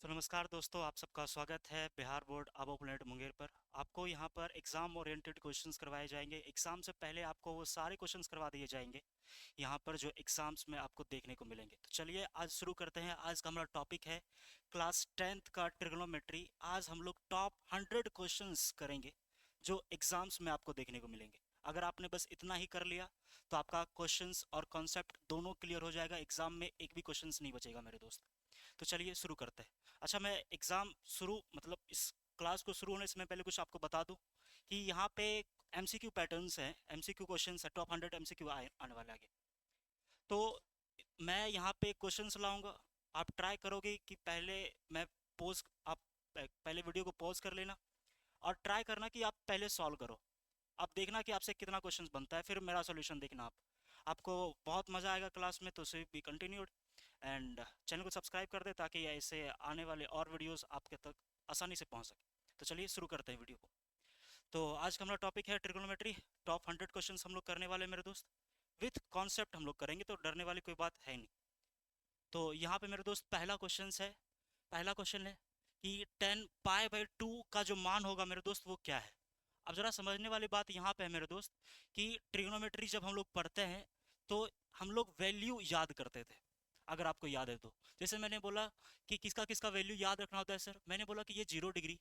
तो नमस्कार दोस्तों, आप सबका स्वागत है बिहार बोर्ड आबो प्लेनेट मुंगेर पर। आपको यहाँ पर एग्ज़ाम ओरिएंटेड क्वेश्चंस करवाए जाएंगे। एग्ज़ाम से पहले आपको वो सारे क्वेश्चंस करवा दिए जाएंगे यहाँ पर जो एग्ज़ाम्स में आपको देखने को मिलेंगे। तो चलिए आज शुरू करते हैं। आज का हमारा टॉपिक है क्लास 10th का ट्रिग्नोमेट्री। आज हम लोग टॉप 100 क्वेश्चंस करेंगे जो एग्ज़ाम्स में आपको देखने को मिलेंगे। अगर आपने बस इतना ही कर लिया तो आपका क्वेश्चंस और कॉन्सेप्ट दोनों क्लियर हो जाएगा। एग्ज़ाम में एक भी क्वेश्चंस नहीं बचेगा मेरे दोस्त। तो चलिए शुरू करते हैं। अच्छा, मैं एग्ज़ाम शुरू मतलब इस क्लास को शुरू होने से मैं पहले कुछ आपको बता दूं कि यहाँ पे एमसीक्यू पैटर्न्स हैं, एमसीक्यू क्वेश्चंस है, टॉप 100 एमसीक्यू आने वाले आगे। तो मैं यहाँ पे क्वेश्चंस लाऊंगा। आप ट्राई करोगे कि पहले मैं पोज आप पहले वीडियो को पॉज कर लेना और ट्राई करना कि आप पहले सॉल्व करो। आप देखना कि आपसे कितना क्वेश्चंस बनता है, फिर मेरा सॉल्यूशन देखना। आपको बहुत मज़ा आएगा क्लास में, तो से बी कंटिन्यूड। एंड चैनल को सब्सक्राइब कर दे ताकि ऐसे आने वाले और वीडियोस आपके तक आसानी से पहुंच सके। तो चलिए शुरू करते हैं वीडियो को। तो आज का हमारा टॉपिक है ट्रिगोनोमेट्री। टॉप 100 क्वेश्चंस हम लोग करने वाले हैं मेरे दोस्त। विथ कॉन्सेप्ट हम लोग करेंगे, तो डरने वाली कोई बात है नहीं। तो यहाँ पे मेरे दोस्त पहला क्वेश्चन है। पहला क्वेश्चन है कि 10 पाई/2 का जो मान होगा मेरे दोस्त वो क्या है। अब जरा समझने वाली बात यहाँ पे है मेरे दोस्त कि ट्रिग्नोमेट्री जब हम लोग पढ़ते हैं तो हम लोग वैल्यू याद करते थे। अगर आपको याद है तो जैसे मैंने बोला कि किसका किसका वैल्यू याद रखना होता है सर, मैंने बोला कि ये 0 डिग्री,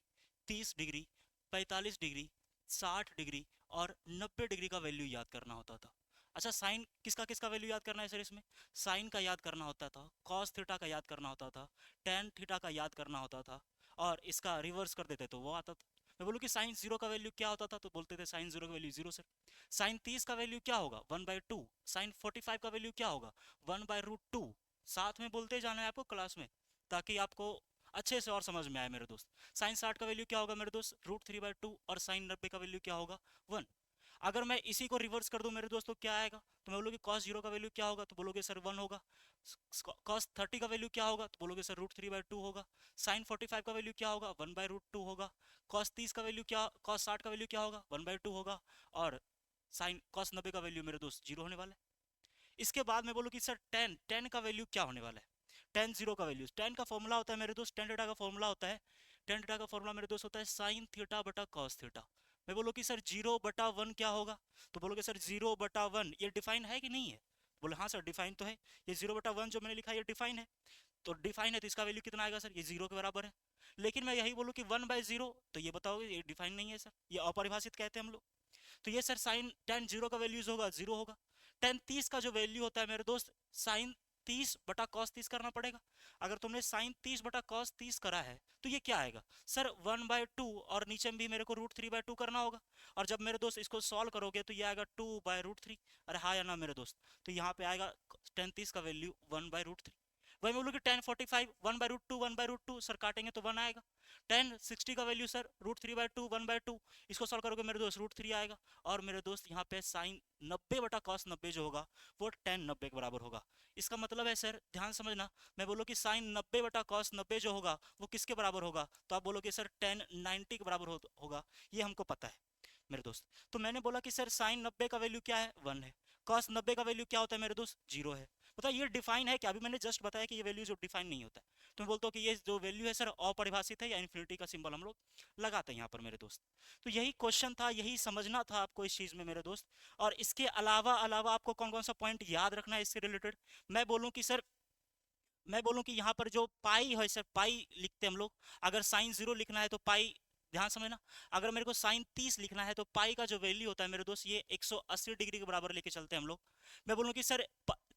30 डिग्री, 45 डिग्री, 60 डिग्री और 90 डिग्री का वैल्यू याद करना होता था। अच्छा, साइन किसका किसका वैल्यू याद करना है सर इसमें? साइन का याद करना होता था, कॉस थीटा का याद करना होता था, टेन थीटा का याद करना होता था, और इसका रिवर्स कर देते तो वो आता था। मैं बोलूँ कि साइन जीरो का वैल्यू क्या होता था, तो बोलते थे साइन जीरो का वैल्यू जीरो सर। साइन 30 का वैल्यू क्या होगा? 1/2। साइन 45 का वैल्यू क्या होगा? 1/√2। साथ में बोलते जाना है आपको क्लास में ताकि आपको अच्छे से और समझ में आए मेरे दोस्त। साइन 60 का वैल्यू क्या होगा मेरे दोस्त? √3/2। और साइन 90 का वैल्यू क्या होगा? 1। अगर मैं इसी को रिवर्स कर दूं मेरे दोस्तों, क्या आएगा? तो मैं बोलोगे कॉस जीरो का वैल्यू क्या होगा, तो बोलोगे सर 1 होगा। कॉस 30 का वैल्यू क्या होगा, तो बोलोगे सर √3/2 होगा। साइन 45 का वैल्यू क्या होगा? 1/√2 होगा। कॉस 30 का वैल्यू क्या, कॉस 60 का वैल्यू क्या होगा? 1/2 होगा। और साइन कॉस 90 का वैल्यू मेरे दोस्त जीरो होने वाला है। इसके बाद मैं बोलूँ कि सर टेन टेन का वैल्यू क्या होने वाला है? टेन जीरो का वैल्यू, टेन का फॉर्मूला होता है मेरे दोस्त, टेन थीटा का फॉर्मूला होता है। टेन थीटा का फॉर्मूला मेरे दोस्त होता है साइन थीटा बटा कॉस थीटा। मैं बोलो कि सर 0/1 क्या होगा, तो बोलोगे सर 0/1 ये डिफाइन है कि नहीं है? बोले हाँ सर डिफाइन तो है। ये 0/1 जो मैंने लिखा है ये डिफाइन है। तो डिफाइन है तो इसका वैल्यू कितना आएगा सर? ये जीरो के बराबर है। लेकिन मैं यही बोलूँ कि 1/0, तो ये बताओगे ये डिफाइन नहीं है सर, ये अपरिभाषित कहते हैं हम लोग। तो ये सर साइन टेन जीरो का वैल्यूज होगा, जीरो होगा। टेन 30 का जो वैल्यू होता है मेरे दोस्त, साइन 30/cos 30 करना पड़ेगा। अगर तुमने साइन 30/cos 30 करा है तो ये क्या आएगा सर? 1/2, और नीचे में भी मेरे को √3/2 करना होगा। और जब मेरे दोस्त इसको सॉल्व करोगे तो ये आएगा 2/√3। अरे हाँ या ना मेरे दोस्त? तो यहाँ पे आएगा टेन 30 का वैल्यू 1/√3। वही मैं बोलूँ कि 10 45 1/√2, 1/√2 सर काटेंगे तो 1 आएगा। 10 60 का वैल्यू सर √3/2, 1/2। इसको सॉल्व करोगे मेरे दोस्त √3 आएगा। और मेरे दोस्त यहाँ पे साइन 90/cos 90 जो होगा वो 10 90 के बराबर होगा। इसका मतलब है सर, ध्यान समझना, मैं बोलो कि साइन 90/cos 90 जो होगा वो किसके बराबर होगा, तो आप बोलोगे सर 10 90 के बराबर होगा। ये हमको पता है मेरे दोस्त। तो मैंने बोला कि सर साइन 90 का वैल्यू क्या है? 1 है। कॉस 90 का वैल्यू क्या होता है मेरे दोस्त? 0 है। बताओ ये डिफाइन है क्या? अभी मैंने जस्ट बताया कि ये वैल्यू जो डिफाइन नहीं होता है, तो मैं बोलता हूँ कि ये जो वैल्यू है सर अपरिभाषित है, या इन्फिनिटी का सिंबल हम लोग लगाते हैं यहाँ पर मेरे दोस्त। तो यही क्वेश्चन था, यही समझना था आपको इस चीज में मेरे दोस्त। और इसके अलावा अलावा आपको कौन कौन सा पॉइंट याद रखना है इससे रिलेटेड? मैं बोलूँ कि सर, मैं बोलूँ कि यहाँ पर जो पाई है सर, पाई लिखते हैं हम लोग। अगर साइन 0 लिखना है तो पाई, ध्यान समझना, अगर मेरे को साइन 30 लिखना है तो पाई का जो वैल्यू होता है मेरे दोस्त ये 180 डिग्री के बराबर लेके चलते हैं हम लोग। मैं बोलूँ कि सर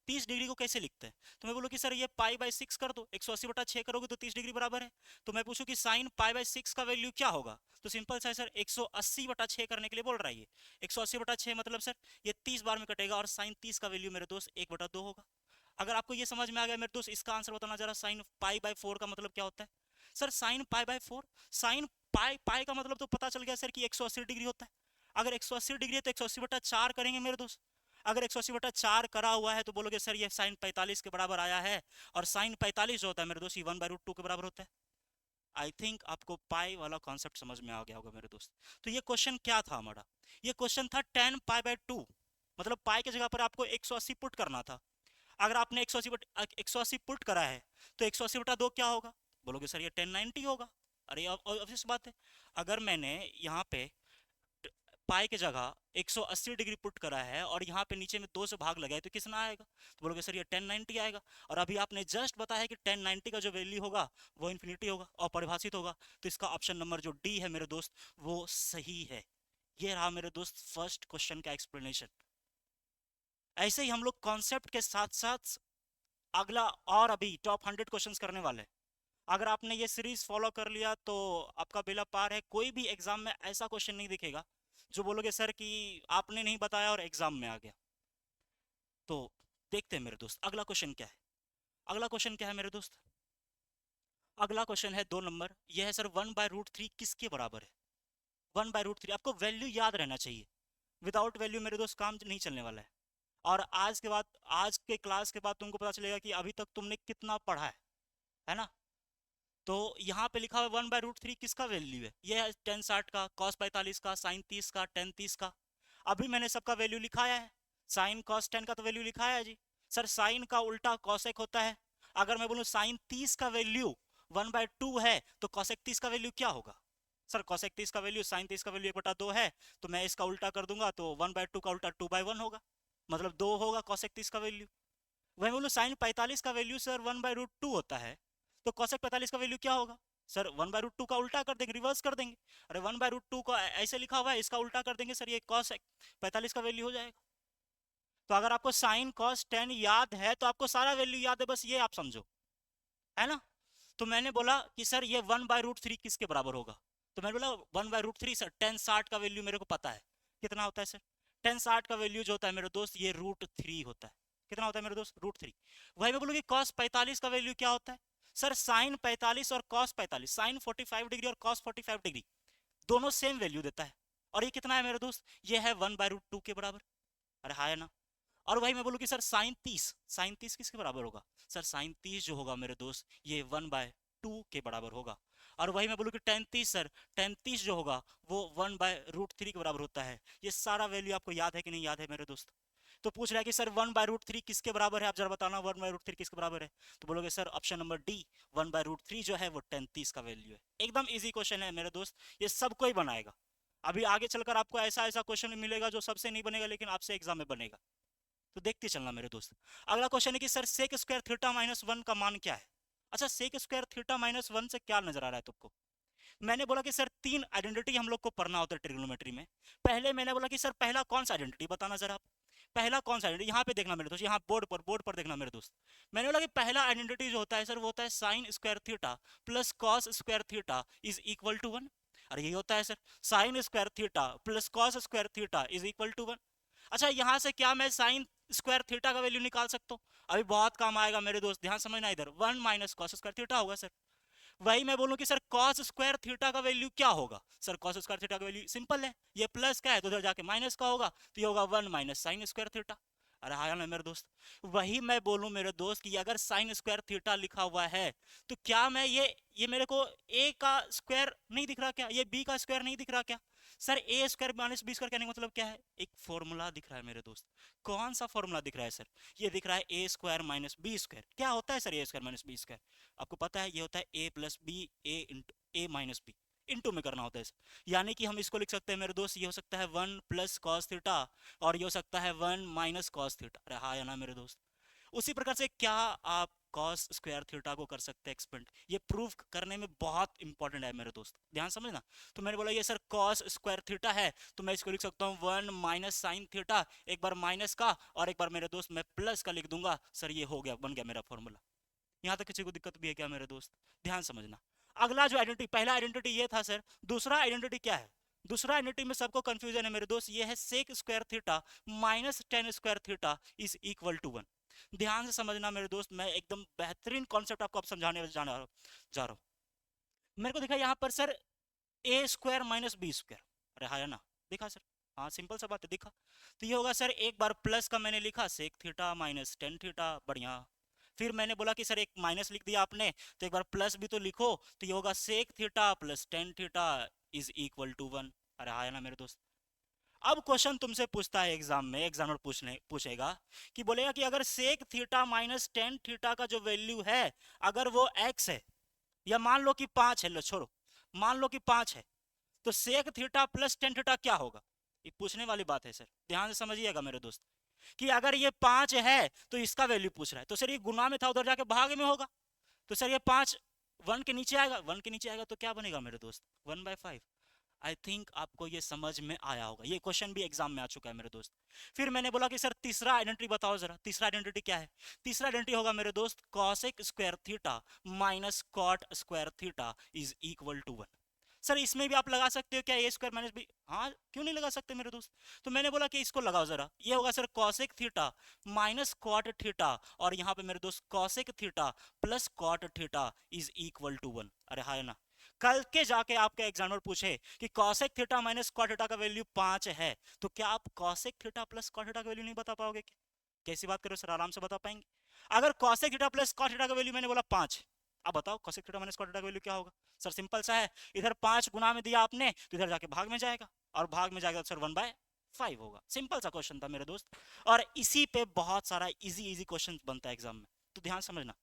30 डिग्री को कैसे लिखते हैं, तो मैं बोलूँ कि सर ये पाई/6 कर दो, 180/6 करोगे तो 30 डिग्री बराबर है। तो मैं पूछूं कि साइन पाई/6 का वैल्यू क्या होगा, तो सिंपल सा है सर, 180/6 करने के लिए बोल रहा है ये। 180/6 मतलब सर ये 30 बार में कटेगा, और साइन 30 का वैल्यू मेरे दोस्त 1/2 होगा। अगर आपको ये समझ में आ गया मेरे दोस्त, इसका आंसर बताना जरा, साइन पाई/4 का मतलब क्या होता है? सर साइन पाई/4, साइन पाई पाई का मतलब तो पता चल गया सर कि 180 डिग्री होता है। अगर 180 डिग्री है तो 180/4 करेंगे मेरे दोस्त। अगर 180/4 करा हुआ है तो बोलोगे सर ये साइन 45 के बराबर आया है। और साइन 45 जो होता है मेरे दोस्त ये 1/√2 के बराबर होता है। आई थिंक आपको पाई वाला कॉन्सेप्ट समझ में आ गया होगा मेरे दोस्त। तो ये क्वेश्चन क्या था हमारा? ये क्वेश्चन था 10 पाई/2, मतलब पाई की जगह पर आपको 180 पुट करना था। अगर आपने 180 पुट करा है तो 180/2 क्या होगा? बोलोगे सर ये 1090 होगा। अरे ऑब्वियस बात है, अगर मैंने यहाँ पे पाई की जगह 180 डिग्री पुट करा है और यहाँ पे नीचे में 2 से भाग लगाए तो कितना आएगा, तो बोलोगे सर ये 1090 आएगा। और अभी आपने जस्ट बताया कि 1090 का जो वैल्यू होगा वो इन्फिनिटी होगा और परिभाषित होगा, तो इसका ऑप्शन नंबर जो डी है मेरे दोस्त वो सही है। ये रहा मेरे दोस्त फर्स्ट क्वेश्चन का एक्सप्लेनेशन। ऐसे ही हम लोग कॉन्सेप्ट के साथ साथ अगला और अभी टॉप 100 क्वेश्चंस करने वाले हैं। अगर आपने ये सीरीज फॉलो कर लिया तो आपका बेड़ा पार है, कोई भी एग्जाम में ऐसा क्वेश्चन नहीं दिखेगा जो बोलोगे सर कि आपने नहीं बताया और एग्जाम में आ गया। तो देखते हैं मेरे दोस्त अगला क्वेश्चन क्या है। अगला क्वेश्चन क्या है मेरे दोस्त, अगला क्वेश्चन है 2 नंबर। यह है सर 1/√3 किसके बराबर है। 1/√3 आपको वैल्यू याद रहना चाहिए, विदाउट वैल्यू मेरे दोस्त काम नहीं चलने वाला है। और आज के बाद, आज के क्लास के बाद तुमको पता चलेगा कि अभी तक तुमने कितना पढ़ा है ना। तो यहाँ पे लिखा हुआ 1/√3 किसका वैल्यू है, ये है टेन 60 का, कॉस 45 का, साइन 30 का, टेन 30 का। अभी मैंने सबका वैल्यू लिखाया है, साइन कॉस 10 का तो वैल्यू लिखाया है जी। सर साइन का उल्टा कॉसेक होता है, अगर मैं बोलूँ साइन 30 का वैल्यू 1/2 है तो कॉसेक 30 का वैल्यू क्या होगा। सर कॉसेक 30 का वैल्यू साइन 30 का वैल्यू 1/2 है, तो मैं इसका उल्टा कर दूंगा तो 1/2 का उल्टा 2/1 होगा, मतलब 2 होगा कॉसेक 30 का वैल्यू। वही बोलो साइन 45 का वैल्यू सर 1/√2 होता है, तो कॉसेक 45 का वैल्यू क्या होगा। सर 1/√2 का उल्टा कर देंगे, रिवर्स कर देंगे। अरे 1/√2 को ऐसे लिखा हुआ है, इसका उल्टा कर देंगे सर ये कॉसेक 45 का वैल्यू हो जाएगा। तो अगर आपको साइन कॉस 10 याद है तो आपको सारा वैल्यू याद है, बस ये आप समझो, है ना। तो मैंने बोला कि सर ये 1/√3 किसके बराबर होगा, तो मैंने बोला 1/√3 सर टेन 60 का वैल्यू मेरे को पता है कितना होता है सर। टेन 60 का वैल्यू जो होता है मेरे दोस्त ये √3 होता है। कितना होता है मेरे दोस्त, √3। वही मैं बोलूँ कि cos 45 का वैल्यू क्या होता है, सर साइन 45 और cos 45, साइन 45 डिग्री और cos 45 डिग्री दोनों सेम वैल्यू देता है। और ये कितना है मेरे दोस्त, ये है 1/√2 के बराबर। अरे हाँ है ना। और वही मैं बोलूँ कि सर साइन 30, साइन 30 किसके बराबर होगा, सर साइन 30 जो होगा मेरे दोस्त ये 1/2 के बराबर होगा। और वही मैं बोलूँ कि टेन 30 सर, टेन 30 जो होगा वो 1/√3 के बराबर होता है। ये सारा वैल्यू आपको याद है कि नहीं याद है मेरे दोस्त। तो पूछ रहा है कि सर 1/√3 किसके बराबर है, आप जरा बताना 1/√3 किसके बराबर है। तो बोलोगे सर ऑप्शन नंबर डी 1/√3 जो है वो टेन 30 का वैल्यू है। एकदम इजी क्वेश्चन है मेरे दोस्त, ये सब कोई बनाएगा। अभी आगे चलकर आपको ऐसा ऐसा क्वेश्चन मिलेगा जो सबसे नहीं बनेगा लेकिन आपसे एग्जाम में बनेगा, तो देखते चलना मेरे दोस्त। अगला क्वेश्चन है कि सर सेक स्क्वायर थीटा -1 का मान क्या है। अच्छा सेक स्क्वायर थीटा -1 से क्या नजर आ रहा है तुमको। मैंने बोला कि सर 3 आइडेंटिटी हम लोग को पढ़ना होता है ट्रिग्नोमेट्री में। पहले मैंने बोला कि सर पहला कौन सा आइडेंटिटी बताना जरा आप, पहला कौन सा आइडेंटिटी, यहाँ पे देखना मेरे दोस्त, यहाँ बोर्ड पर देखना मेरे दोस्त। मैंने बोला कि पहला आइडेंटिटी जो होता है सर वो होता है sine square theta plus cos square theta is equal to 1। अरे यही होता है sir, sine square theta plus cos square theta is equal to 1। अच्छा यहाँ से क्या मैं साइन स्क्वायर थीटा का वैल्यू निकाल सकता हूँ, अभी बहुत काम आएगा मेरे दोस्त, ध्यान समझना इधर, 1 माइनस कॉस स्क्वायर थीटा होगा सर। वही मैं बोलूं कि सर cos स्क्वायर थीटा का वैल्यू क्या होगा, सर cos स्क्वायर थीटा का वैल्यू सिंपल है, ये प्लस का है तो उधर जाके माइनस का होगा, तो ये होगा 1 माइनस साइन स्क्वायर थीटा। अरे हाँ ना मेरे दोस्त, वही मैं बोलूं मेरे दोस्त कि अगर साइन स्क्वायर थीटा लिखा हुआ है तो क्या मैं ये मेरे को a का स्क्वायर नहीं दिख रहा क्या, ये b का स्क्वायर नहीं दिख रहा क्या। Sir A square minus B square कहने का मतलब क्या है, एक फॉर्मूला दिख रहा है मेरे दोस्त। कौन सा फॉर्मूला दिख रहा है सर, ये दिख रहा है A square minus B square. क्या होता है sir A square minus B square, आपको पता है ये होता है A plus B, A into A minus B, into में करना होता है सर। यानी कि हम इसको लिख सकते हैं मेरे दोस्त, ये हो सकता है 1 प्लस कॉस थीटा और ये हो सकता है 1 माइनस कॉस थीटा। अरे हाँ या ना मेरे दोस्त। उसी प्रकार से क्या आप कॉस स्क्वायर थीटा को कर सकते हैं एक्सपेंड, ये प्रूव करने में बहुत इंपॉर्टेंट है मेरे दोस्त, ध्यान समझना। तो मैंने बोला ये सर कॉस स्क्वायर थीटा है तो मैं इसको लिख सकता हूँ 1 माइनस साइन थीटा, एक बार माइनस का और एक बार मेरे दोस्त मैं प्लस का लिख दूंगा सर, ये हो गया, बन गया मेरा फॉर्मूला। यहाँ तक किसी को दिक्कत भी है क्या मेरे दोस्त, ध्यान समझना। अगला जो आइडेंटिटी, पहला आइडेंटिटी ये था सर, दूसरा आइडेंटिटी क्या है, दूसरा आइडेंटिटी में सबको कंफ्यूजन है मेरे दोस्त, ये है sec square theta minus tan square theta is equal to 1। ध्यान से समझना मेरे दोस्त, मैं एकदम बेहतरीन कॉन्सेप्ट आपको अब समझाने जा रहा हूँ। मेरे को दिखा यहाँ पर sir A square minus B square, अरे हाँ ना, दिखा सर, हाँ सिंपल सा बात है, दिखा। तो ये होगा सर, एक बार प्लस का मैंने लिखा sec theta minus tan theta, बढ़िया। फिर मैंने बोला कि सर एक माइनस लिख दिया आपने तो एक बार प्लस भी तो लिखो, तो ये होगा sec theta plus tan theta is equal to 1। अरे हाँ ना मेरे दोस्त। अब क्वेश्चन तुमसे पूछता है एग्जाम में, एग्जामिनर पूछेगा कि बोलेगा कि अगर sec theta minus tan theta का जो वैल्यू है अगर वो एक्स है या मान लो कि 5 है, लो छोड़ो, मान लो कि 5 है, तो sec theta plus tan theta क्या होगा? ये पूछने वाली बात है सर, ध्यान से समझिएगा मेरे दोस्त, कि अगर ये 5 है तो इसका वैल्यू पूछ रहा है, तो सर ये गुना में था, उधर जाके भाग में होगा, तो सर ये 5 1 के नीचे आएगा, 1 के नीचे आएगा तो क्या बनेगा मेरे दोस्त? 1/5। आई थिंक आपको ये समझ में आया होगा, ये क्वेश्चन भी एग्जाम में आ चुका है मेरे दोस्त। फिर मैंने बोला कि सर तीसरा आइडेंटिटी बताओ जरा, तीसरा आइडेंटिटी क्या है? तीसरा आइडेंटिटी होगा मेरे दोस्त cosec square theta minus cot square theta is equal to 1। Sir इसमें भी आप लगा सकते हो क्या, ए स्क्वायर माइनस बी? हाँ, क्यों नहीं लगा सकते मेरे दोस्त? तो मैंने बोला कि इसको लगाओ जरा, ये होगा sir cosec theta minus cot theta, और यहाँ पे मेरे दोस्त cosec theta plus cot theta is equal to 1। अरे हाँ ना, कल के जाके आपके एग्जामिनर पूछे कि cosec theta minus cot theta का वैल्यू 5 है, तो क्या आप cosec theta plus cot theta का वैल्यू नहीं बता पाओगे क्या? कैसी बात करो सर, आराम से बता पाएंगे। अगर cosec theta plus cot theta का वैल्यू मैंने बोला 5, अब बताओ cosec theta minus cot theta का वैल्यू क्या होगा? सर सिंपल सा है, इधर 5 गुना में दिया आपने तो इधर जाके भाग में जाएगा, और भाग में जाएगा तो सर 1/5 होगा। सिंपल सा क्वेश्चन था मेरे दोस्त, और इसी पे बहुत सारा इजी इजी क्वेश्चन बनता है एग्जाम में, तो ध्यान समझना।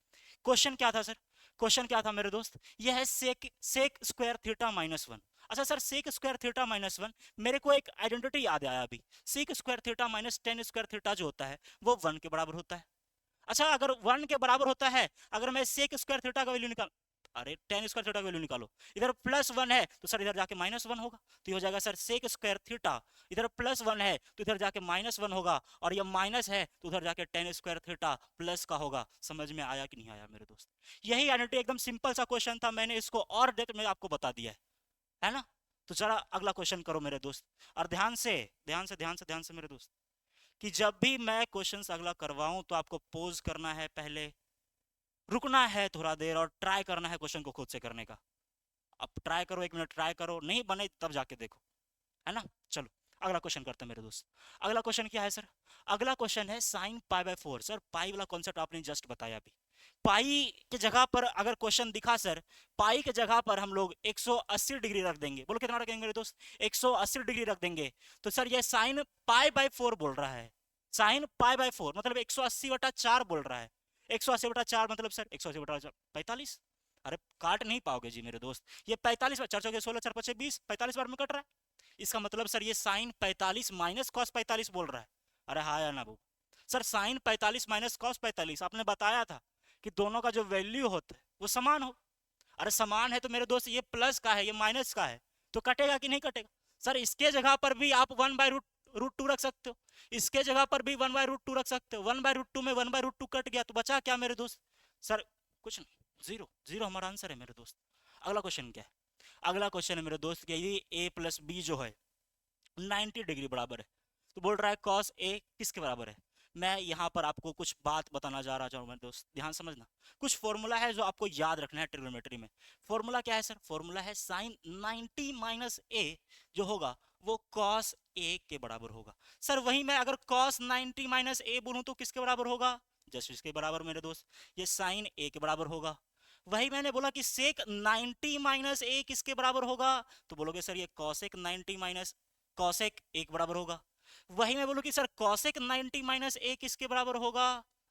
क्वेश्चन क्या था सर? क्वेश्चन क्या था मेरे दोस्त? यह है sec sec square theta minus 1। अच्छा sir, sec square theta minus 1, मेरे को एक आइडेंटिटी याद आया अभी, sec square theta minus tan square theta जो होता है वो 1 के बराबर होता है। अच्छा, अगर 1 के बराबर होता है, अगर मैं सेक स्क्वायर थीटा का वैल्यू निकाल, अरे टेन स्क्वायर थीटा का वैल्यू निकालो, इधर प्लस 1 है तो सर इधर जाके माइनस 1 होगा, तो ये हो जाएगा सर सेक स्क्वायर थीटा, इधर प्लस 1 है तो इधर जाके माइनस 1 होगा, और ये माइनस है तो उधर जाके टेन स्क्वायर थीटा प्लस का होगा। समझ में आया कि नहीं आया मेरे दोस्त? यही आइडेंटिटी, एकदम सिंपल सा क्वेश्चन था, मैंने इसको और डेप्थ में आपको बता दिया है ना? तो जरा अगला क्वेश्चन करो मेरे दोस्त, और ध्यान से ध्यान से ध्यान से ध्यान से मेरे दोस्त, कि जब भी मैं क्वेश्चन अगला करवाऊं तो आपको पोज करना है, पहले रुकना है थोड़ा देर, और ट्राई करना है क्वेश्चन को खुद से करने का। अब ट्राई करो, 1 मिनट ट्राई करो, नहीं बने तब जाके देखो, है ना? चलो अगला क्वेश्चन करते हैं मेरे दोस्त। अगला क्वेश्चन क्या है सर? अगला क्वेश्चन है साइन पाई/4। सर पाई वाला कॉन्सेप्ट आपने जस्ट बताया अभी, पाई के जगह पर अगर क्वेश्चन दिखा सर, पाई के जगह पर हम लोग 180 डिग्री रख देंगे, बोलो कितना रखेंगे मेरे दोस्त? 180 डिग्री रख देंगे, तो सर ये साइन पाई/4 बोल रहा है, साइन पाई/4 मतलब 180/4 बोल रहा है। 180/4 मतलब सर 180/4 45। अरे काट नहीं पाओगे जी मेरे दोस्त, ये 45 बार 4 चौके 16 4 5 20, 45 बार में कट रहा है, इसका मतलब सर ये साइन 45 माइनस कॉस 45 बोल रहा है। अरे हाँ या ना वो? सर साइन 45 माइनस कॉस 45, आपने बताया था कि दोनों का जो वैल्यू होता है वो समान हो। अरे समान है तो मेरे दोस्त ये प्लस का है ये माइनस का है, तो कटेगा कि नहीं कटेगा? सर इसके जगह पर भी आप 1/√2 रख सकते हो, इसके जगह पर भी 1/√2 रख सकते हो, 1/√2 में 1/√2 कट गया तो बचा क्या मेरे दोस्त? सर कुछ नहीं, जीरो जीरो हमारा आंसर है मेरे दोस्त। अगला क्वेश्चन क्या है? अगला क्वेश्चन है मेरे दोस्त कि यदि a प्लस बी जो है 90 डिग्री बराबर है, तो बोल रहा है कॉस ए किसके बराबर है? मैं यहाँ पर आपको कुछ बात बताना जा रहा हूँ मेरे दोस्त, ध्यान समझना। कुछ फॉर्मूला है जो आपको याद रखना है ट्रिग्नोमेट्री में। फॉर्मूला क्या है सर? फॉर्मूला है साइन 90 माइनस ए जो होगा वो कॉस ए के बराबर होगा। सर वही मैं अगर कॉस 90 माइनस ए बोलूँ तो किसके बराबर होगा? जस्ट इसके बराबर मेरे दोस्त, ये साइन ए के बराबर होगा। वही मैंने बोला कि सेक 90 माइनस ए किसके बराबर होगा? तो बोलोगे सर ये कॉसेक 90 माइनस कॉसेक एक बराबर होगा। वही मैं बोलूं कि सर कॉसेक 90 माइनस ए किसके बराबर होगा?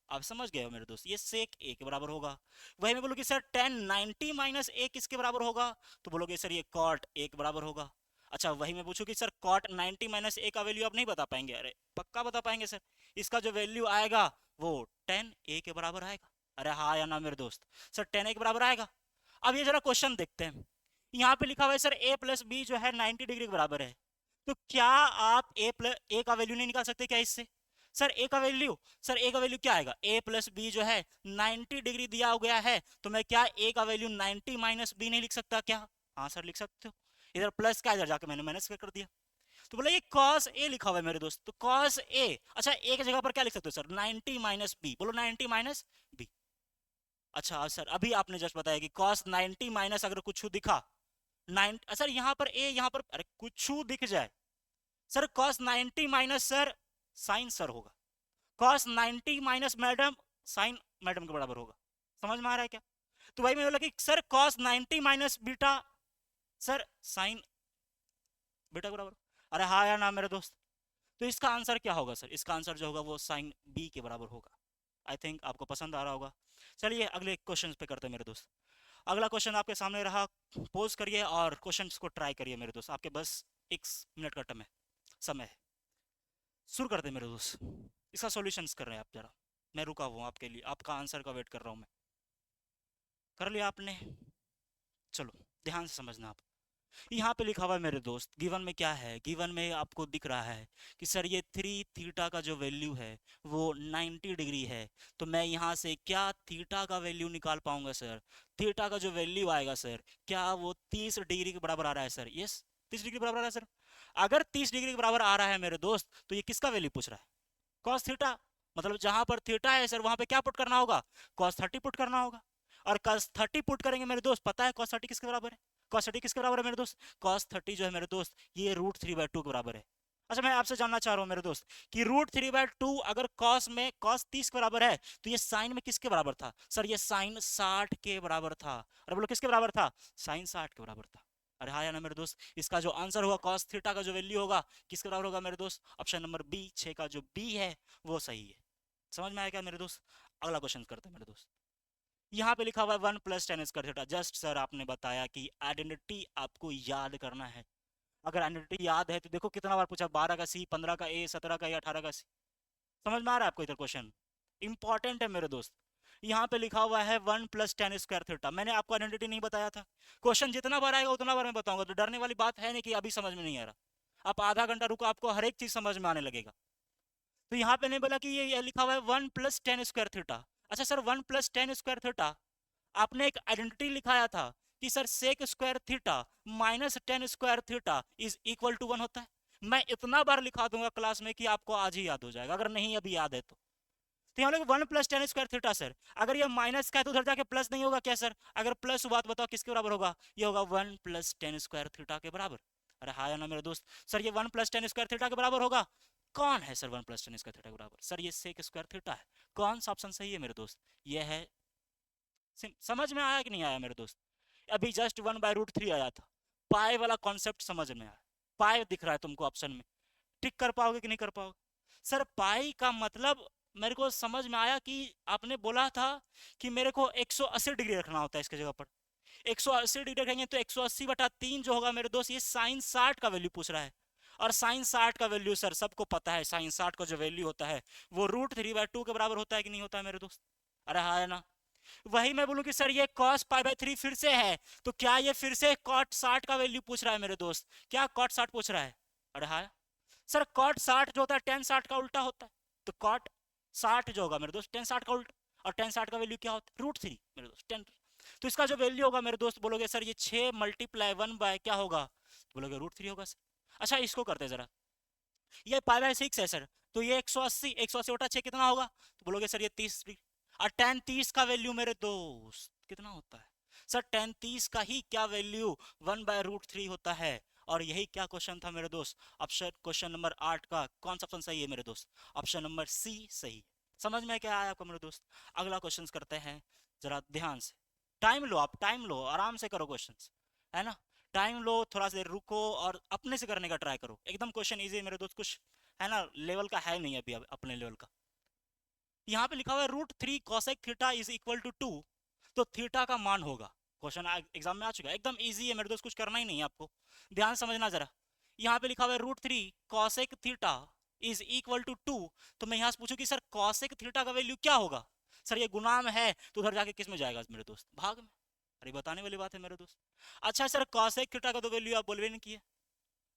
आप समझ गए हो मेरे दोस्त, ये सेक ए के बराबर होगा। वही मैं बोलूं कि सर टेन 90 माइनस ए किसके बराबर होगा? तो बोलोगे सर ये कॉट ए के बराबर होगा। अच्छा वही मैं पूछूं कि सर कॉट 90 माइनस ए का वैल्यू आप नहीं बता पाएंगे? अरे पक्का बता पाएंगे सर, इसका जो वैल्यू आएगा वो 10 ए के बराबर आएगा। अरे हाँ या ना मेरे दोस्त? सर 10 ए के बराबर आएगा। अब ये जरा क्वेश्चन देखते हैं, यहाँ पे लिखा हुआ है सर a प्लस बी जो है 90 डिग्री के बराबर है, तो क्या आप ए का वैल्यू नहीं निकाल सकते क्या इससे? सर ए का वैल्यू, सर ए का वैल्यू क्या आएगा? a प्लस बी जो है 90 डिग्री दिया गया है, तो मैं क्या a का वैल्यू 90 माइनस बी नहीं लिख सकता क्या? हाँ सर लिख सकते हो, इधर प्लस का इधर जाकर मैंने माइनस कर दिया, तो बोला ये cos a लिखा हुआ है मेरे दोस्त, तो cos a, अच्छा a की जगह पर क्या लिख सकते हो सर? 90 माइनस बी, बोलो 90 माइनस बी। अच्छा सर अभी आपने जस्ट बताया कि cos 90 माइनस अगर कुछ दिखा 9, सर यहाँ पर a यहाँ पर अरे कुछ दिख जाए sir, cos 90 minus sir sine sir होगा, cos 90 minus madam sine madam के बराबर होगा। समझ में आ रहा है क्या? तो भाई मैं बोला कि sir cos 90 minus beta sir sign beta के बराबर। अरे हाँ या ना मेरे दोस्त? तो इसका आंसर क्या होगा सर? इसका आंसर जो होगा वो साइन बी के बराबर होगा। आई थिंक आपको पसंद आ रहा होगा। चलिए अगले क्वेश्चन पे करते हैं मेरे दोस्त। अगला क्वेश्चन आपके सामने रहा, पोज करिए और क्वेश्चन को ट्राई करिए मेरे दोस्त, आपके बस 1 मिनट का समय है। शुरू कर दे मेरे दोस्त, इसका सॉल्यूशंस कर रहे हैं आप जरा, मैं रुका हुआ आपके लिए, आपका आंसर का वेट कर रहा हूँ मैं। कर लिया आपने? चलो ध्यान से समझना आप। यहाँ पे लिखा हुआ है मेरे दोस्त, गिवन में क्या है, गिवन में आपको दिख रहा है कि सर ये 3 थीटा का जो वैल्यू है वो 90 डिग्री है। तो मैं यहाँ से क्या थीटा का वैल्यू निकाल पाऊंगा सर? थीटा का जो वैल्यू आएगा सर, क्या वो 30 डिग्री के बराबर आ रहा है सर? यस, 30 डिग्री बराबर आ रहा है सर। अगर 30 डिग्री के बराबर आ रहा है मेरे दोस्त, तो ये किसका वैल्यू पूछ रहा है? Cos theta. मतलब जहां पर थीटा है सर, वहां पे क्या पुट करना होगा? cos 30 पुट करना होगा। और cos 30 पुट करेंगे मेरे दोस्त, पता है cos 30 किसके बराबर है? cos 30 किसके बराबर है मेरे दोस्त? cos 30 जो है मेरे दोस्त, ये √3/2 के बराबर है। अच्छा, मैं आपसे जानना चाह रहा हूँ मेरे दोस्त कि √3/2 अगर cos में cos 30 के बराबर है, तो ये साइन में किसके बराबर था सर? ये साइन 60 के बराबर था। अरे बोलो किसके बराबर था? साइन 60 के बराबर था। अरे हाँ या ना मेरे दोस्त? इसका जो आंसर होगा cos थीटा का जो वैल्यू होगा, किसके बराबर होगा मेरे दोस्त? ऑप्शन नंबर बी, 6 का जो बी है वो सही है। समझ में आया क्या मेरे दोस्त? अगला क्वेश्चन करते हैं मेरे दोस्त। यहाँ पे लिखा हुआ है 1 + tan² थीटा। जस्ट सर आपने बताया कि आइडेंटिटी आपको याद करना है। अगर आइडेंटिटी याद है तो देखो कितना बार पूछा, 12 का सी, 15 का ए, 17 का ए, 18 का सी। समझ में आ रहा है आपको इधर क्वेश्चन? इंपॉर्टेंट है मेरे दोस्त। यहाँ पे लिखा हुआ है 1 + tan² थीटा। मैंने आपको आइडेंटिटी नहीं बताया था? क्वेश्चन जितना बार आएगा उतना बार मैं बताऊंगा, तो डरने वाली बात है नहीं कि अभी समझ में नहीं आ रहा। आप आधा घंटा रुको, आपको हर एक चीज समझ में आने लगेगा। तो यहाँ पे नहीं बोला कि ये लिखा हुआ है 1 + tan² थीटा। अच्छा सर, 1 + tan² थीटा, आपने एक आइडेंटिटी लिखाया था कि sir sec² theta -tan² theta is equal to 1 होता है। मैं इतना बार लिखा दूंगा क्लास में कि आपको आज ही याद हो जाएगा, अगर नहीं अभी याद है तो यहाँ लोग 1 + tan² थीटा सर, अगर ये माइनस का है तो उधर जाके प्लस नहीं होगा क्या सर? अगर प्लस हुआ तो बताओ किसके बराबर होगा? ये होगा 1 + tan² थीटा के बराबर। अरे हाँ या ना मेरे दोस्त? सर ये 1 + tan² थीटा के बराबर होगा। कौन है सर 1 + tan² थीटा के बराबर? सर ये sec² थीटा है। कौन सा ऑप्शन सही है मेरे दोस्त? ये है। समझ में आया कि नहीं आया मेरे दोस्त? अभी जस्ट 1/√3 आया था, पाई वाला कॉन्सेप्ट समझ में आया? पाई दिख रहा है तुमको ऑप्शन में? टिक कर पाओगे कि नहीं कर पाओगे? सर पाई का मतलब मेरे को समझ में आया कि आपने बोला था कि मेरे को 180 डिग्री रखना होता है इसके जगह पर। 180 डिग्री रखेंगे तो 180/3 जो होगा मेरे दोस्त, ये साइन 60 का वैल्यू पूछ रहा है। और साइन 60 का वैल्यू सर सबको पता है, साइन 60 का जो वैल्यू होता है वो √3/2 के बराबर होता है कि नहीं होता है मेरे दोस्त? अरे हाँ है ना? वही मैं बोलूं कि सर ये cos π/3 फिर से है, तो क्या ये फिर से cot 60 का वैल्यू पूछ रहा है मेरे दोस्त? क्या cot 60 पूछ रहा है? अरे हाँ सर, cot 60 जो होता है tan 60 का उल्टा होता है। तो cot 60 जो होगा मेरे दोस्त tan 60 का उल्टा, और tan 60 का वैल्यू क्या होता है? √3 मेरे दोस्त, tan। तो इसका जो वैल्यू होगा मेरे दोस्त, बोलोगे सर ये 6 × 1 क्या होगा? बोलोगे √3 होगा सर। अच्छा इसको करते हैं जरा, ये π/6 है सर, तो ये 180, 180 बटा 6 कितना होगा? तो बोलोगे सर ये 30 डिग्री। और tan 30 का वैल्यू मेरे दोस्त कितना होता है? सर tan 30 का ही क्या वैल्यू 1/√3 होता है। और यही क्या क्वेश्चन था मेरे दोस्त? ऑप्शन क्वेश्चन नंबर 8 का कौन सा ऑप्शन सही है मेरे दोस्त? ऑप्शन नंबर सी सही। समझ में क्या आया आपको मेरे दोस्त? अगला क्वेश्चन करते हैं जरा ध्यान से। टाइम लो, आप टाइम लो, आराम से करो क्वेश्चन, है ना? टाइम लो, थोड़ा सा रुको और अपने से करने का ट्राई करो। एकदम क्वेश्चन इजी है मेरे दोस्त, कुछ है ना लेवल का है नहीं अभी अपने लेवल का। यहाँ पे लिखा हुआ है √3 cosec theta is equal to 2, तो थीटा का मान होगा। क्वेश्चन एग्जाम में आ चुका है, एकदम इजी है मेरे दोस्त, कुछ करना ही नहीं है आपको। ध्यान समझना जरा। यहाँ पे लिखा हुआ है √3 cosec theta is equal to 2, तो मैं यहाँ से पूछूं कि सर cosec थीटा का वैल्यू क्या होगा? सर ये गुना में है तो उधर जाके किस में जाएगा मेरे दोस्त? भाग में। अरे बताने वाली बात है मेरे दोस्त। अच्छा सर cosec थीटा का तो वैल्यू आप बोलवे नहीं किए।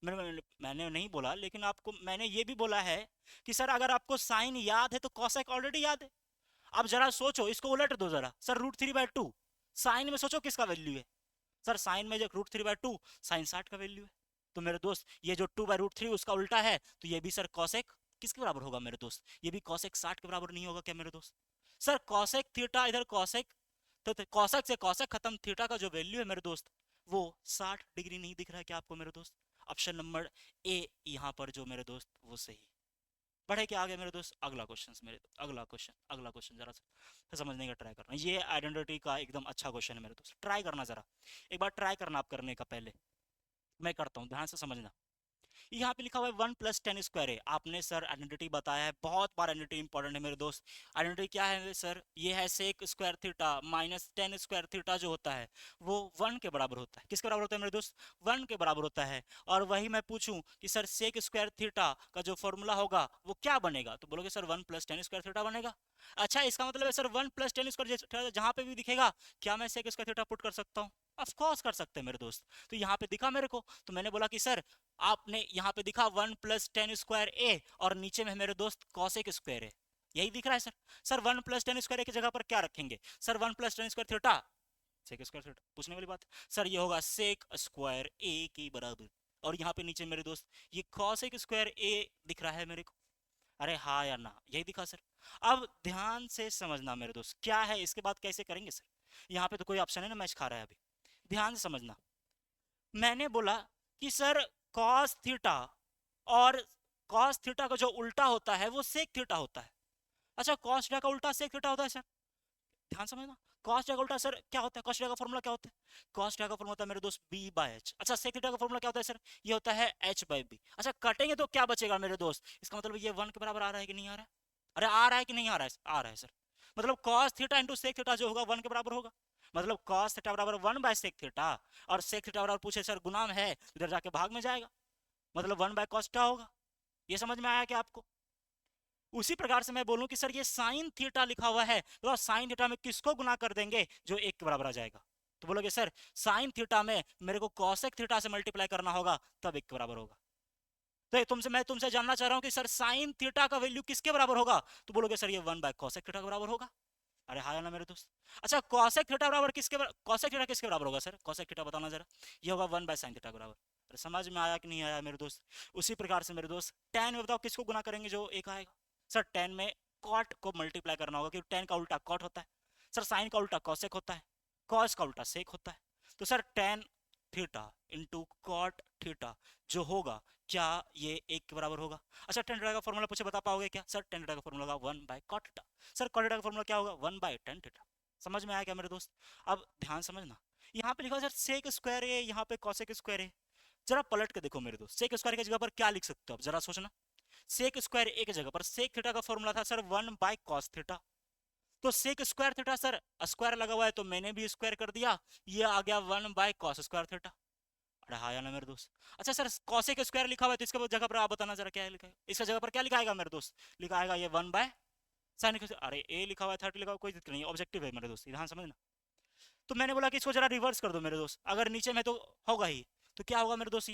मैंने नहीं बोला, लेकिन आपको मैंने ये भी बोला है कि सर अगर आपको साइन याद है तो कॉसेक ऑलरेडी याद है। अब जरा सोचो, इसको उलट दो जरा सर, √3/2 साइन में सोचो किसका वैल्यू है? सर साइन में जो √3/2 साइन 60 का वैल्यू है। तो मेरे दोस्त ये जो 2/√3 उसका उल्टा है, तो ये भी सर कॉसेक किसके बराबर होगा मेरे दोस्त? ये भी कॉसेक 60 के बराबर नहीं होगा क्या मेरे दोस्त? सर कॉसेक थीटा इधर कॉसेक, तो कॉसेक से कॉसेक खत्म, थीटा का जो वैल्यू है मेरे दोस्त वो 60 डिग्री नहीं दिख रहा है क्या आपको मेरे दोस्त? ऑप्शन नंबर ए यहाँ पर जो मेरे दोस्त वो सही। बढ़े क्या आगे मेरे दोस्त? अगला क्वेश्चन मेरे, अगला क्वेश्चन जरा सा समझने का ट्राई करना। ये आइडेंटिटी का एकदम अच्छा क्वेश्चन है मेरे दोस्त, ट्राई करना जरा, एक बार ट्राई करना आप करने का पहले। मैं करता हूँ, ध्यान से समझना। यहाँ पे लिखा हुआ है 1 + 10² है। आपने सर आइडेंटिटी बताया है, बहुत बार आइडेंटिटी इंपॉर्टेंट है मेरे दोस्त। आइडेंटिटी क्या है सर? ये है sec square theta minus tan square theta जो होता है वो 1 के बराबर होता है। किसके बराबर होता है मेरे दोस्त? 1 के बराबर होता है। और वही मैं पूछूं कि सर सेक स्क्वायर थीटा का जो फॉर्मूला होगा वो क्या बनेगा, तो बोलोगे सर 1 + 10² थीटा बनेगा। अच्छा, इसका मतलब है सर 1 + 10² जहां पे भी दिखेगा क्या मैं सेक स्क्वायर थीटा पुट कर सकता हूँ? ऑफ कोर्स कर सकते हैं मेरे दोस्त। तो यहाँ पे दिखा मेरे को, तो मैंने बोला कि सर आपने यहाँ पे दिखा 1 + 10² और नीचे में मेरे दोस्त कॉसेक स्क्वायर है, यही दिख रहा है सर। सर 1 + 10² की जगह पर क्या रखेंगे sir? 1 + 10² theta sec square theta, पूछने वाली बात सर। ये होगा सेक स्क्वायर ए के बराबर। और यहाँ पे नीचे मेरे दोस्त ये कॉसेक स्क्वायर ए दिख रहा है मेरे को। अरे हाँ या ना, यही दिखा सर। अब ध्यान से समझना मेरे दोस्त क्या है, इसके बाद कैसे करेंगे सर। यहाँ पे तो कोई ऑप्शन है ना मैच खा रहा है अभी। ध्यान से समझना, मैंने बोला कि सर कॉस थीटा और कॉस थीटा का जो उल्टा होता है वो सेक थीटा होता है। अच्छा, कॉस थीटा का उल्टा सेक थीटा होता है सर। ध्यान समझना, कॉस थीटा का उल्टा सर क्या होता है? कॉस थीटा का फॉर्मूला क्या होता है? कॉस थीटा का फॉर्मूला होता है मेरे दोस्त b/h। अच्छा, सेक थीटा का फॉर्मूला क्या होता है सर? ये होता है h/b। अच्छा, कटेंगे तो क्या बचेगा मेरे दोस्त? इसका मतलब ये 1 के बराबर आ रहा है कि नहीं आ रहा है? अरे आ रहा है कि नहीं आ रहा है? आ रहा है सर। मतलब cos theta into sec theta जो होगा 1 के बराबर होगा। मतलब कॉस थीटा बराबर 1/सेक थीटा, और सेक थीटा बराबर पूछे सर गुणाम है, इधर जाके भाग में जाएगा, मतलब 1/cos थीटा होगा। ये समझ में आया क्या आपको? उसी प्रकार से मैं बोलूं कि सर ये साइन थीटा लिखा हुआ है, तो साइन थीटा में किसको गुना कर देंगे जो 1 के बराबर आ जाएगा? तो बोलोगे सर साइन थीटा में मेरे को कॉसेक थीटा से मल्टीप्लाई करना होगा तब 1 के बराबर होगा। तो मैं तुमसे जानना चाह रहा हूं कि सर साइन थीटा का वैल्यू किसके बराबर होगा? तो बोलोगे सर ये 1/cosec थीटा के बराबर होगा। अरे हाँ ना मेरे दोस्त। अच्छा, cosec थीटा बराबर cosec थीटा किसके बराबर होगा सर? cosec थीटा बताना जरा। ये होगा 1/sin थीटा के बराबर। अरे समझ में आया कि नहीं आया मेरे दोस्त? उसी प्रकार से मेरे दोस्त tan में बताओ किसको गुना करेंगे जो एक आएगा? सर tan में cot को मल्टीप्लाई करना होगा क्योंकि tan का उल्टा cot होता है। सर sin का उल्टा cosec होता है, cos का उल्टा sec होता है। तो sir tan theta into cot theta जो होगा क्या ये 1 के बराबर होगा? अच्छा, tan थीटा का फॉर्मूला पूछे बता पाओगे क्या? सर tan थीटा का फॉर्मूला होगा 1/cot theta. Sir cot theta का फॉर्मूला क्या होगा? 1/tan theta. समझ में आया क्या मेरे दोस्त? अब ध्यान समझना, यहाँ पे लिखा है सर सेक स्क्वायर है, यहाँ पे कॉसेक स्क्वायर है। जरा पलट के देखो मेरे दोस्त, सेक स्क्वायर की जगह पर क्या लिख सकते हो आप जरा सोचना। सेक स्क्वायर ए की जगह पर सेक थीटा का फॉर्मूला था सर 1/cos थीटा। तो sec square theta sir square लगा हुआ है तो मैंने भी स्क्वायर कर दिया, ये आ गया 1/cos स्क्वायर थीटा। अरे हाँ या ना मेरे दोस्त? अच्छा सर कॉसेक स्क्वायर लिखा हुआ है तो इसके जगह पर आप बताना जरा क्या लिखा है? इसका जगह पर क्या लिखा आएगा मेरे दोस्त? लिखा आएगा ये 1/sin। अरे ए लिखा हुआ है 30 लिखा हुआ, कोई दिक्कत नहीं, ऑब्जेक्टिव है मेरे दोस्त, ध्यान समझना। तो मैंने बोला कि इसको जरा रिवर्स कर दो मेरे दोस्त, अगर नीचे में तो होगा ही, तो क्या होगा मेरे दोस्त?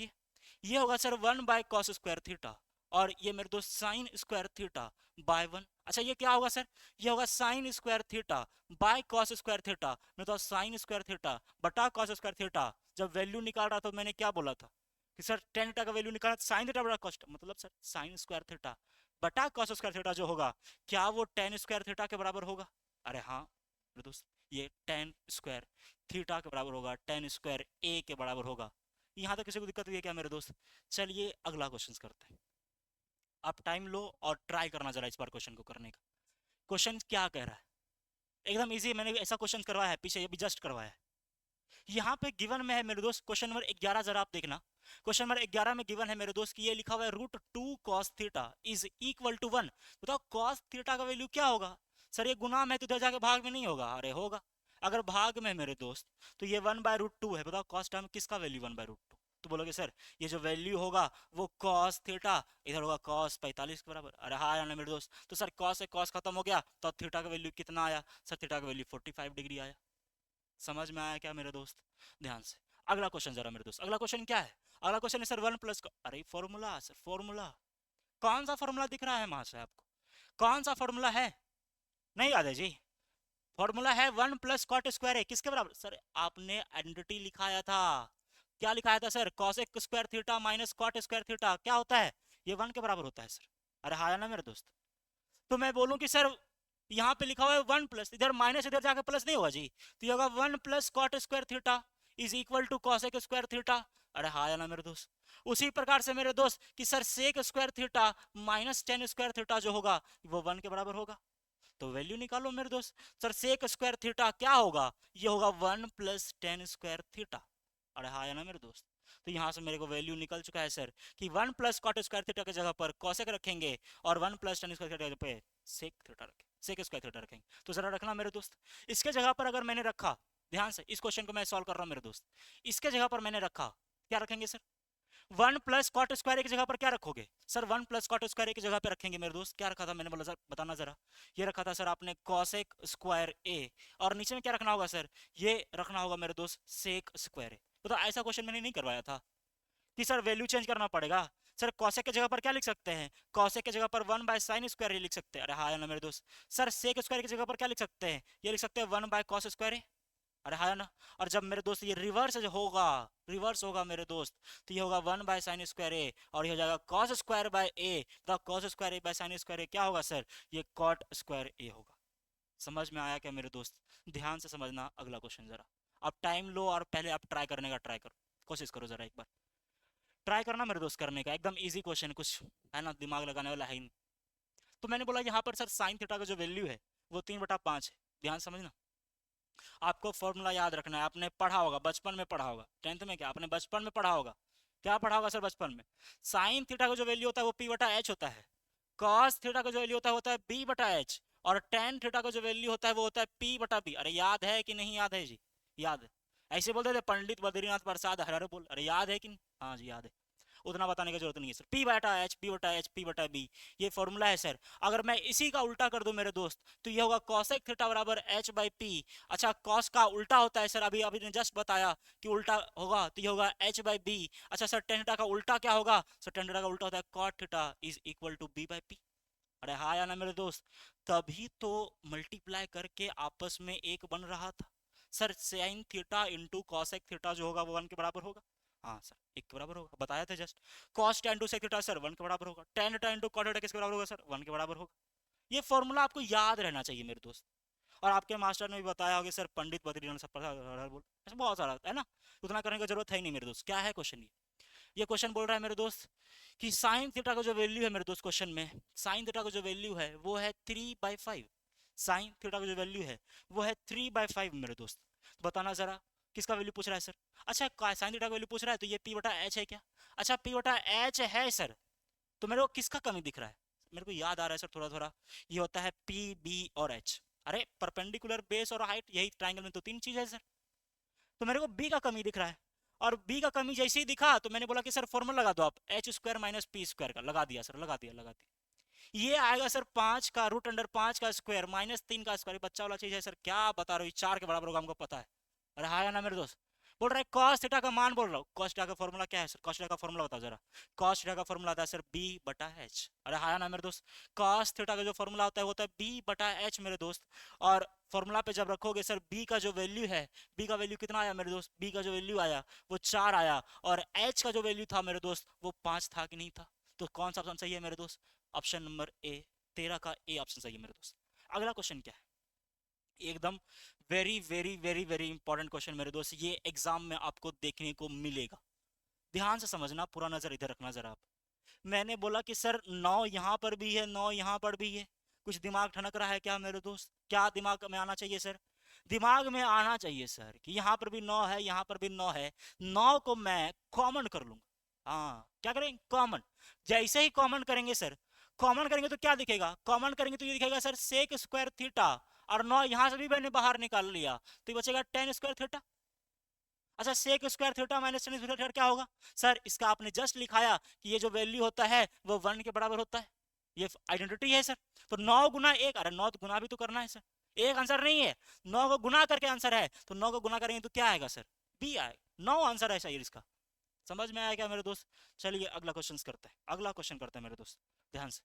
ये होगा सर 1/cos स्क्वायर थीटा, और ये मेरे दोस्त साइन स्क्वायर थीटा बाय 1। अच्छा, ये क्या होगा सर? ये होगा sign square theta by cos square theta, मेरे दोस्त साइन स्क्वायर थीटा बटा कॉस स्क्वायर थीटा। जब वैल्यू निकाल रहा था तो मैंने क्या बोला था कि सर टेन थीटा का वैल्यू निकालना साइन थीटा बटा कॉस, मतलब सर साइन स्क्वायर थीटा बटा कॉस स्क्वायर थीटा जो होगा क्या वो टेन स्क्वायर थीटा के बराबर होगा? अरे हाँ मेरे दोस्त, ये टेन स्क्वायर थीटा के बराबर होगा, टेन स्क्वायर ए के बराबर होगा। यहाँ तक किसी को दिक्कत हुई है क्या मेरे दोस्त? चलिए अगला क्वेश्चन करते हैं। आप टाइम लो और ट्राई करना जरा इस बार क्वेश्चन को करने का। क्वेश्चन क्या कह रहा है? एकदम इजी, मैंने ऐसा क्वेश्चन करवाया है पीछे, ये भी जस्ट करवाया है। यहाँ पे गिवन में है मेरे दोस्त क्वेश्चन नंबर 11, जरा आप देखना। क्वेश्चन नंबर 11 में गिवन है मेरे दोस्त कि ये लिखा हुआ है √2 cos theta is equal to 1। बताओ cos थीटा का वैल्यू क्या होगा? सर ये गुना में तो इधर जाके भाग में नहीं होगा। अरे होगा, अगर भाग में मेरे दोस्त तो ये 1/√2 है। बताओ cos थीटा में किसका वैल्यू 1/√2? तो बोलोगे सर ये जो वैल्यू होगा वो cos थीटा इधर होगा cos 45 के बराबर। अरे हाँ यार मेरे दोस्त, तो सर cos से cos खत्म हो गया तो थीटा का वैल्यू कितना आया? सर थीटा का वैल्यू 45 डिग्री आया। समझ में आया क्या मेरे दोस्त? ध्यान से अगला क्वेश्चन जरा मेरे दोस्त। अगला क्वेश्चन क्या है? अगला क्वेश्चन है सर 1 + अरे फॉर्मूला सर, फॉर्मूला कौन सा फॉर्मूला दिख रहा है वहां से आपको? कौन सा फॉर्मूला है? नहीं याद है जी? फॉर्मूला है 1 + cot² है, किसके बराबर? सर आपने आइडेंटिटी लिखाया था, क्या लिखाया था sir? cosec square theta minus cot square theta क्या होता है? ये 1 के बराबर होता है सर। अरे हाँ ना मेरे दोस्त? तो मैं बोलूं कि सर यहाँ पे लिखा हुआ है 1+, इधर माइनस इधर जाकर प्लस नहीं होगा जी, तो ये होगा 1 + cot² theta is equal to cosec square theta. अरे हाँ ना मेरे दोस्त? उसी प्रकार से मेरे दोस्त कि sir sec square theta minus tan square theta जो होगा वो 1 के बराबर होगा। तो वैल्यू निकालो मेरे दोस्त। सर sec स्क्वायर थीटा क्या होगा? ये होगा 1 + tan स्क्वायर थीटा। अरे हाँ ना मेरे दोस्त? तो यहाँ से मेरे को वैल्यू निकल चुका है सर कि 1 प्लस कॉट स्क्वायर थीटा की जगह पर कॉसेक रखेंगे और 1 प्लस टेन स्क्वायर थीटा की जगह पे सेक थीटा रखेंगे, सेक स्क्वायर थीटा रखेंगे। तो जरा रखना मेरे दोस्त, इसके जगह पर अगर मैंने रखा, ध्यान से इस क्वेश्चन को मैं सॉल्व कर रहा हूँ मेरे दोस्त, इसके जगह पर मैंने रखा, क्या रखेंगे सर? 1 प्लस कॉट स्क्वायर की जगह पर क्या रखोगे सर? 1 प्लस कॉट स्क्वायर की जगह पर रखेंगे मेरे दोस्त। क्या रखा था मैंने, बोला सर बताना जरा। ये रखा था सर आपने कॉसेक स्क्वायर ए, और नीचे में क्या रखना होगा सर? ये रखना होगा मेरे दोस्त सेक स्क्वायर ए। तो ऐसा क्वेश्चन मैंने नहीं करवाया था कि सर वैल्यू चेंज करना पड़ेगा। सर कॉसेक की जगह पर क्या लिख सकते हैं? कॉसेक की जगह पर 1 बाय साइन स्क्वायर ए लिख सकते हैं। अरे हाँ ना मेरे दोस्त। सर सेक स्क्वायर की जगह पर क्या लिख सकते हैं? ये लिख सकते हैं 1 बाय कॉस स्क्वायर ए। अरे हाँ ना। और जब मेरे दोस्त ये रिवर्स होगा, रिवर्स होगा मेरे दोस्त, तो ये होगा 1 बाय साइन स्क्वायर ए और ये हो जाएगा कॉस स्क्वायर बाय ए। तो cos square A by sine square A क्या होगा सर? ये कॉट स्क्वायर ए होगा। समझ में आया क्या मेरे दोस्त? ध्यान से समझना अगला क्वेश्चन जरा। अब टाइम लो और पहले आप ट्राई करने का ट्राई करो, कोशिश करो जरा एक बार ट्राई करना मेरे दोस्त करने का। एकदम इजी क्वेश्चन, कुछ है ना दिमाग लगाने वाला है ही नहीं। तो मैंने बोला यहाँ पर सर साइन थीटा का जो वैल्यू है वो 3/5 है। ध्यान समझना, आपको फॉर्मूला याद रखना है, आपने पढ़ा होगा बचपन में, पढ़ा होगा 10th में, क्या आपने बचपन में पढ़ा होगा? क्या पढ़ा होगा सर बचपन में? साइन थीटा का जो वैल्यू होता है वो p/h होता है, कॉस थीटा का जो वैल्यू होता है b/h, और टेन थीटा का जो वैल्यू होता है वो होता है p/b। अरे याद है कि नहीं याद है जी? याद है? ऐसे बोलते थे पंडित बद्रीनाथ प्रसाद हरे बोल, अरे याद है कि नहीं? हाँ जी याद है, उतना बताने की जरूरत नहीं है सर। p/h p/h p/b ये फॉर्मूला है सर। अगर मैं इसी का उल्टा कर दूं मेरे दोस्त तो ये होगा cosec थीटा बराबर h/p। अच्छा cos का उल्टा होता है सर, अभी अभी ने जस्ट बताया कि उल्टा होगा, तो ये होगा h/b। अच्छा सर tan थीटा का उल्टा क्या होगा सर? tan थीटा का उल्टा होता है cot theta is equal to b/p। अरे हाँ या ना मेरे दोस्त? तभी तो मल्टीप्लाई करके आपस में एक बन रहा था sir. Sine theta into cosec theta जो होगा वो 1 के बराबर होगा। हाँ सर 1 के बराबर होगा, बताया था just. Cos tan to sec theta sir 1 के बराबर होगा। tan theta into cot theta किसके बराबर होगा सर? 1 के बराबर होगा। ये फॉर्मूला आपको याद रहना चाहिए मेरे दोस्त। और आपके मास्टर ने भी बताया होगा सर, पंडित बद्रीनाथ सब बोल, ऐसा बहुत सारा है ना, उतना करने की जरूरत है ही नहीं मेरे दोस्त। क्या है क्वेश्चन? ये क्वेश्चन बोल रहा है मेरे दोस्त कि साइन थीटा का जो वैल्यू है मेरे दोस्त, क्वेश्चन में साइन थीटा का जो वैल्यू है वो है 3/5। साइन थीटा का जो वैल्यू है वो है 3/5 मेरे दोस्त। बताना जरा किसका वैल्यू पूछ रहा है सर? अच्छा साइन थीटा का वैल्यू पूछ रहा है, तो ये p/h है क्या? अच्छा p/h है सर, तो मेरे को किसका कमी दिख रहा है? मेरे को याद आ रहा है सर थोड़ा थोड़ा, ये होता है p b और h। अरे परपेंडिकुलर बेस और हाइट, यही ट्राइंगल में तो 3 चीज है सर। तो मेरे को b का कमी दिख रहा है, और b का कमी जैसे ही दिखा तो मैंने बोला कि सर फॉर्मूला लगा दो आप, h square minus P square का। लगा दिया सर, लगा दिया, लगा दिया। ये आएगा सर 5 का रूट अंडर 5 का स्क्वायर माइनस 3 का स्क्वायर। बच्चा वाला चीज है सर, क्या बता रहे हो? 4 के बराबर होगा, हमको पता है। अरे हाँ या ना मेरे दोस्त? बोल रहा है cos थीटा का मान, बोल रहा हूँ cos थीटा का फॉर्मूला क्या है सर? cos थीटा का फॉर्मूला बताओ जरा। cos थीटा का फॉर्मूला आता है सर b/h। अरे हाँ या ना मेरे दोस्त? cos थीटा का जो फॉर्मूला होता है वो होता है b/h मेरे दोस्त। और फॉर्मूला पे जब रखोगे सर b का जो वैल्यू है, b का वैल्यू कितना आया मेरे दोस्त? b का जो वैल्यू आया वो 4 आया, और h का जो वैल्यू था मेरे दोस्त वो 5 था कि नहीं था? तो कौन सा ऑप्शन सही है मेरे दोस्त? ऑप्शन नंबर ए, 13 का ए ऑप्शन सही है मेरे दोस्त। अगला क्वेश्चन क्या है? एकदम very very very very important question मेरे दोस्त, ये एग्जाम में आपको देखने को मिलेगा। ध्यान से समझना, पूरा नजर इधर रखना जरा आप। मैंने बोला कि सर 9 यहाँ पर भी है, 9 यहाँ पर भी है, कुछ दिमाग ठनक रहा है क्या मेरे दोस्त? क्या दिमाग में आना चाहिए सर? दिमाग में आना चाहिए सर कि यहाँ पर भी 9 है, यहाँ पर भी 9 है, 9 को मैं कॉमन कर लूंगा। हाँ क्या करेंगे? कॉमन। जैसे ही कॉमन करेंगे सर, कॉमन करेंगे तो क्या दिखेगा? कॉमन करेंगे तो ये दिखेगा सर सेक स्क्वायर थीटा, और 9 यहां से भी मैंने बाहर निकाल लिया तो ये बचेगा tan स्क्वायर थीटा। अच्छा sec square theta minus tan square theta क्या होगा सर? इसका आपने जस्ट लिखाया कि ये जो वैल्यू होता है वो 1 के बराबर होता है, ये आइडेंटिटी है सर। तो 9 गुना 1, अरे 9 गुना भी तो करना है सर, एक आंसर नहीं है, 9 को गुना करके आंसर है, तो 9 को गुना करेंगे तो क्या आएगा सर? बी आएगा। 9 आंसर है सही इसका। समझ में आया क्या मेरे दोस्त? चलिए अगला क्वेश्चन करते हैं, अगला क्वेश्चन करते हैं मेरे दोस्त, ध्यान से।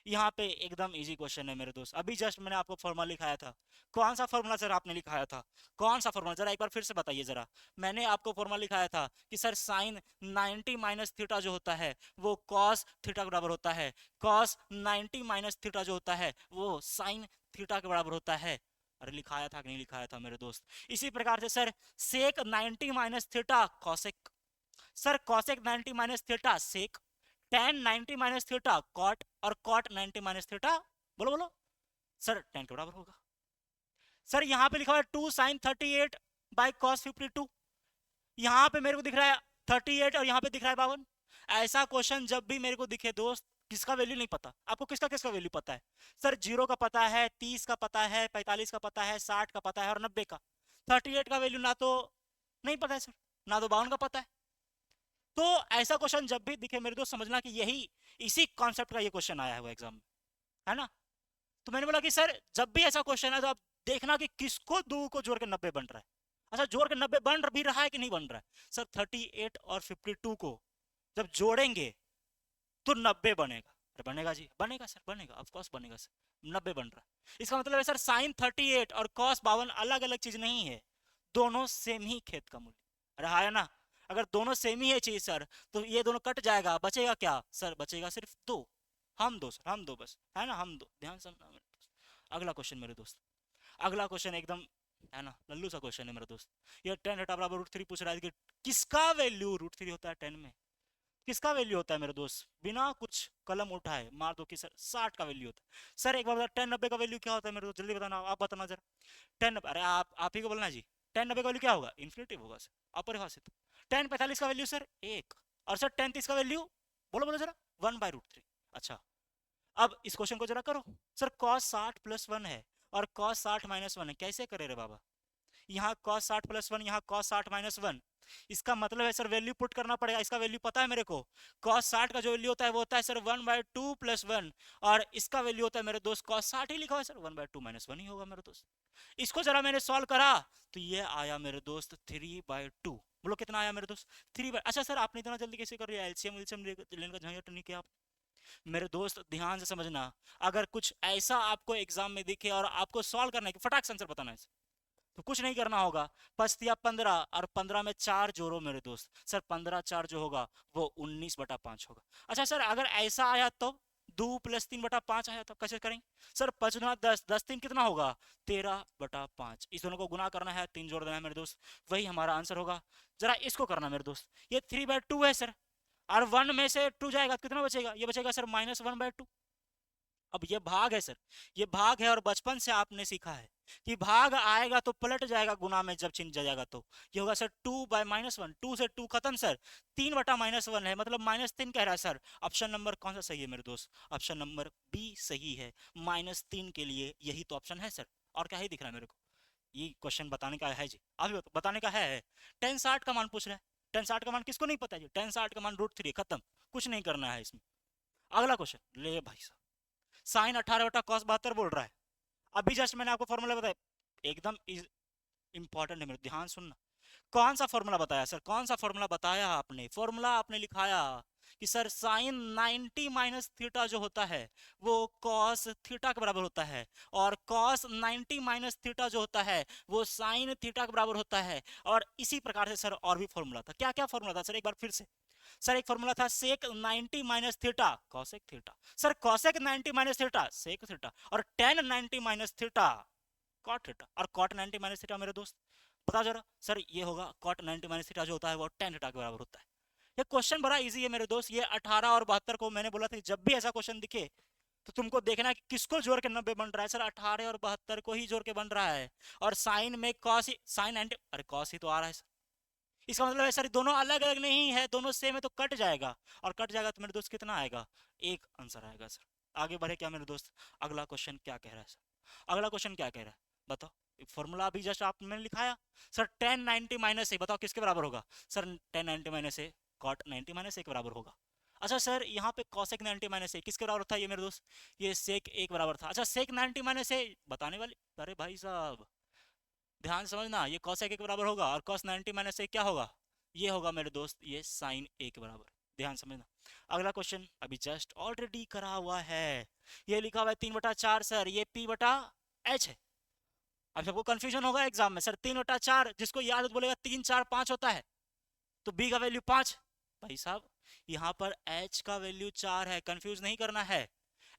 यहाँ पे एकदम इजी क्वेश्चन है मेरे दोस्त, अभी जस्ट मैंने आपको फॉर्मूला लिखाया था। कौन सा फॉर्मूला सर आपने लिखाया था? कौन सा फॉर्मूला जरा एक बार फिर से बताइए जरा। मैंने आपको फॉर्मूला लिखाया था कि सर साइन 90 माइनस थीटा जो होता है वो कॉस थीटा के बराबर होता है, कॉस 90 माइनस थीटा जो होता है वो साइन थीटा के बराबर होता है। अरे लिखाया था कि नहीं लिखाया था मेरे दोस्त? इसी प्रकार से sir sec 90 minus theta cosec, sir cosec 90 minus theta sec, tan 90 minus theta cot, और कॉट 90 माइनस थीटा, बोलो बोलो सर tan के बराबर होगा। सर यहाँ पे लिखा हुआ है 2 sin 38 बाई कॉस 52, यहाँ पे मेरे को दिख रहा है 38 और यहाँ पे दिख रहा है 52। ऐसा क्वेश्चन जब भी मेरे को दिखे दोस्त, किसका वैल्यू नहीं पता आपको, किसका किसका वैल्यू पता है सर? 0 का पता है, 30 का पता है, 45 का पता है, 60 का पता है और 90 का। 38 का वैल्यू ना तो नहीं पता है सर, ना तो 52 का पता है। तो ऐसा क्वेश्चन जब भी दिखे मेरे दोस्त, समझना कि यही इसी कॉन्सेप्ट का ये क्वेश्चन आया है एग्जाम में, है ना? तो मैंने बोला कि सर जब भी ऐसा क्वेश्चन है तो आप देखना कि किसको दो को जोड़ के 90 बन रहा है। अच्छा, जोड़ के 90 बन भी रहा है कि नहीं बन रहा है सर? 38 और 52 को जब जोड़ेंगे तो 90 बनेगा। अरे बनेगा जी, बनेगा सर, बनेगा, ऑफ कोर्स बनेगा सर। 90 बन रहा है, इसका मतलब है सर साइन 38 और कॉस 52 अलग अलग चीज नहीं है, दोनों सेम ही खेत का मूल्य। अरे हाँ, है ना? अगर दोनों सेम ही है चीज सर, तो ये दोनों कट जाएगा, बचेगा क्या सर? बचेगा सिर्फ दो। हम दो सर, हम दो बस, है ना? हम दो, ध्यान से सुनना मेरे दोस्त। अगला क्वेश्चन मेरे दोस्त, अगला क्वेश्चन एकदम, है ना, लल्लू सा क्वेश्चन है मेरे दोस्त। ये टेन हटा बराबर रूट थ्री पूछ रहा है कि किसका वैल्यू रूट थ्री होता है 10 में? किसका वैल्यू होता है मेरे दोस्त? बिना कुछ कलम उठाए मार दो कि सर 60 का वैल्यू होता है। सर एक बार बता, 10 90 का वैल्यू क्या होता है मेरे दोस्त? जल्दी बताना, आप बताना जरा। 10, अरे आप ही को बोलना जी। 10 90 का वैल्यू क्या होगा? इन्फिनिटिव होगा सर, अपरिभाषित। 10 45 का वैल्यू सर 1, और सर 10 30 का वैल्यू बोलो बोलो जरा, 1 बाय रूट थ्री। अच्छा, अब इस क्वेश्चन को जरा करो सर। cos 60 प्लस 1 है और cos 60 माइनस 1 है, कैसे करे रे बाबा? यहाँ cos 60 प्लस 1, यहाँ cos 60 माइनस 1। इसका मतलब है सर वैल्यू पुट करना पड़ेगा। इसका वैल्यू पता है मेरे को, cos 60 का जो वैल्यू होता है वो होता है सर 1 बाय टू प्लस 1, और इसका वैल्यू होता है मेरे दोस्त cos 60 ही लिखा हुआ है सर, 1 बाय टू माइनस 1 ही होगा मेरे दोस्त। इसको जरा मैंने सॉल्व करा तो ये आया मेरे दोस्त 3 बाय टू। बोलो कितना आया मेरे दोस्त? 3 बाय। अच्छा सर आपने इतना जल्दी कैसे कर लिया? एलसीएम एलसीएम लेने का झंझट नहीं किया आप मेरे दोस्त? ध्यान से समझना, अगर कुछ ऐसा आपको एग्जाम में दिखे और आपको सॉल्व करना है कि फटाक से आंसर बताना है, तो कुछ नहीं करना होगा। पचतिया 15 और 15 में 4 जोड़ो मेरे दोस्त। सर 15 4 जो होगा वो 19/5 होगा। अच्छा सर अगर ऐसा आया तो 2 प्लस 3/5 आया तो कैसे करेंगे सर? 5 गुना 10, 10 3 कितना होगा? 13/5। इस दोनों को गुना करना है, 3 जोड़ देना है मेरे दोस्त, वही हमारा आंसर होगा। जरा इसको करना मेरे दोस्त, ये 3/2 है सर, और 1 में से 2 जाएगा, कितना बचेगा? ये बचेगा सर -1/2। अब ये भाग है सर, ये भाग है, और बचपन से आपने सीखा है कि भाग आएगा तो पलट जाएगा गुना में, जब चिन्ह जाएगा तो ये होगा सर 2 बाय -1। 2 से 2 खत्म सर, 3/-1 है, मतलब -3 कह रहा है सर। ऑप्शन नंबर कौन सा सही है मेरे दोस्त? ऑप्शन नंबर बी सही है, -3 के लिए यही तो ऑप्शन है सर। और क्या ही दिख रहा है मेरे को? ये क्वेश्चन बताने का है जी, अभी बताने का है। 10 60 का मान पूछ रहा है, 10 60 का मान किसको नहीं पता है जी? 10 60 का मान √3, खत्म, कुछ नहीं करना है इसमें। अगला क्वेश्चन ले भाई साहब, साइन 18/cos 72 बोल रहा है। अभी जस्ट मैंने आपको फॉर्मूला बताया, एकदम इंपॉर्टेंट है मेरे, ध्यान सुनना। कौन सा फॉर्मूला बताया सर? कौन सा फॉर्मूला बताया आपने? फॉर्मूला आपने लिखाया कि सर साइन 90 माइनस थीटा जो होता है वो कॉस थीटा के बराबर होता है, और कॉस 90 माइनस थीटा जो होता है वो साइन थीटा के बराबर होता है। और इसी प्रकार से सर और भी फॉर्मूला था। क्या क्या फॉर्मूला था सर? एक बार फिर से सर, एक फॉर्मूला था sec 90 minus theta cosec theta, sir cosec 90 minus theta sec theta, और tan 90 minus theta cot theta, और कॉट 90 माइनस थीटा मेरे दोस्त बताओ जरा। सर ये होगा कॉट 90 माइनस थीटा जो होता है वो टेन थीटा के बराबर होता है। ये क्वेश्चन बड़ा इजी है मेरे दोस्त। ये 18 और 72 को मैंने बोला था कि जब भी ऐसा क्वेश्चन दिखे तो तुमको देखना है कि किसको जोड़ के 90 बन रहा है। सर 18 और 72 को ही जोड़ के बन रहा है, और साइन में कॉस ही, साइन 90, अरे कॉस ही तो आ रहा है सर। इसका मतलब है सर दोनों अलग अलग नहीं है, दोनों सेम है तो कट जाएगा, और कट जाएगा तो मेरे दोस्त कितना आएगा? एक आंसर आएगा सर। आगे बढ़े क्या मेरे दोस्त? अगला क्वेश्चन क्या कह रहा है सर? अगला क्वेश्चन क्या कह रहा है बताओ? फॉर्मूला अभी जस्ट आपने लिखाया सर, टेन 90 माइनस ए बताओ किसके बराबर होगा? सर टेन 90 माइनस ए कॉट 90 माइनस ए के बराबर होगा। अच्छा सर यहाँ पे कॉसेक 90 माइनस ए किसके बराबर था ये मेरे दोस्त? ये सेक एक बराबर था। अच्छा सेक 90 माइनस ए बताने वाले, अरे भाई साहब ध्यान समझना, ये cos के बराबर होगा, और cos 90 माइनस ए क्या होगा? ये होगा मेरे दोस्त ये sin a के बराबर। ध्यान समझना। अगला क्वेश्चन अभी जस्ट ऑलरेडी करा हुआ है, ये लिखा हुआ है 3/4 सर, ये p/h है। अब सबको कंफ्यूजन होगा एग्जाम में, सर 3/4 जिसको याद बोलेगा 3 4 5 होता है, तो b का वैल्यू 5। भाई साहब यहाँ पर h का वैल्यू 4 है, कंफ्यूज नहीं करना है।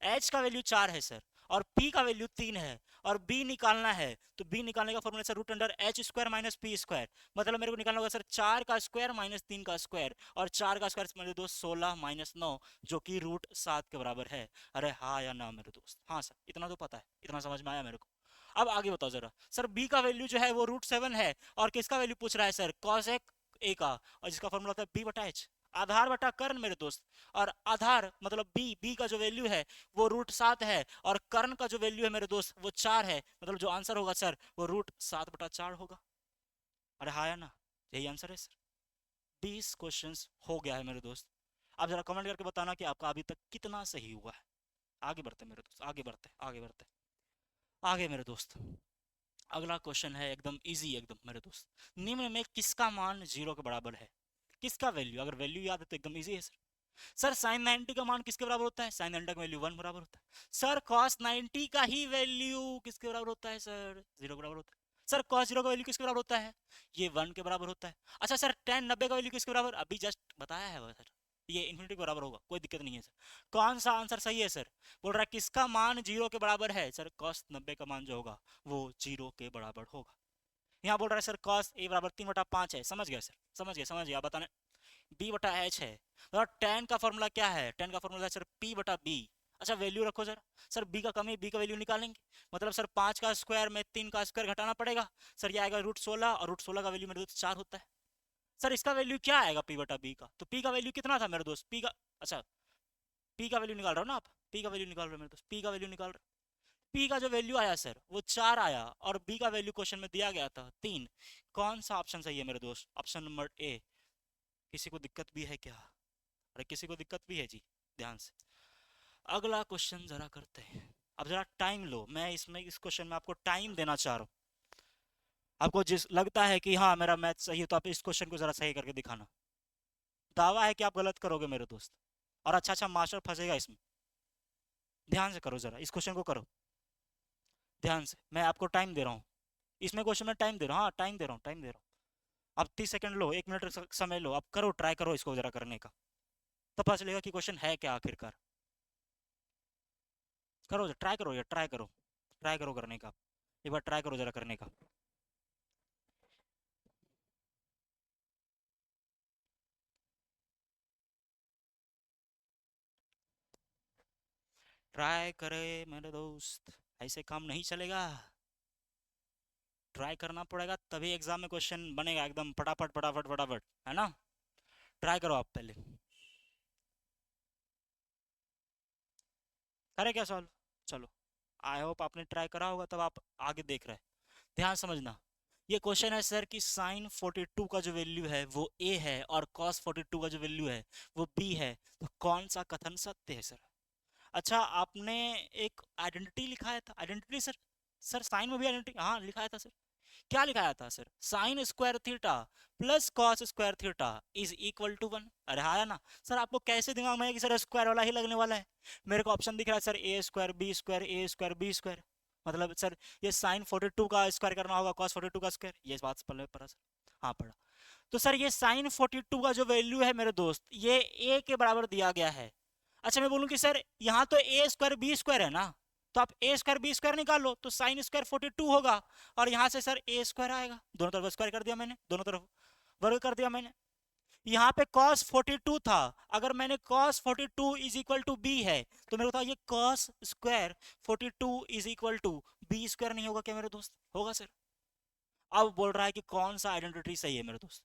h का वैल्यू 4 है सर, और p का वैल्यू 3 है, और b निकालना है, तो b निकालने का formula sir √h² minus p square, मतलब मेरे को निकालना होगा सर 4 का स्क्वायर माइनस 3 का स्क्वायर, और 4 का स्क्वायर मेरे दोस्त 16 माइनस 9 जो कि √7 के बराबर है। अरे हाँ या ना मेरे दोस्त? हाँ सर, इतना तो पता है, इतना समझ में आया मेरे को। अब आगे बताओ जरा। सर b का वैल्यू जो है वो √7 है, और किसका वैल्यू पूछ रहा है सर? कॉसेक ए का, और जिसका फॉर्मूला होता है बी बटा एच, आधार बटा कर्ण मेरे दोस्त। और आधार मतलब बी का जो वैल्यू है वो √7 है, और कर्ण का जो वैल्यू है मेरे दोस्त वो 4 है, मतलब जो आंसर होगा सर वो √7/4 होगा। अरे हाँ या ना, यही आंसर है सर। 20 क्वेश्चंस हो गया है मेरे दोस्त। आप जरा कमेंट करके बताना कि आपका अभी तक कितना सही हुआ है। आगे बढ़ते मेरे दोस्त, आगे बढ़ते आगे बढ़ते आगे मेरे दोस्त। अगला क्वेश्चन है एकदम इजी, एकदम मेरे दोस्त। निम्न में किसका मान 0 के बराबर है? किसका वैल्यू, अगर वैल्यू याद है तो एकदम इजी है सर। सर साइन 90 का मान किसके बराबर होता है? साइन 90 का वैल्यू 1 बराबर होता है। सर कॉस 90 का ही वैल्यू किसके बराबर होता है सर? 0 के बराबर होता है। सर कॉस 0 का वैल्यू किसके बराबर होता है? ये 1 के बराबर होता है। अच्छा सर टेन 90 का वैल्यू किसके बराबर? अभी जस्ट बताया है वो सर, ये इन्फिनिटी के बराबर होगा, कोई दिक्कत नहीं है सर। कौन सा आंसर सही है सर? बोल रहा है किसका मान 0 के बराबर है? सर कॉस 90 का मान जो होगा वो 0 के बराबर होगा। यहाँ बोल रहा है सर कॉस ए बराबर 3/5 है। समझ गया सर, समझ गया, बताने बी बटा एच है। और टेन का फॉर्मूला क्या है? टेन का फॉर्मूला है सर पी बटा बी। अच्छा वैल्यू रखो सर। सर बी का कमी, बी का वैल्यू निकालेंगे, मतलब सर 5 का स्क्वायर में 3 का स्क्वायर घटाना पड़ेगा। सर ये आएगा √16, और √16 का वैल्यू मेरे दोस्त 4 होता है। सर इसका वैल्यू क्या आएगा पी बटा बी का? तो पी का वैल्यू कितना था मेरे दोस्त? पी का, अच्छा पी का वैल्यू निकाल रहे हो ना आप? पी का वैल्यू निकाल रहे हो मेरे दोस्त, पी का वैल्यू निकाल रहे हो। पी का जो वैल्यू आया सर वो 4 आया, और बी का वैल्यू क्वेश्चन में दिया गया था 3। कौन सा ऑप्शन सही है मेरे दोस्त? Option number A. किसी को दिक्कत भी है क्या? अरे किसी को दिक्कत भी है जी? ध्यान से अगला क्वेश्चन जरा करते हैं। अब जरा टाइम लो, मैं इसमें इस क्वेश्चन में आपको टाइम देना चाह रहा हूँ। आपको जिस लगता है कि हाँ मेरा मैथ सही है तो आप इस क्वेश्चन को जरा सही करके दिखाना। दावा है कि आप गलत करोगे मेरे दोस्त, और अच्छा अच्छा मास्टर फंसेगा इसमें। ध्यान से करो जरा, इस क्वेश्चन को करो ध्यान से। मैं आपको टाइम दे रहा हूँ, इसमें क्वेश्चन में टाइम दे रहा हूँ, हाँ टाइम दे रहा हूँ, टाइम दे रहा हूँ। आप 30 सेकंड लो, 1 मिनट समय लो, आप करो, ट्राई करो इसको जरा करने का, तब पता चलेगा कि क्वेश्चन है क्या आखिरकार। करो, ट्राई करो, ये ट्राई करो, ट्राई करो करने का, एक बार ट्राई करो जरा करने का। ट्राई करे मेरे दोस्त, ऐसे काम नहीं चलेगा। ट्राई करना पड़ेगा तभी एग्जाम में क्वेश्चन बनेगा एकदम फटाफट फटाफट फटाफट, है ना? ट्राई करो आप पहले। करे क्या सॉल्व? चलो, आई होप आपने ट्राई करा होगा तब आप आगे देख रहे हैं। ध्यान समझना, ये क्वेश्चन है सर कि साइन 42 का जो वैल्यू है वो ए है, और कॉस 42 का जो वैल्यू है वो बी है, तो कौन सा कथन सत्य है सर? अच्छा आपने एक आइडेंटिटी लिखा था, आइडेंटिटी सर? सर साइन में भी आइडेंटिटी हाँ लिखाया था सर। क्या लिखाया था sir? Sine square theta plus cos square theta is equal to 1। अरे हाँ ना सर, आपको कैसे दिमाग में है कि सर स्क्वायर वाला ही लगने वाला है? मेरे को ऑप्शन दिख रहा है sir A square B square, A square B square, मतलब सर ये साइन 42 का स्क्वायर करना होगा कॉस 42 का स्क्वायर, ये बात पहले पढ़ा सर? हाँ पढ़ा। तो सर ये साइन 42 का जो वैल्यू है मेरे दोस्त ये ए के बराबर दिया गया है। अच्छा मैं बोलूं कि सर यहाँ तो ए स्क्वायर बी स्क्वायर है ना, तो आप ए स्क्वायर बी स्क्वायर निकाल लो, तो साइन स्क्वायर 42 होगा, और यहाँ से सर ए स्क्वायर आएगा, दोनों तरफ स्क्वायर कर दिया मैंने, दोनों तरफ वर्ग कर दिया मैंने। यहाँ पे cos 42 था, अगर मैंने cos 42 is equal to B है, तो मेरे को ये cos square 42 is equal to B square नहीं होगा क्या मेरे दोस्त? होगा सर। अब बोल रहा है कि कौन सा आइडेंटिटी सही है मेरे दोस्त?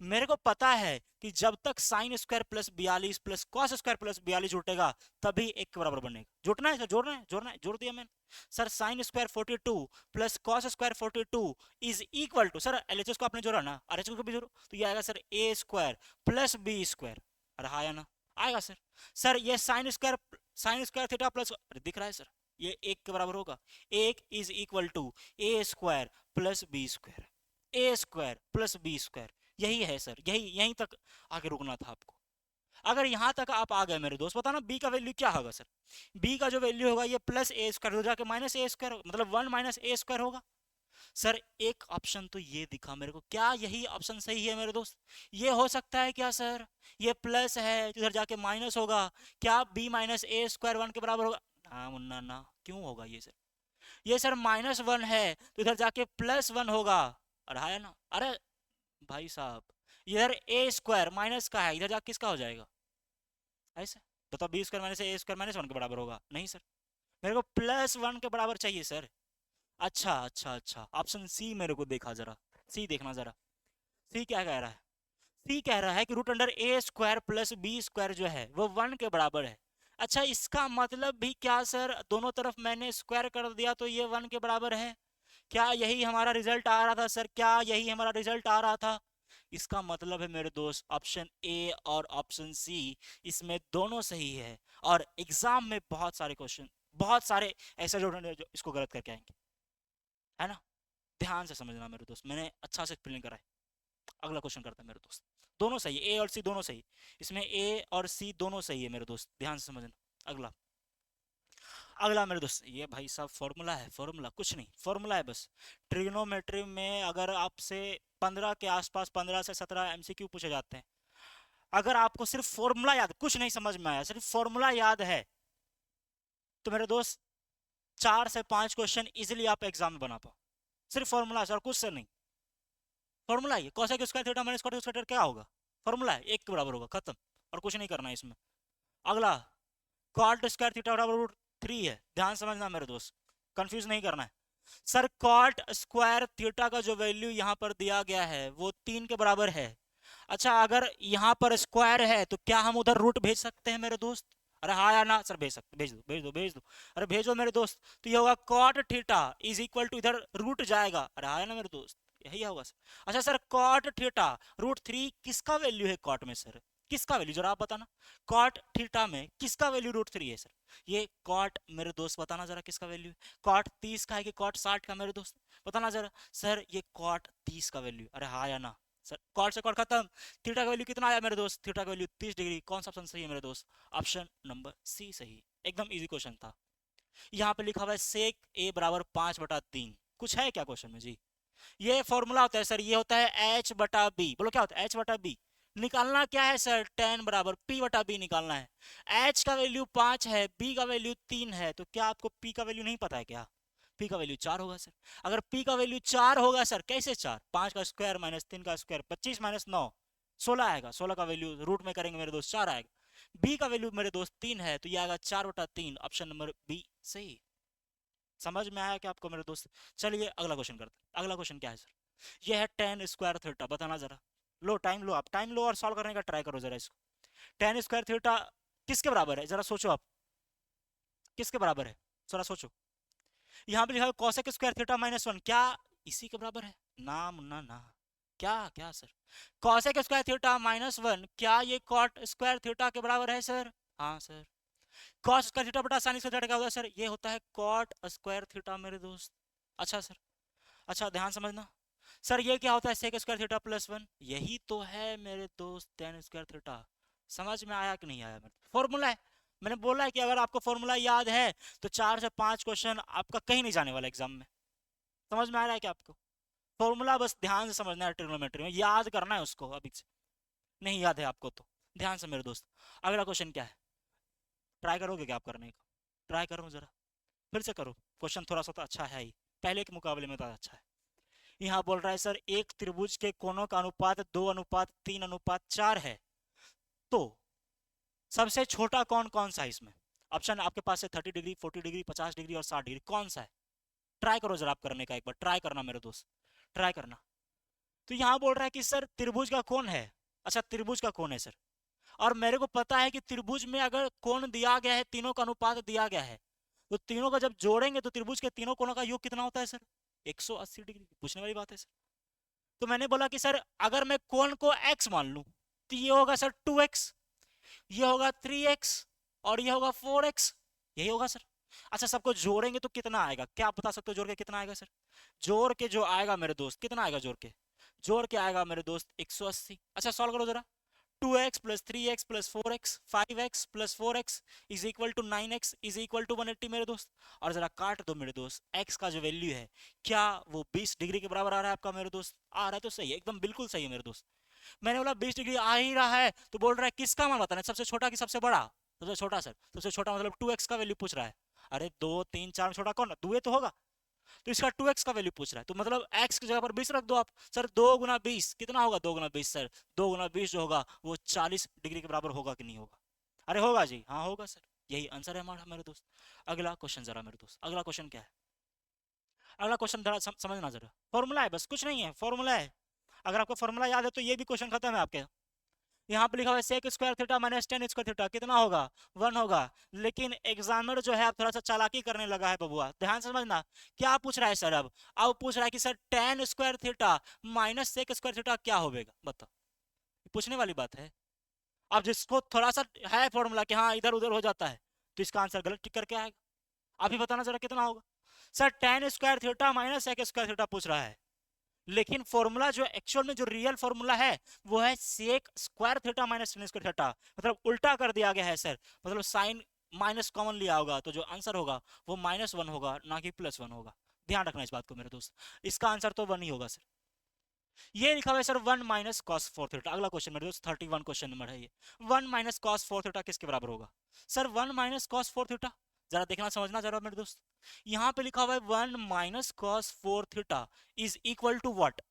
मेरे को पता है कि जब तक sine square plus 42 plus cos square plus 42 जुटेगा तभी एक के बराबर बनेगा। जुटना है सर, जोड़ना है, जोड़ना है, जोड़ दिया मैंने। Sir sine square 42 plus cos square 42 is equal to, sir LHS को आपने जोड़ा ना, आरएचएस को भी जोड़ो, तो ये आएगा sir A square plus B square. अरे हाँ या ना? आएगा सर। सर ये साइन स्क्वायर थीटा प्लस, दिख रहा है सर, ये एक के बराबर होगा। एक is equal to A square plus B square, A square plus B square, यही है सर, यही यहीं तक आगे रुकना था आपको। अगर यहां तक आप आ गए मेरे दोस्त, बताना बी का वैल्यू क्या होगा सर? बी का जो वैल्यू होगा ये प्लस ए स्क्वायर हो जाके माइनस ए स्क्वायर, मतलब 1 माइनस ए स्क्वायर होगा। सर एक ऑप्शन तो ये दिखा मेरे को, क्या यही ऑप्शन सही है मेरे दोस्त? ये हो सकता है क्या सर? ये प्लस है इधर जाके माइनस होगा, क्या बी माइनस ए स्क्वायर 1 के बराबर होगा? ना मुन्ना ना, क्यों होगा ये सर? ये सर -1 है तो इधर जाके +1 होगा। अरे है ना? अरे भाई साहब, इधर ए स्क्वायर माइनस का है, इधर जाके किसका हो जाएगा? ऐसे बताओ, बी स्क्वायर माइनस ए स्क्वायर -1 के बराबर होगा? नहीं सर, मेरे को +1 के बराबर चाहिए सर। अच्छा अच्छा अच्छा, ऑप्शन सी मेरे को देखा जरा, सी देखना जरा, सी क्या कह रहा है? सी कह रहा है कि रूट अंडर ए स्क्वायर प्लस बी स्क्वायर जो है वो 1 के बराबर है। अच्छा, इसका मतलब भी क्या सर, दोनों तरफ मैंने स्क्वायर कर दिया तो ये 1 के बराबर है? क्या यही हमारा रिजल्ट आ रहा था सर? क्या यही हमारा रिजल्ट आ रहा था? इसका मतलब है मेरे दोस्त ऑप्शन ए और ऑप्शन सी, इसमें दोनों सही है। और एग्जाम में बहुत सारे क्वेश्चन, बहुत सारे ऐसे जो इसको गलत करके आएंगे, है ना? ध्यान से समझना मेरे दोस्त, मैंने अच्छा से एक्सप्लेन करा है। अगला क्वेश्चन करता है मेरे दोस्त। दोनों सही है, ए और सी दोनों सही, इसमें ए और सी दोनों सही है मेरे दोस्त, ध्यान से समझना। अगला, अगला मेरे दोस्त, ये भाई साहब फॉर्मूला है, फॉर्मूला कुछ नहीं, फॉर्मूला है बस। ट्रिग्नोमेट्री में अगर आपसे 15 के आसपास, 15 से 17 एमसीक्यू पूछे जाते हैं, अगर आपको सिर्फ फॉर्मूला याद, कुछ नहीं समझ में आया, सिर्फ फॉर्मूला याद है, तो मेरे दोस्त 4 से 5 क्वेश्चन इजिली आप एग्जाम में बना पाओ। सिर्फ फॉर्मूला सर, कुछ से नहीं। फॉर्मूला है, cosec square theta minus cot square क्या होगा? फॉर्मूला है, 1 के बराबर होगा, खत्म। और कुछ नहीं करना है इसमें। अगला, कॉट स्क्वायर थीटा बराबर रूट 3 है, ध्यान समझना मेरे दोस्त, कंफ्यूज नहीं करना है। सर कॉट स्क्वायर थीटा का जो वैल्यू यहाँ पर दिया गया है वो 3 के बराबर है। अच्छा, अगर यहाँ पर स्क्वायर है तो क्या हम उधर रूट भेज सकते हैं मेरे दोस्त? अरे हाँ या ना सर? भेज सकते, भेज दो भेज दो भेज दो। अरे भेजो मेरे दोस्त। तो ये होगा cot theta is equal to, इधर रूट जाएगा, अरे हाँ या ना मेरे दोस्त? यही होगा सर। अच्छा सर, कॉट थीटा रूट 3 किसका वैल्यू है कॉट में सर? किसका वैल्यू जरा आप बताना। कॉट थीटा में किसका वैल्यू रूट 3 है सर? ये कॉट मेरे दोस्त बताना जरा किसका वैल्यू है? कॉट 30 का है कि कॉट 60 का मेरे दोस्त? बताना जरा। सर ये कॉट 30 का वैल्यू, अरे हाँ या ना सर? कॉट से कॉट खत्म। थीटा का वैल्यू कितना आया मेरे दोस्त? थीटा का वैल्यू 30 डिग्री। कौन सा ऑप्शन सही है मेरे दोस्त? ऑप्शन नंबर सी सही। एकदम इजी क्वेश्चन था। यहाँ पे लिखा हुआ है सेक ए बराबर 5/3। कुछ है क्या क्वेश्चन में जी? ये फॉर्मूला होता है सर, ये होता है एच बटा बी। बोलो क्या होता है? एच बटा बी। निकालना क्या है सर? टेन बराबर पी बटा बी निकालना है। एच का वैल्यू 5 है, बी का वैल्यू 3 है, तो क्या आपको पी का वैल्यू नहीं पता है क्या? पी का वैल्यू 4 होगा सर। अगर पी का वैल्यू 4 होगा सर, कैसे 4? 5 का स्क्वायर माइनस 3 का स्क्वायर, 25 माइनस 9 16 आएगा। 16 का वैल्यू रूट में करेंगे मेरे दोस्त 4 आएगा। बी का वैल्यू मेरे दोस्त 3 है, तो ये आएगा 4/3। ऑप्शन नंबर बी सही। समझ में आया क्या आपको मेरे दोस्त? चलिए अगला क्वेश्चन करते हैं। अगला क्वेश्चन क्या है सर? ये है टेन स्क्वायर थीटा, बताना जरा। लो टाइम लो, आप टाइम लो और सॉल्व करने का ट्राई करो जरा इसको। टेन स्क्वायर थीटा किसके बराबर है जरा सोचो आप, किसके बराबर है जरा सोचो। यहाँ पे लिखा है कोसेक स्क्वायर थीटा -1, क्या इसी के बराबर है? ना मुन्ना ना। क्या क्या सर? कोसेक स्क्वायर थीटा -1, क्या ये कॉट स्क्वायर थीटा के बराबर है सर? हाँ सर। कॉस स्क्वायर थीटा बटा साइन स्क्वायर थीटा क्या होता है सर? ये होता है कॉट स्क्वायर थीटा मेरे दोस्त। अच्छा सर, अच्छा ध्यान समझना। सर ये क्या होता है? सेक स्क्वायर थीटा +1, यही तो है मेरे दोस्त टेन स्क्वायर थीटा। समझ में आया कि नहीं आया? मेरे फॉर्मूला है, मैंने बोला है कि अगर आपको फॉर्मूला याद है तो 4 से 5 क्वेश्चन आपका कहीं नहीं जाने वाला एग्जाम में। समझ में आ रहा है क्या आपको? फॉर्मूला बस ध्यान से समझना है, ट्रिग्नोमेट्री में याद करना है उसको। अभी से नहीं याद है आपको तो ध्यान से मेरे दोस्त। अगला क्वेश्चन क्या है? ट्राई करोगे क्या आप करने का? ट्राई करो जरा, फिर से करो। क्वेश्चन थोड़ा सा तो अच्छा है ही, पहले के मुकाबले में तो अच्छा है। यहाँ बोल रहा है सर एक त्रिभुज के कोणों का अनुपात 2:3:4 है, तो सबसे छोटा कौन कौन सा है इसमें? ऑप्शन आपके पास है 30 डिग्री, 40 डिग्री, 50 डिग्री और 60 डिग्री। कौन सा है? ट्राई करो जरा आप करने का, एक बार ट्राई करना मेरे दोस्त, ट्राई करना। तो यहाँ बोल रहा है कि सर त्रिभुज का कोण है। अच्छा त्रिभुज का कोण है सर, और मेरे को पता है कि त्रिभुज में अगर कोण दिया गया है, तीनों का अनुपात दिया गया है, तो तीनों का जब जोड़ेंगे तो त्रिभुज के तीनों कोणों का योग कितना होता है सर? 180 डिग्री। पूछने वाली बात है सर। तो मैंने बोला कि सर अगर मैं कोण को x मान लूं तो ये होगा सर 2x, ये होगा 3x और ये होगा 4x, यही होगा सर। अच्छा सबको जोड़ेंगे तो कितना आएगा? क्या आप बता सकते हो जोड़ के कितना आएगा सर? जोड़ के जो आएगा मेरे दोस्त, कितना आएगा जोड़ के? जोड़ के आएगा मेरे दोस्त 180। अच्छा सॉल्व करो जरा। 2x + 3x + 4x 5x + 4x is equal to 9x is equal to 180 मेरे दोस्त। और जरा काट दो मेरे दोस्त, x का जो वैल्यू है क्या वो 20 डिग्री के बराबर आ रहा है आपका मेरे दोस्त? आ रहा है तो सही है, एकदम बिल्कुल सही है मेरे दोस्त। मैंने बोला 20 डिग्री आ ही रहा है तो बोल रहा है किसका मान बताना, सबसे छोटा कि सबसे बड़ा? सबसे छोटा सर। सबसे छोटा मतलब 2x का वैल्यू पूछ रहा है। अरे 2 3 4 में छोटा कौन? 2 तो होगा, तो इसका 2x का वैल्यू पूछ रहा है, तो मतलब x की जगह पर 20 रख दो आप। सर 2 गुना 20 कितना होगा? 2 गुना 20 सर, 2 गुना 20 जो होगा वो 40 डिग्री के बराबर होगा कि नहीं होगा? अरे होगा जी, हाँ होगा सर, यही आंसर है हमारा मेरे दोस्त। अगला क्वेश्चन जरा मेरे दोस्त, अगला क्वेश्चन क्या है? अगला क्वेश्चन जरा समझना जरा, फॉर्मूला है बस, कुछ नहीं है, फॉर्मूला है। अगर आपको फॉर्मूला याद है तो ये भी क्वेश्चन खत्म है आपके। यहाँ पे लिखा हुआ है sec square theta minus tan square theta, कितना होगा? 1 होगा। लेकिन एग्जामिनर जो है अब थोड़ा सा चालाकी करने लगा है बबुआ, ध्यान से समझना। क्या पूछ रहा है सर? अब पूछ रहा है कि sir tan square theta minus sec square theta क्या होगा, बताओ। पूछने वाली बात है। अब जिसको थोड़ा सा है फॉर्मूला कि हाँ इधर उधर हो जाता है, तो इसका आंसर गलत टिक करके आएगा। आप ही बताना जरा कितना होगा। Sir tan square theta minus sec square theta पूछ रहा है, लेकिन फॉर्मूला जो एक्चुअल में जो रियल फॉर्मूला है वो है sec square theta minus tan square theta, मतलब उल्टा कर दिया गया है सर। मतलब साइन माइनस कॉमन लिया होगा, तो जो आंसर होगा वो -1 होगा, ना कि +1 होगा। ध्यान रखना इस बात को मेरे दोस्त, इसका आंसर तो 1 ही होगा सर। ये लिखा हुआ है सर 1 माइनस कॉस 4 थीटा। अगला क्वेश्चन मेरे दोस्त 31 क्वेश्चन नंबर है ये। 1 माइनस कॉस 4 थीटा किसके बराबर होगा? सर 1 माइनस कॉस 4 थीटा, जरा देखना समझना जरा मेरे दोस्त। यहाँ पे लिखा हुआ है 1 minus cos 4 theta is equal to what?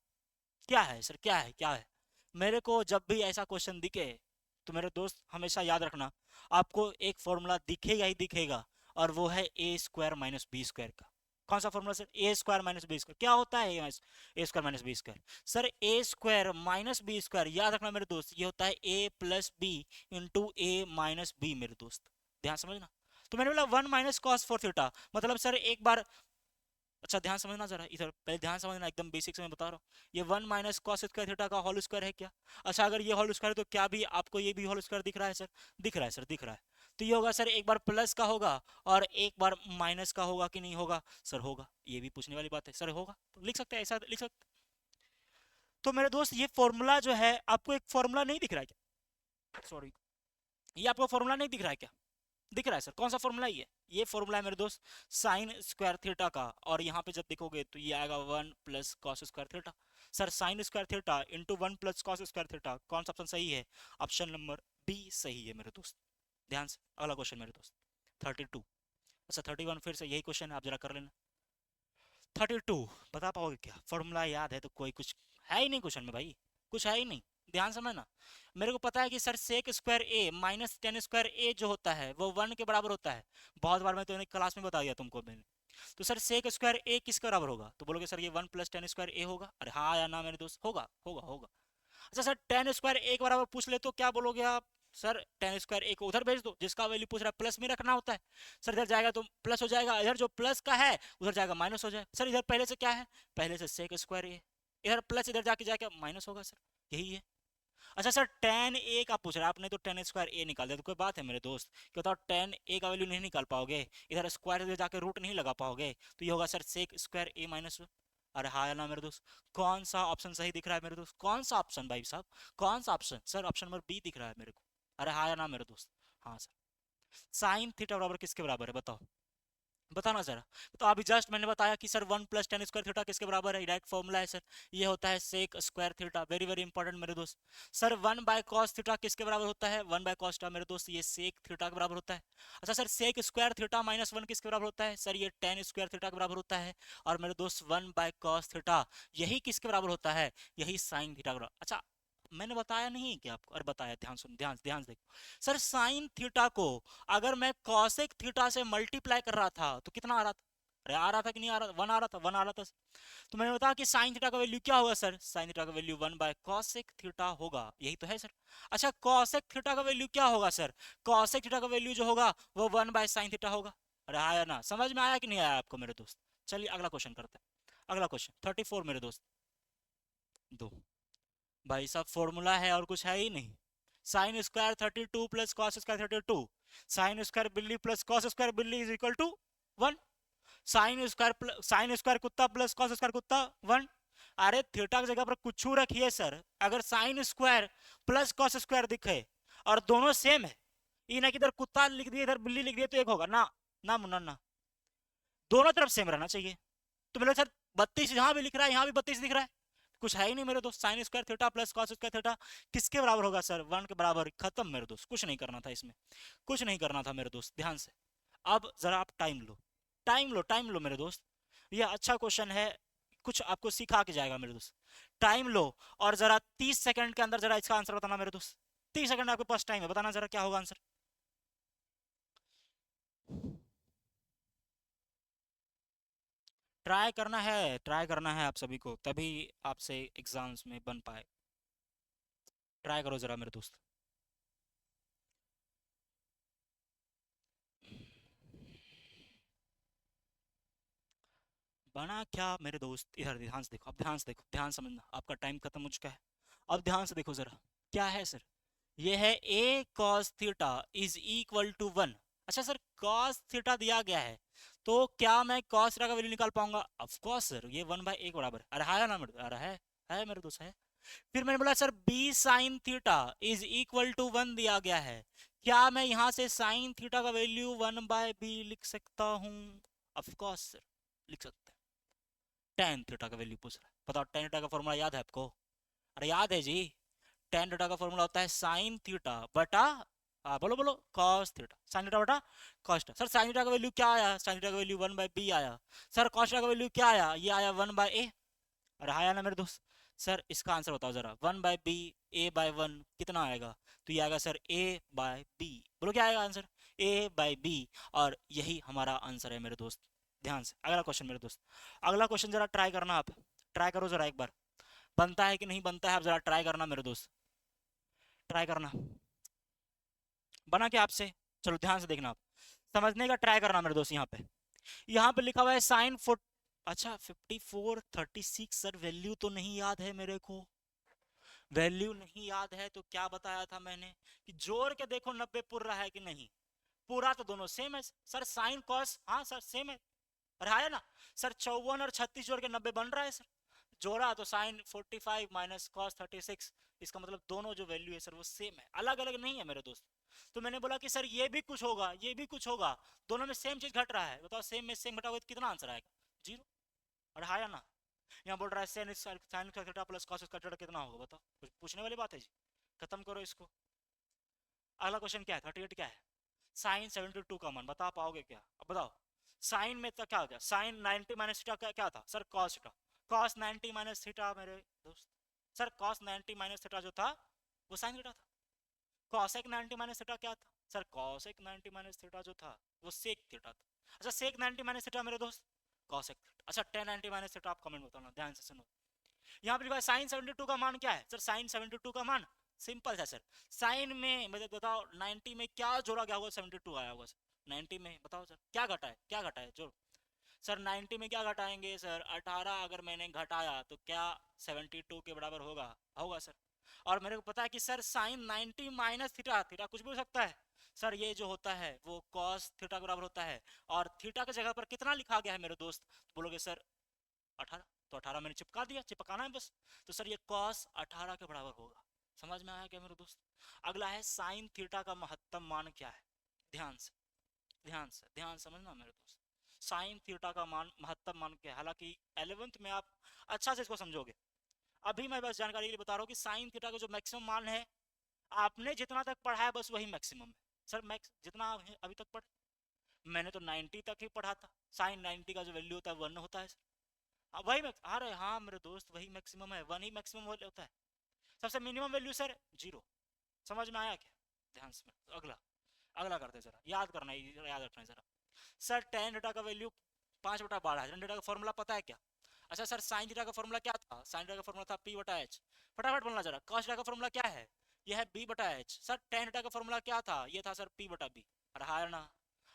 क्या है सर, क्या है, क्या है? मेरे को जब भी ऐसा क्वेश्चन दिखे तो मेरे दोस्त हमेशा याद रखना, आपको एक फॉर्मूला दिखेगा ही दिखेगा, और वो है A square minus B square का। कौन सा formula sir? A square minus B square. क्या होता है A square minus B square? Sir A square minus B square, याद रखना मेरे दोस्त, ये होता है A plus B into A minus B मेरे दोस्त, ध्यान समझना। तो मैंने बोला 1 माइनस कॉस 4 थीटा, मतलब सर एक बार, अच्छा ध्यान समझना जरा इधर, पहले ध्यान समझना, एकदम बेसिक से मैं बता रहा हूँ। ये 1 माइनस कॉस स्क्वायर थीटा का होल स्क्वायर है क्या? अच्छा अगर ये होल स्क्वायर है तो क्या भी आपको ये भी होल स्क्वायर दिख रहा है सर? दिख रहा है सर, दिख रहा है। तो ये होगा सर एक बार प्लस का होगा और एक बार माइनस का होगा कि नहीं होगा? सर होगा। ये भी पूछने वाली बात है सर, होगा तो लिख सकते हैं, ऐसा लिख सकते हैं। तो मेरे दोस्त ये फॉर्मूला जो है, आपको एक फॉर्मूला नहीं दिख रहा है क्या? सॉरी, ये आपको फॉर्मूला नहीं दिख रहा है क्या? दिख रहा है सर, कौन सा फॉर्मूला ये फॉर्मूला है मेरे दोस्त साइन स्क्वायर थीटा का, और यहाँ पे जब देखोगे तो ये आएगा 1 plus cos square theta. Sir sine square theta into 1 plus cos square theta, कौन सा ऑप्शन सही है? ऑप्शन नंबर बी सही है मेरे दोस्त, ध्यान से। अगला क्वेश्चन मेरे दोस्त 32, अच्छा 31 फिर से यही क्वेश्चन है, आप जरा कर लेना। 32 बता पाओगे क्या? फॉर्मूला याद है तो कोई कुछ है ही नहीं क्वेश्चन में भाई, कुछ है ही नहीं। ध्यान समझना, मेरे को पता है कि सर सेक स्क्वायर ए माइनस टेन स्क्वायर ए जो होता है वो 1 के बराबर होता है। बहुत बार मैं तो क्लास में बता दिया तुमको मैंने। तो सर सेक स्क्वायर ए किसके बराबर होगा? तो बोलोगे सर ये 1 प्लस टेन स्क्वायर ए होगा। अरे हाँ या ना मेरे दोस्त? होगा होगा होगा। अच्छा सर टेन स्क्वायर ए के बराबर पूछ ले तो क्या बोलोगे आप? सर टेन स्क्वायर ए को उधर भेज दो, जिसका वैल्यू पूछ रहा है प्लस में रखना होता है। सर इधर जाएगा तो प्लस हो जाएगा, इधर जो प्लस का है उधर जाएगा माइनस हो जाएगा। सर इधर पहले से क्या है? पहले से सेक स्क्वायर ए, इधर प्लस इधर जाके जाके माइनस होगा सर, यही है। अच्छा सर टेन ए का पूछ रहा है आपने, तो टेन स्क्वायर ए निकाल दिया तो कोई बात है मेरे दोस्त? क्या बताओ, टेन ए का वैल्यू नहीं निकाल पाओगे, इधर स्क्वायर इधर जाके रूट नहीं लगा पाओगे, तो ये होगा सर सेक स्क्वायर ए माइनस। अरे हाँ या ना मेरे दोस्त? कौन सा ऑप्शन सही दिख रहा है मेरे दोस्त? कौन सा ऑप्शन भाई साहब, कौन सा option? Sir option number B दिख रहा है मेरे को। अरे हाँ या ना मेरे दोस्त? हाँ सर। साइन थीटा बराबर किसके बराबर है बताओ, बताना जरा। तो अभी जस्ट मैंने बताया कि sir 1 plus ten square theta किसके बराबर है? डायरेक्ट फॉर्मूला है सर, ये होता है sec square theta. Very very important मेरे दोस्त। सर 1 बाय कॉस थीटा किसके बराबर होता है? 1 बाय कॉस थीटा मेरे दोस्त ये सेक थीटा के बराबर होता है। अच्छा sir sec square theta minus 1 किसके बराबर होता है? सर ये टेन स्क्वायर थीटा के बराबर होता है। और मेरे दोस्त 1 बाय कॉस थीटा यही किसके बराबर होता है? यही साइन थीटा के बराबर। अच्छा मैंने बताया नहीं कि आपको? अरे बताया, ध्यान सुन, ध्यान ध्यान से देखो। सर साइन थीटा को अगर मैं कॉसेक थीटा से मल्टीप्लाई कर रहा था तो कितना आ रहा था? अरे आ रहा था कि नहीं आ रहा था? 1 आ रहा था, 1 आ रहा था। तो मैंने बताया कि साइन थीटा का वैल्यू क्या होगा सर? साइन थीटा का वैल्यू 1 बाय कॉसेक थीटा होगा, यही तो है सर। अच्छा कॉसेक थीटा का वैल्यू क्या होगा सर? कॉसेक थीटा का वैल्यू जो होगा वो 1 बाय साइन थीटा होगा। अरे आया ना, समझ में आया कि नहीं आया आपको मेरे दोस्त? चलिए अगला क्वेश्चन करते हैं। अगला क्वेश्चन 34 मेरे दोस्त। दो भाई साहब फॉर्मूला है और कुछ है ही नहीं। Sine square 32 plus cos square 32, sine square बिल्ली प्लस कॉस स्क्वायर बिल्ली is equal to 1। Sine square कुत्ता प्लस कॉस स्क्वायर कुत्ता 1। अरे थीटा की जगह पर कुछ रखिए सर, अगर sine square plus cos square दिखे और दोनों सेम है, ये ना कि इधर कुत्ता लिख दिए इधर बिल्ली लिख दिए तो एक होगा ना, ना मुन्ना ना, दोनों तरफ सेम रहना चाहिए। तो मेरे सर 32 यहाँ भी लिख रहा है यहाँ भी 32 दिख रहा है, कुछ है ही नहीं मेरे दोस्त। Sign square theta plus cos square theta किसके बराबर होगा सर? 1 के बराबर, खत्म मेरे दोस्त, कुछ नहीं करना था इसमें, कुछ नहीं करना था मेरे दोस्त, ध्यान से। अब जरा आप टाइम लो, टाइम लो, टाइम लो मेरे दोस्त, ये अच्छा क्वेश्चन है, कुछ आपको सिखा के जाएगा मेरे दोस्त। टाइम लो और जरा 30 सेकंड के अंदर जरा इसका आंसर बताना मेरे दोस्त। 30 सेकंड आपके पास टाइम है, बताना जरा क्या होगा आंसर। ट्राई करना है, ट्राई करना है आप सभी को, तभी आपसे एग्जाम्स में बन पाए। ट्राई करो जरा मेरे दोस्त। बना क्या मेरे दोस्त, इधर ध्यान से देखो, अब ध्यान से देखो, ध्यान समझना, आपका टाइम खत्म हो चुका है। अब ध्यान से देखो जरा, क्या है सर, ये है a cos theta is equal to 1। अच्छा सर, cos थीटा दिया गया है, तो क्या मैं cos थीटा का वैल्यू निकाल पाऊंगा? ऑफ कोर्स सर, ये 1/a के बराबर। अरे है ना मेरे, अरे है मेरे दोस्त, है। फिर मैंने बोला sir b sin theta is equal to 1 दिया गया है, क्या मैं यहां से sin थीटा का वैल्यू 1/b लिख सकता हूं? ऑफ कोर्स सर, लिख सकते हैं। tan थीटा का वैल्यू पूछ रहा है, बताओ tan थीटा का फॉर्मूला याद है आपको? अरे याद है जी, tan थीटा का फॉर्मूला होता है sin थीटा बटा, बोलो बोलो, cos थीटा, sin थीटा बटा cos theta. Sir sin theta का वैल्यू क्या आया? sin थीटा का वैल्यू 1/b आया। सर cos थीटा का वैल्यू क्या आया? ये आया 1/a। अरे आया ना मेरे दोस्त। सर इसका आंसर बताओ जरा, 1/b, a/1 कितना आएगा? तो ये आएगा सर a/b। बोलो क्या आएगा आंसर? a/b। और यही हमारा आंसर है मेरे दोस्त। ध्यान से अगला क्वेश्चन मेरे दोस्त, अगला क्वेश्चन जरा ट्राई करना, आप ट्राई करो जरा एक बार, बनता है कि नहीं बनता है, आप जरा ट्राई करना मेरे दोस्त, ट्राई करना। बना क्या आपसे? चलो ध्यान से देखना, आप समझने का ट्राई करना मेरे दोस्त। यहाँ पे लिखा हुआ है साइन फोर, अच्छा 5436। सर वैल्यू तो नहीं याद है मेरे को, वैल्यू नहीं याद है तो क्या बताया था मैंने कि जोड़ के देखो 90 पूरा रहा है कि नहीं। पूरा तो दोनों सेम है सर, साइन कॉस, हाँ सर सेम है। रहा है ना सर, 54 और 36 जोड़ के 90 बन रहा है सर। जोड़ा तो साइन 45 माइनस कॉस 36, इसका मतलब दोनों जो वैल्यू है सर वो सेम है, अलग अलग नहीं है मेरे दोस्त। तो मैंने बोला कि सर ये भी कुछ होगा, ये भी कुछ होगा, दोनों में सेम चीज घट रहा है, बताओ सेम में सेम घटा हुआ तो कितना आंसर आएगा? जीरो। और हाँ या ना? यहाँ बोल रहा है साइन का थीटा प्लस कॉस का थीटा कितना होगा, बताओ, कुछ पूछने वाली बात है जी? खत्म करो इसको। अगला क्वेश्चन क्या है, 38 क्या है? साइन 72 का मान बता पाओगे क्या? अब बताओ, साइन में तो क्या हो गया, साइन 90 माइनस थीटा क्या था sir? Cos theta. Cos 90 minus theta मेरे दोस्त, सर कॉस 90 माइनस थीटा जो था वो साइन थीटा था। कॉसेक 90 माइनस थीटा क्या था सर? कॉसेक 90 माइनस थीटा जो था वो सेक थीटा था। अच्छा सेक 90 माइनस थीटा मेरे दोस्त कॉसेक थीटा। अच्छा tan 90 माइनस थीटा, आप कमेंट बताना, ध्यान से सुनो। यहाँ पर साइन 72 का मान क्या है सर? साइन 72 का मान सिंपल है सर, साइन में मतलब बताओ 90 में क्या जोड़ा गया होगा 72 आया होगा सर 90 में, बताओ सर क्या घटा है, क्या घटा है जोड़। सर 90 में क्या घटाएंगे सर? 18 अगर मैंने घटाया तो क्या 72 के बराबर होगा? होगा सर। और मेरे को पता है कि sir sine 90 minus theta, theta कुछ भी हो सकता है सर, ये जो होता है वो कॉस थीटा के बराबर होता है। और थीटा की जगह पर कितना लिखा गया है मेरे दोस्त? तो बोलोगे सर 18, तो 18 मैंने चिपका दिया, चिपकाना है बस। तो सर ये कॉस 18 के बराबर होगा। समझ में आया क्या मेरे दोस्त? अगला है साइन थीटा का महत्तम मान क्या है? ध्यान से, ध्यान से, ध्यान समझना मेरे दोस्त, साइन थीटा का मान महत्तम मान क्या है? हालांकि 11th में आप अच्छा से इसको समझोगे, अभी मैं बस जानकारी के लिए बता रहा हूँ कि साइन थीटा का जो मैक्सिमम मान है, आपने जितना तक पढ़ा है बस वही मैक्सिमम है सर। मैक्स जितना आप अभी तक पढ़े, मैंने तो 90 तक ही पढ़ा था। साइन 90 का जो वैल्यू होता है 1 होता है सर। वही अरे हाँ मेरे दोस्त, वही मैक्सिमम है, 1 ही मैक्सिमम होता है। सबसे मिनिमम वैल्यू सर 0। समझ में आया क्या? ध्यान से। अगला, अगला करते जरा, याद करना है, याद रखना है जरा। सर टेन थीटा का वैल्यू 5/12 है, टेन थीटा का फॉर्मूला पता है क्या? अच्छा सर साइन थीटा का फॉर्मूला क्या था? साइन थीटा का फॉर्मूला था p/h। फटाफट बोलना जरा, cos थीटा का फॉर्मूला क्या है? ये है b/h। सर टेन थीटा का फॉर्मूला क्या था? ये था सर p/b। अरे हाँ ना?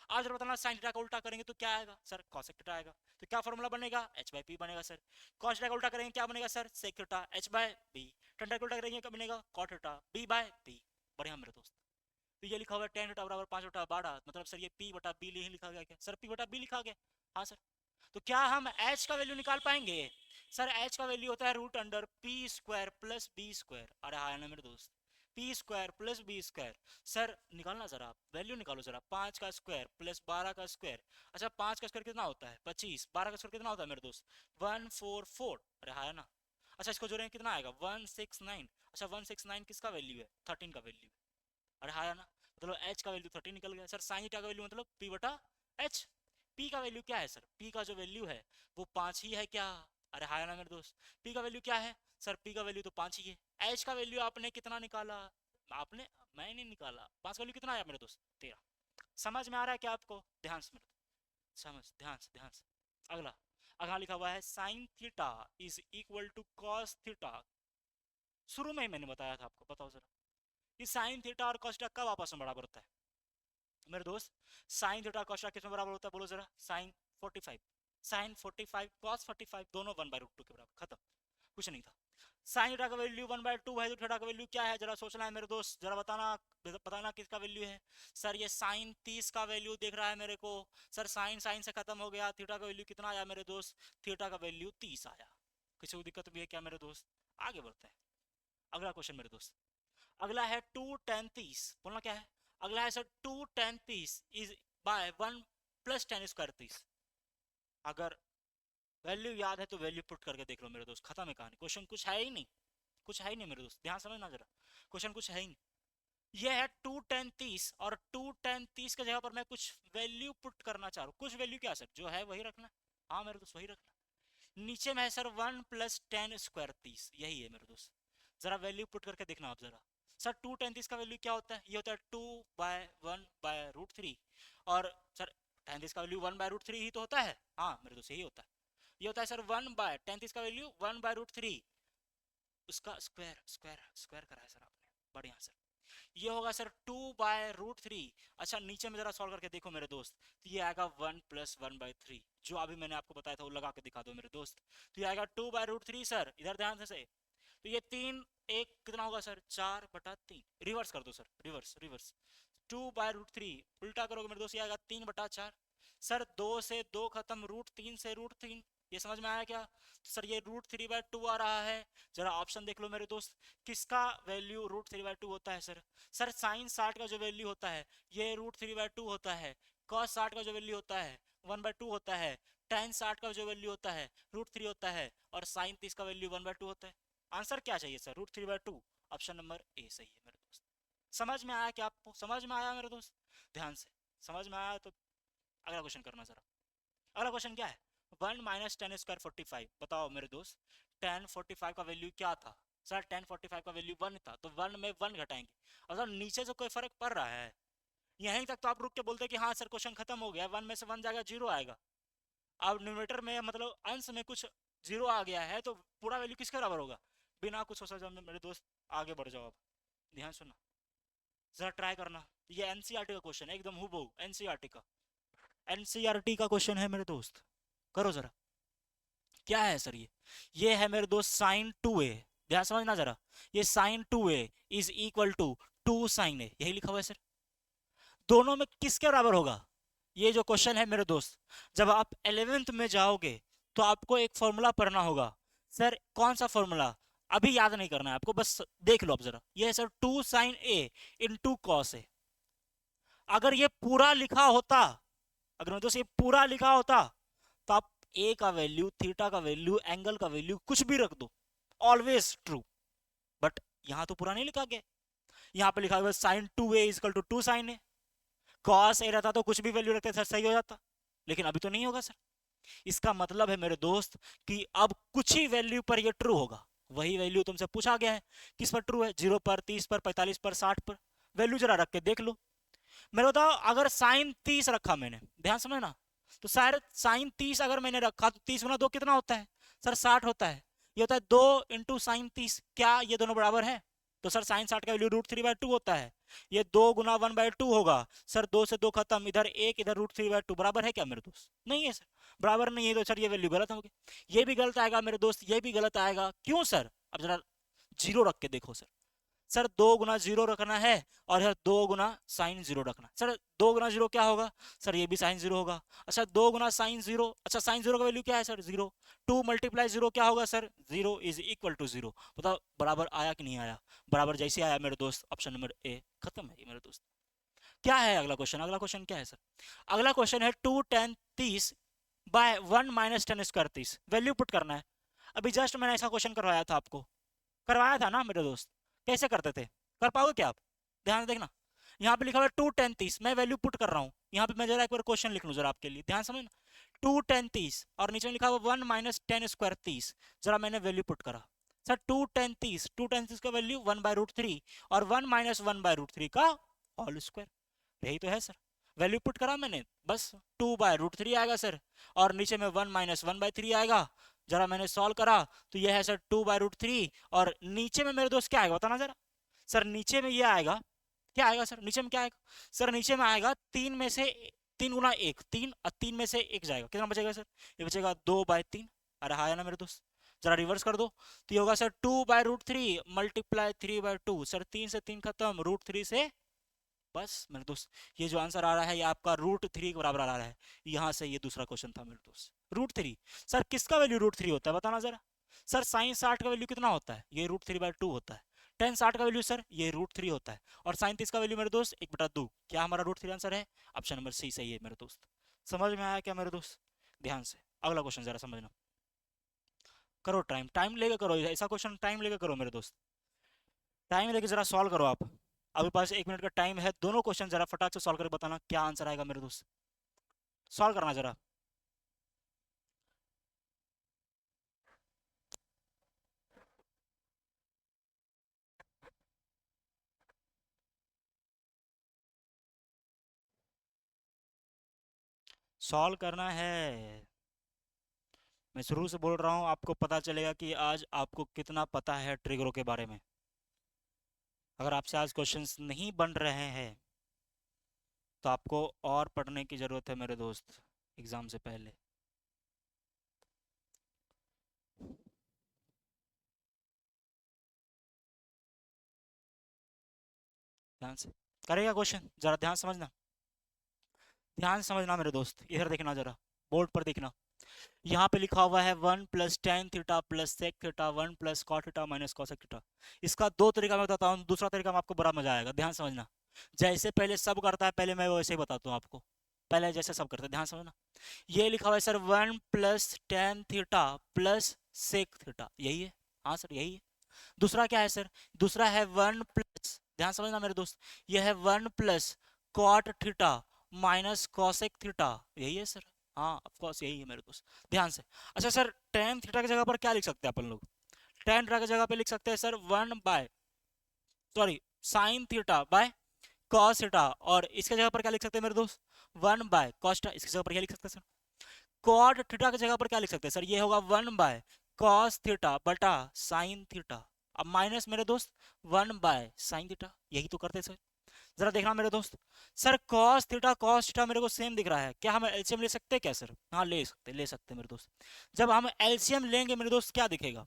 आज जरा बताना, साइन थीटा का उल्टा करेंगे तो क्या आएगा सर? cosec थीटा आएगा। तो क्या फॉर्मूला बनेगा? h/p बनेगा सर। cos थीटा का उल्टा करेंगे क्या बनेगा sir? sec theta h/b। Ten theta का उल्टा करेंगे क्या बनेगा? cot theta b/b। बढ़िया मेरे दोस्त। तो ये लिखा हुआ है टेन थीटा बराबर 5/12, मतलब सर ये p/b ही लिखा गया क्या सर? p/b लिखा गया, हाँ सर। तो क्या हम h का वैल्यू निकाल पाएंगे? सर h का वैल्यू होता है root under P square plus B square. अरे हाँ ना मेरे दोस्त, P square plus B square. Sir निकालना जरा, वैल्यू निकालो जरा, 5 का स्क्वायर प्लस 12 का स्क्वायर। अच्छा 5 का स्क्वायर कितना होता है? 25। 12 का स्क्वायर कितना होता है मेरे दोस्त? 144। अरे हाँ ना? अच्छा इसको जोड़ेंगे कितना आएगा? 169। अच्छा 169 किसका वैल्यू है? 13 का वैल्यू है। अरे हाँ ना? मतलब h का वैल्यू 13 निकल गया सर। साइन थीटा का वैल्यू मतलब p/h। p का वैल्यू क्या है सर? p का जो वैल्यू है वो 5 ही है क्या? अरे हाँ ना मेरे दोस्त, p का वैल्यू क्या है सर? p का वैल्यू तो 5 ही है। h का वैल्यू आपने कितना निकाला? आपने, मैंने निकाला 5 का वैल्यू कितना आया मेरे दोस्त? 13। समझ में आ रहा है क्या आपको? ध्यान से मेरे दोस्त, समझ, ध्यान से, ध्यान से। अगला, अगला लिखा हुआ है sine theta is equal to cos theta. शुरू में ही मैंने बताया था आपको, बताओ जरा कि साइन थीटा और कॉस थीटा कब आपस में बराबर होता है मेरे दोस्त? साइन थीटा कॉस थीटा किस में बराबर होता है बोलो जरा? साइन 45। साइन 45 कॉस 45 दोनों 1/√2 के बराबर, खत्म, कुछ नहीं था। साइन थीटा का वैल्यू 1/2 है तो थीटा का वैल्यू क्या है जरा सोचना है मेरे दोस्त, जरा बताना किसका वैल्यू है। सर ये साइन 30 का वैल्यू देख रहा है मेरे को। सर साइन साइन से खत्म हो गया, थीटा का वैल्यू कितना आया मेरे दोस्त, थीटा का वैल्यू 30 आया। किसी को दिक्कत भी है क्या मेरे दोस्त? आगे बढ़ते हैं, अगला क्वेश्चन मेरे दोस्त। अगला है 2 tan 30, बोलना क्या है? अगला है sir 2 tan 30 is by 1 plus tan square 30। अगर वैल्यू याद है तो वैल्यू पुट करके देख लो मेरे दोस्त, खत्म है कहानी। क्वेश्चन कुछ है ही नहीं, कुछ है ही नहीं मेरे दोस्त, ध्यान समझना जरा, क्वेश्चन कुछ है ही नहीं। ये है 2 tan 30 और 2 tan 30 के जगह पर मैं कुछ वैल्यू पुट करना चाह रहा हूँ। कुछ वैल्यू क्या सर, जो है वही रखना। हाँ मेरे दोस्त वही रखना। नीचे में है सर 1 प्लस tan स्क्वायर 30, यही है मेरे दोस्त। जरा वैल्यू पुट करके देखना आप जरा। सर 2 tan 30 का वैल्यू क्या होता है? ये होता है 2/1/√3। और सर tan 30 का वैल्यू 1/√3 ही तो होता है। हाँ मेरे दोस्त यही होता है। ये होता है सर 1/tan 30 का वैल्यू 1/√3, उसका स्क्वायर स्क्वायर स्क्वायर करा है सर आपने, बढ़िया सर। ये होगा सर 2/√3। अच्छा नीचे में जरा सॉल्व करके देखो मेरे दोस्त, तो ये आएगा 1 प्लस 1/3, जो अभी मैंने आपको बताया था वो लगा के दिखा दो मेरे दोस्त। तो ये आएगा 2/√3 सर, इधर ध्यान से। तो ये 3 एक कितना होगा सर, 4/3। रिवर्स कर दो सर, रिवर्स रिवर्स। 2/√3 उल्टा करोगे मेरे दोस्त, ये आएगा 3/4। सर 2 से 2 खत्म, √3 से √3, ये समझ में आया क्या? तो सर ये √3/2 आ रहा है। जरा ऑप्शन देख लो मेरे दोस्त, किसका वैल्यू √3/2 होता है सर? सर साइन 60 का जो वैल्यू होता है ये √3/2 होता है। कॉस 60 का जो वैल्यू होता है 1/2 होता है। tan 60 का जो वैल्यू होता है √3 होता है। और साइन 30 का वैल्यू 1/2 होता है। आंसर क्या चाहिए सर? √3/2, ऑप्शन नंबर ए सही है मेरे दोस्त। समझ में आया क्या आपको? समझ में आया मेरे दोस्त? ध्यान से समझ में आया तो अगला क्वेश्चन करना जरा। अगला क्वेश्चन क्या है? 1 माइनस tan स्क्वायर 45, बताओ मेरे दोस्त tan 45 का वैल्यू क्या था? सर tan 45 का वैल्यू 1 था, तो 1 में 1 घटाएंगे। अगर नीचे से कोई फर्क पड़ रहा है यहीं तक तो आप रुक के बोलते कि हाँ सर क्वेश्चन खत्म हो गया, 1 में से 1 जाएगा 0 आएगा। अब न्यूमरेटर में मतलब अंश में कुछ 0 आ गया है तो पूरा वैल्यू किसके बराबर होगा? बिना कुछ सोचा समझे मेरे दोस्त आगे बढ़ जाओ। अब ध्यान सुनना, जरा ट्राई करना। ये एनसीईआरटी का क्वेश्चन है, एकदम हूबहू एनसीईआरटी का, एनसीईआरटी का क्वेश्चन है मेरे दोस्त। करो जरा, क्या है सर? ये है मेरे दोस्त साइन 2a, ध्यान समझना जरा। ये sine 2a is equal to 2 sin a, यही लिखा हुआ है सर। दोनों में किसके बराबर होगा? ये जो क्वेश्चन है मेरे दोस्त, जब आप 11th में जाओगे तो आपको एक फॉर्मूला पढ़ना होगा। सर कौन सा फॉर्मूला? अभी याद नहीं करना है आपको, बस देख लो आप जरा। ये है sir 2 sin a into cos A. अगर ये पूरा लिखा होता, अगर मेरे दोस्त ये पूरा लिखा होता तो आप ए का वैल्यू, थीटा का वैल्यू, एंगल का वैल्यू कुछ भी रख दो, ऑलवेज ट्रू। बट यहां तो पूरा नहीं लिखा गया, यहां पे लिखा हुआ sine 2a equal to 2 sin a। Cos A रहता तो कुछ भी वैल्यू रखते सर सही हो जाता, लेकिन अभी तो नहीं होगा सर। इसका मतलब है मेरे दोस्त कि अब कुछ ही वैल्यू पर ये ट्रू होगा। वही वैल्यू तुमसे पूछा गया है, किस पर ट्रू है? 0 पर, 30 पर, 45 पर, 60 पर। वैल्यू जरा रख के देख लो। मेरे बताओ, अगर साइन 30 रखा मैंने, ध्यान समझना, तो शायद साइन 30 अगर मैंने रखा तो 30 गुना 2 कितना होता है सर? 60 होता है। ये होता है 2 इंटू साइन 30। क्या ये दोनों बराबर है? तो सर साइन 60 का वैल्यू √3/2 होता है। ये 2 गुना 1/2 होगा सर, 2 से 2 खत्म, इधर 1 इधर √3/2, बराबर है क्या मेरे दोस्त? नहीं है सर, बराबर नहीं है। तो सर ये वैल्यू गलत होगी, ये भी गलत आएगा मेरे दोस्त, ये भी गलत आएगा। क्यों सर? अब जरा जीरो रख के देखो सर। सर 2 गुना 0 रखना है और यह 2 गुना साइन 0 रखना। सर 2 गुना 0 क्या होगा सर? ये भी साइन 0 होगा। अच्छा 2 गुना साइन 0, अच्छा साइन 0 का वैल्यू क्या है सर? 0। 2 मल्टीप्लाई 0 क्या होगा सर? 0 is equal to 0। बताओ बराबर आया कि नहीं आया? बराबर जैसे आया मेरे दोस्त, ऑप्शन नंबर ए खत्म है मेरे दोस्त। क्या है अगला क्वेश्चन? अगला क्वेश्चन क्या है सर? अगला क्वेश्चन है 2 tan 30 by 1 minus tan square 30, value put करना है। अभी जस्ट मैंने ऐसा क्वेश्चन करवाया था आपको, करवाया था ना मेरे दोस्त? कैसे करते थे, कर पाओगे क्या आप? ध्यान देखना, यहाँ पे लिखा हुआ है 2 tan 30, मैं वैल्यू पुट कर रहा हूँ। यहाँ पे मैं जरा एक बार क्वेश्चन लिख लूँ जरा आपके लिए, ध्यान समझना। 2 tan 30 और नीचे लिखा हुआ 1 माइनस tan स्क्वायर 30, जरा मैंने वैल्यू पुट करा। सर 2 tan 30 का वैल्यू 1/√3 और 1 माइनस 1/√3 का होल स्क्वायर, यही तो है सर। वैल्यू पुट करा मैंने, बस 2/√3 आएगा सर, और नीचे में 1 माइनस 1/3 आएगा। जरा मैंने सॉल्व करा तो यह है सर 2/√3, और नीचे में मेरे दोस्त क्या आएगा बताना जरा। सर नीचे में ये आएगा, क्या आएगा सर? नीचे में क्या आएगा सर? नीचे में आएगा 3 में से 3 गुना 1 3, और 3 में से 1 जाएगा, कितना बचेगा सर? ये बचेगा 2/3। अरे हाँ या ना मेरे दोस्त, जरा रिवर्स कर दो तो ये होगा सर 2/√3 मल्टीप्लाई 3/2। सर 3 से 3 खत्म, √3 से बस मेरे दोस्त। ये जो आंसर आ रहा है ये आपका √3 के बराबर आ रहा है। यहाँ से ये दूसरा क्वेश्चन था मेरे दोस्त, √3। सर किसका वैल्यू √3 होता है बताना जरा। सर साइन 60 का वैल्यू कितना होता है? ये √3/2 होता है। टेन 60 का वैल्यू सर ये √3 होता है। और साइन 30 का वैल्यू मेरे दोस्त 1/2। क्या हमारा √3 आंसर है? ऑप्शन नंबर सी सही है मेरे दोस्त। समझ में आया क्या मेरे दोस्त? ध्यान से अगला क्वेश्चन जरा समझना। करो टाइम, टाइम लेके करो, ऐसा क्वेश्चन टाइम लेके करो मेरे दोस्त, टाइम लेके जरा सॉल्व करो आप। अभी पास 1 मिनट का टाइम है, दोनों क्वेश्चन जरा फटाक से सॉल्व करके बताना क्या आंसर आएगा मेरे दोस्त। सॉल्व करना जरा। सॉल्व करना है। मैं शुरू से बोल रहा हूँ, आपको पता चलेगा कि आज आपको कितना पता है ट्रिगरों के बारे में। अगर आपसे आज क्वेश्चंस नहीं बन रहे हैं तो आपको और पढ़ने की ज़रूरत है मेरे दोस्त एग्ज़ाम से पहले। ध्यान से करेगा क्वेश्चन, ज़रा ध्यान समझना, ध्यान से समझना मेरे दोस्त। इधर देखना जरा, बोर्ड पर देखना। यहाँ पे लिखा हुआ है 1 + tan theta + sec theta 1 + cot theta - cosec theta. इसका दो तरीका मैं बताता हूँ, दूसरा तरीका में आपको बड़ा मजा आएगा। ध्यान समझना, जैसे पहले सब करता है पहले मैं वैसे ही बताता हूँ आपको। पहले जैसे सब करते हैं, ध्यान समझना। ये लिखा हुआ है sir 1 + tan theta + sec theta, यही है। हाँ सर यही है। दूसरा क्या है सर? दूसरा है 1 +, ध्यान समझना मेरे दोस्त, ये है 1 + cot थीटा - cosec थीटा, यही है सर। हाँ ऑफ कोर्स यही है मेरे दोस्त, ध्यान से। अच्छा सर tan थीटा की जगह पर क्या लिख सकते हैं अपन लोग? tan थीटा की जगह पे लिख सकते हैं sir 1 by sorry sin theta by cos theta. और इसके जगह पर क्या लिख सकते हैं मेरे दोस्त? 1/cos theta. इसकी जगह पर क्या लिख सकते हैं सर? cot थीटा की जगह पर क्या लिख सकते हैं सर? ये होगा 1/cos थीटा बटा sin थीटा। अब माइनस मेरे दोस्त 1/sin थीटा, यही तो करते सर। जरा देखना मेरे दोस्त, सर cos थीटा मेरे को सेम दिख रहा है, क्या हम एलसीएम ले सकते हैं क्या सर? हाँ ले सकते मेरे दोस्त। जब हम एलसीएम लेंगे मेरे दोस्त क्या दिखेगा?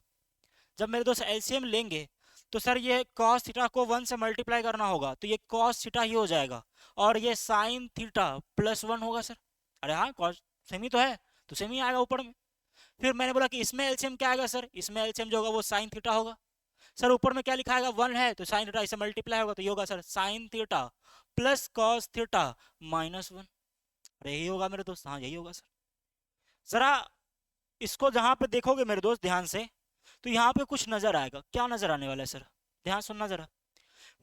जब मेरे दोस्त एलसीएम लेंगे तो सर ये cos थीटा को 1 से मल्टीप्लाई करना होगा तो ये cos थीटा ही हो जाएगा, और ये sin थीटा +1 होगा सर। अरे हाँ cos सेम ही तो है, तो सेम ही आएगा ऊपर में। फिर मैंने बोला कि इसमें एलसीएम क्या आएगा सर? इसमें एलसीएम जो होगा वो sin थीटा होगा। सर ऊपर में क्या लिखा है? 1 है तो sin थीटा इसे मल्टीप्लाई होगा तो ये होगा sir sin theta + cos theta -1। अरे यही होगा मेरे दोस्त, हाँ यही होगा सर। जरा इसको जहां पे देखोगे मेरे दोस्त ध्यान से, तो यहाँ पे कुछ नजर आएगा। क्या नजर आने वाला है सर? ध्यान सुनना जरा।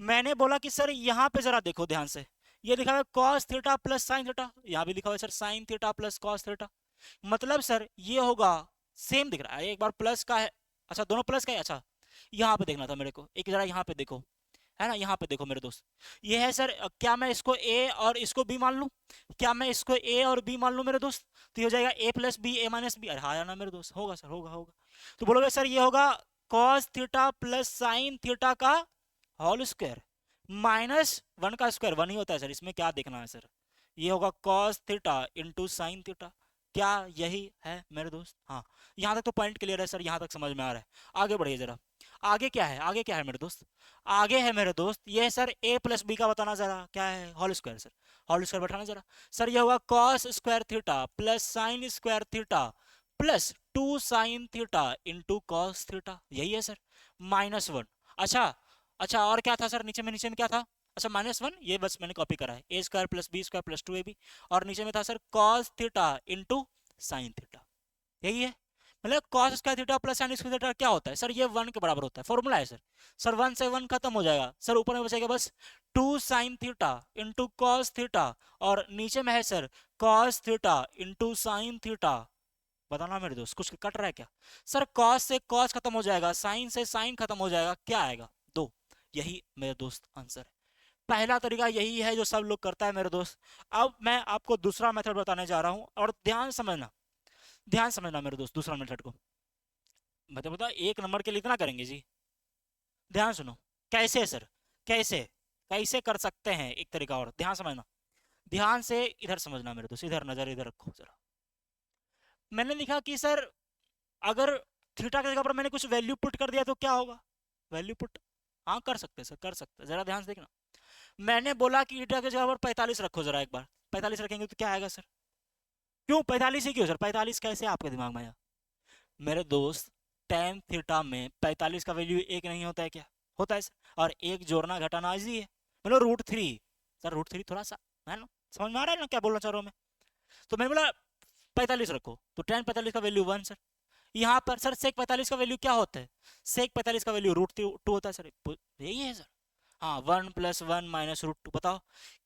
मैंने बोला कि सर यहाँ पे जरा देखो ध्यान से, ये लिखा हुआ है cos थीटा + sin थीटा, यहाँ भी लिखा हुआ है sir sin theta + cos theta. मतलब सर ये होगा, सेम दिख रहा है, एक बार प्लस का है, अच्छा दोनों प्लस का है। अच्छा यहाँ पे देखना था मेरे को, एक जरा यहाँ पे देखो, है ना, यहाँ पे देखो मेरे दोस्त। ये है सर, क्या मैं इसको ए और इसको बी मान लूं? क्या मैं इसको ए और बी मान लूं मेरे दोस्त? तो ये हो जाएगा a + b a - b। अरे हाँ ना मेरे दोस्त, होगा सर, होगा। तो बोलोगे सर ये होगा cos थीटा + sin थीटा का होल स्क्वायर -1 का स्क्वायर 1 ही होता है सर, इसमें क्या देखना है सर? ये होगा cos थीटा × sin थीटा। क्या यही है मेरे दोस्त? हाँ यहाँ तक तो पॉइंट क्लियर है सर, यहाँ तक समझ में आ रहा है। आगे बढ़िए जरा, आगे क्या है? आगे क्या है मेरे दोस्त? आगे है मेरे दोस्त ये सर a + b का बताना जरा, क्या है? Whole square sir, whole square बैठाना जरा। सर ये होगा cos square theta + sin square theta +2 sin theta × cos theta, यही है सर -1। अच्छा और क्या था सर? नीचे में क्या था? अच्छा -1, ये बस मैंने कॉपी करा है, a² + b² + 2ab। और नीचे में था sir cos theta × sin theta, यही है। मतलब cos square theta + sin square theta क्या होता है सर? ये 1 के बराबर होता है, फॉर्मूला है सर। सर 1 से 1 खत्म हो जाएगा सर, ऊपर में बचेगा बस 2 sin थीटा × cos थीटा, और नीचे में है sir cos theta × sin theta. बताना मेरे दोस्त कुछ कट रहा है क्या? सर cos से cos खत्म हो जाएगा, sin से sin खत्म हो जाएगा, क्या आएगा? 2। यही मेरे दोस्त आंसर है। पहला तरीका यही है जो सब लोग करता है मेरे दोस्त। अब मैं आपको दूसरा मेथड बताने जा रहा हूं, और ध्यान समझना मेरे दोस्त दूसरा मेथड को। मतलब बता 1 नंबर के लिए इतना करेंगे जी, ध्यान सुनो। कैसे सर? कैसे कैसे कर सकते हैं? एक तरीका और ध्यान समझना। ध्यान से इधर समझना मेरे दोस्त, इधर नजर इधर रखो जरा। मैंने लिखा कि सर अगर थीटा की जगह पर मैंने कुछ वैल्यू पुट कर दिया तो क्या होगा, वैल्यू पुट, हाँ कर सकते हैं सर, कर सकते हैं, जरा ध्यान से देखना। मैंने बोला कि थीटा की जगह पर 45 रखो जरा, एक बार 45 रखेंगे तो क्या आएगा सर, क्यों 45 ही क्यों सर, 45 कैसे आपके दिमाग में आया? मेरे दोस्त tan थीटा में 45 का वैल्यू एक नहीं होता है क्या, होता है सर, और एक जोड़ना घटाना इजी है, मतलब √3। सर √3 थोड़ा सा है ना, समझ में आ रहा है ना क्या बोलना चाह रहा हूँ मैं? तो मैंने बोला 45 रखो, तो tan 45 का वैल्यू 1 सर। यहाँ पर सर sec 45 का वैल्यू क्या होता है, sec 45 का वैल्यू √2 होता है सर, यही है सर। हाँ 1 + 1 - √2, बताओ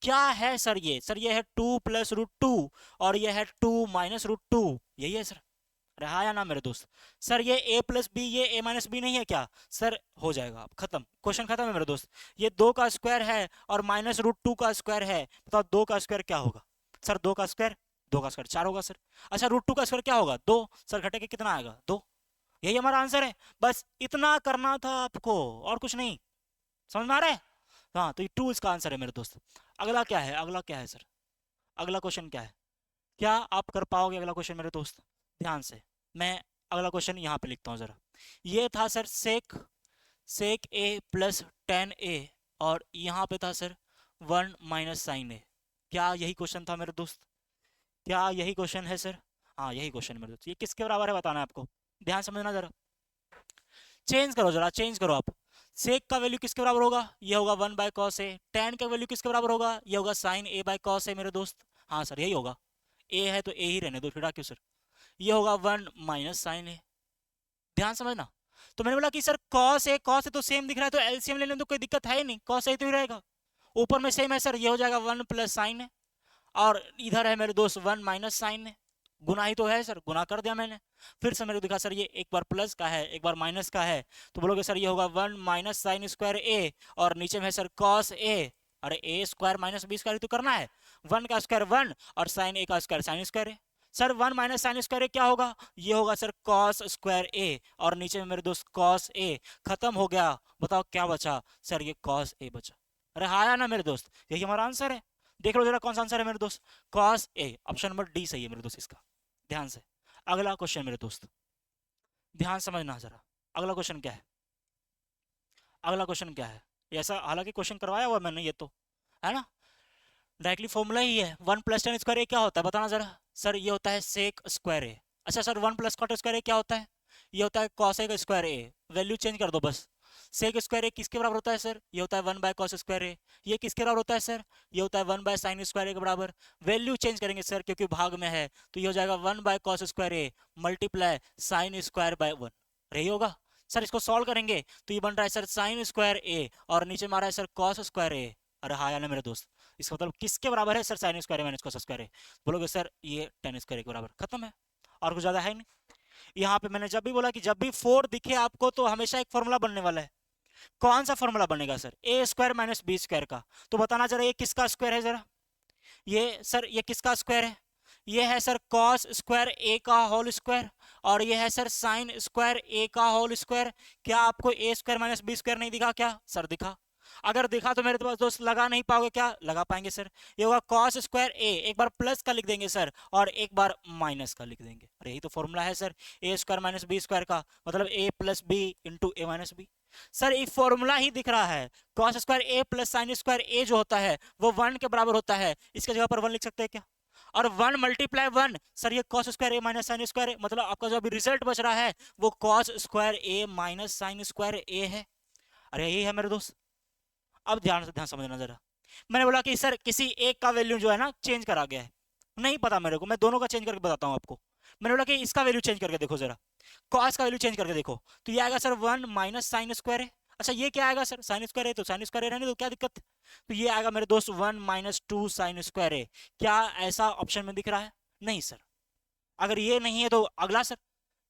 क्या है सर ये, सर ये है 2 + √2 और ये है 2 - √2, यही है सर। अरे हाँ या ना मेरे दोस्त? सर ये a + b, ये a - b नहीं है क्या सर, हो जाएगा अब खत्म, क्वेश्चन खत्म है मेरे दोस्त। ये 2 का स्क्वायर है और -√2 का स्क्वायर है, बताओ 2 का स्क्वायर क्या होगा सर, 2 का स्क्वायर, 2 का स्क्वायर 4 होगा सर। अच्छा √2 का स्क्वायर क्या होगा, 2 सर, घटे के कितना आएगा 2, यही हमारा आंसर है। बस इतना करना था आपको और कुछ नहीं, समझ में आ रहा है? हाँ तो ये 2 इसका आंसर है मेरे दोस्त। अगला क्या है, अगला क्या है सर, अगला क्वेश्चन क्या है, क्या आप कर पाओगे अगला क्वेश्चन मेरे दोस्त? ध्यान से, मैं अगला क्वेश्चन यहाँ पे लिखता हूँ जरा। ये था sir sec A plus tan a, और यहाँ पे था सर 1 - sin a। क्या यही क्वेश्चन था मेरे दोस्त, क्या यही क्वेश्चन है सर? हाँ यही क्वेश्चन है मेरे दोस्त। ये किसके बराबर है बताना है आपको, ध्यान समझना जरा, चेंज करो जरा, चेंज करो आप। सेक का वैल्यू किसके बराबर होगा, ये होगा 1/cos a। tan का वैल्यू किसके बराबर होगा, ये होगा sin a/cos a मेरे दोस्त। हाँ सर यही होगा, a है तो a ही रहने दो, फिर क्यों सर, ये होगा 1 - sin a। ध्यान समझना। तो मैंने बोला कि सर cos a तो सेम दिख रहा है, तो एलसीएम लेने में तो कोई दिक्कत है ही नहीं, cos a तो ही रहेगा, ऊपर में सेम है सर, ये हो जाएगा 1 + sin a, और इधर है मेरे दोस्त 1 - sin a, गुना ही तो है सर, गुना कर दिया मैंने। फिर से मेरे को दिखा सर ये एक बार प्लस का है एक बार माइनस का है, तो बोलोगे सर ये होगा 1 - sin स्क्वायर a, और नीचे में है सर cos a। अरे a square minus b square तो करना है, 1 का स्क्वायर 1 और sin a का square sin square a। Sir 1 - sin square a क्या होगा, ये होगा सर cos स्क्वायर a, और नीचे में मेरे दोस्त cos a। खत्म हो गया, बताओ क्या बचा सर, ये cos a बचा। अरे हाँ या ना मेरे दोस्त, यही हमारा आंसर है। देख लो जरा कौन सा आंसर है मेरे दोस्त, cos a, option number D सही है मेरे दोस्त इसका। ध्यान से, अगला क्वेश्चन मेरे दोस्त, ध्यान समझना जरा। अगला क्वेश्चन क्या है, अगला क्वेश्चन क्या है, ऐसा हालांकि क्वेश्चन करवाया हुआ मैंने ये तो, है ना, डायरेक्टली फॉर्मूला ही है। 1 + tan स्क्वायर ए क्या होता है बताना जरा। सर ये होता है सेक स्क्वायर ए। अच्छा सर 1 + cot स्क्वायर ए क्या होता है, ये होता है कॉसेक स्क्वायर ए। वैल्यू चेंज कर दो बस। सेक स्क्वायर ए किसके बराबर होता है सर, ये होता है 1/cos स्क्वायर ए। ये किसके बराबर होता है सर, ये होता है 1/sin स्क्वायर ए के बराबर। वैल्यू चेंज करेंगे सर क्योंकि भाग में है, तो ये हो जाएगा 1/cos square A multiply sin square by 1, यही होगा सर। इसको सॉल्व करेंगे तो ये बन रहा है सर sin स्क्वायर ए, और नीचे में आ रहा है सर cos स्क्वायर ए। अरे हाँ या ना मेरे दोस्त, इसका मतलब किसके बराबर है sir, sin square minus cos square है। बोलोगे सर ये tan स्क्वायर के बराबर, खत्म है, और कुछ ज्यादा है नहीं। यहाँ पे मैंने जब भी बोला कि जब भी 4 दिखे आपको तो हमेशा एक फॉर्मूला बनने वाला है। कौन सा फॉर्मूला बनेगा sir, A square minus B square का। तो बताना जरा ये किसका स्क्वायर है जरा, ये सर ये किसका स्क्वायर है, ये है सर cos स्क्वायर ए का होल स्क्वायर, और ये है सर sin स्क्वायर ए का होल स्क्वायर। क्या आपको A square minus B square नहीं दिखा क्या सर, दिखा। अगर दिखा तो मेरे पास दोस्त लगा नहीं पाओगे क्या, लगा पाएंगे सर। ये होगा cos स्क्वायर ए, एक बार प्लस का लिख देंगे सर और एक बार माइनस का लिख देंगे। अरे यही तो फॉर्मूला है sir, A square minus B square का, मतलब ए plus B into A minus B. Sir ये फॉर्मूला ही दिख रहा है, cos स्क्वायर ए प्लस sin स्क्वायर ए जो होता है वो 1 के बराबर होता है, इसके जगह पर 1 लिख सकते हैं क्या। और 1 × 1 सर ये cos स्क्वायर ए माइनस sin स्क्वायर, मतलब आपका जो अभी रिजल्ट बच रहा है वो cos स्क्वायर ए माइनस sin स्क्वायर ए है। अरे यही है मेरे दोस्त। अब ध्यान समझना जरा। मैंने बोला कि सर किसी एक का वैल्यू जो है ना चेंज करा गया है, नहीं पता मेरे को, मैं दोनों का चेंज करके बताता हूँ आपको। मैंने बोला कि इसका वैल्यू चेंज करके देखो जरा, cos का वैल्यू चेंज करके देखो, तो ये आएगा सर 1 - sin स्क्वायर है। अच्छा ये क्या आएगा सर, sin स्क्वायर है तो sin स्क्वायर रहने दो, क्या दिक्कत। तो ये आएगा मेरे दोस्त 1 - 2 sin स्क्वायर है। क्या ऐसा ऑप्शन में दिख रहा है, नहीं सर। अगर ये नहीं है तो अगला सर,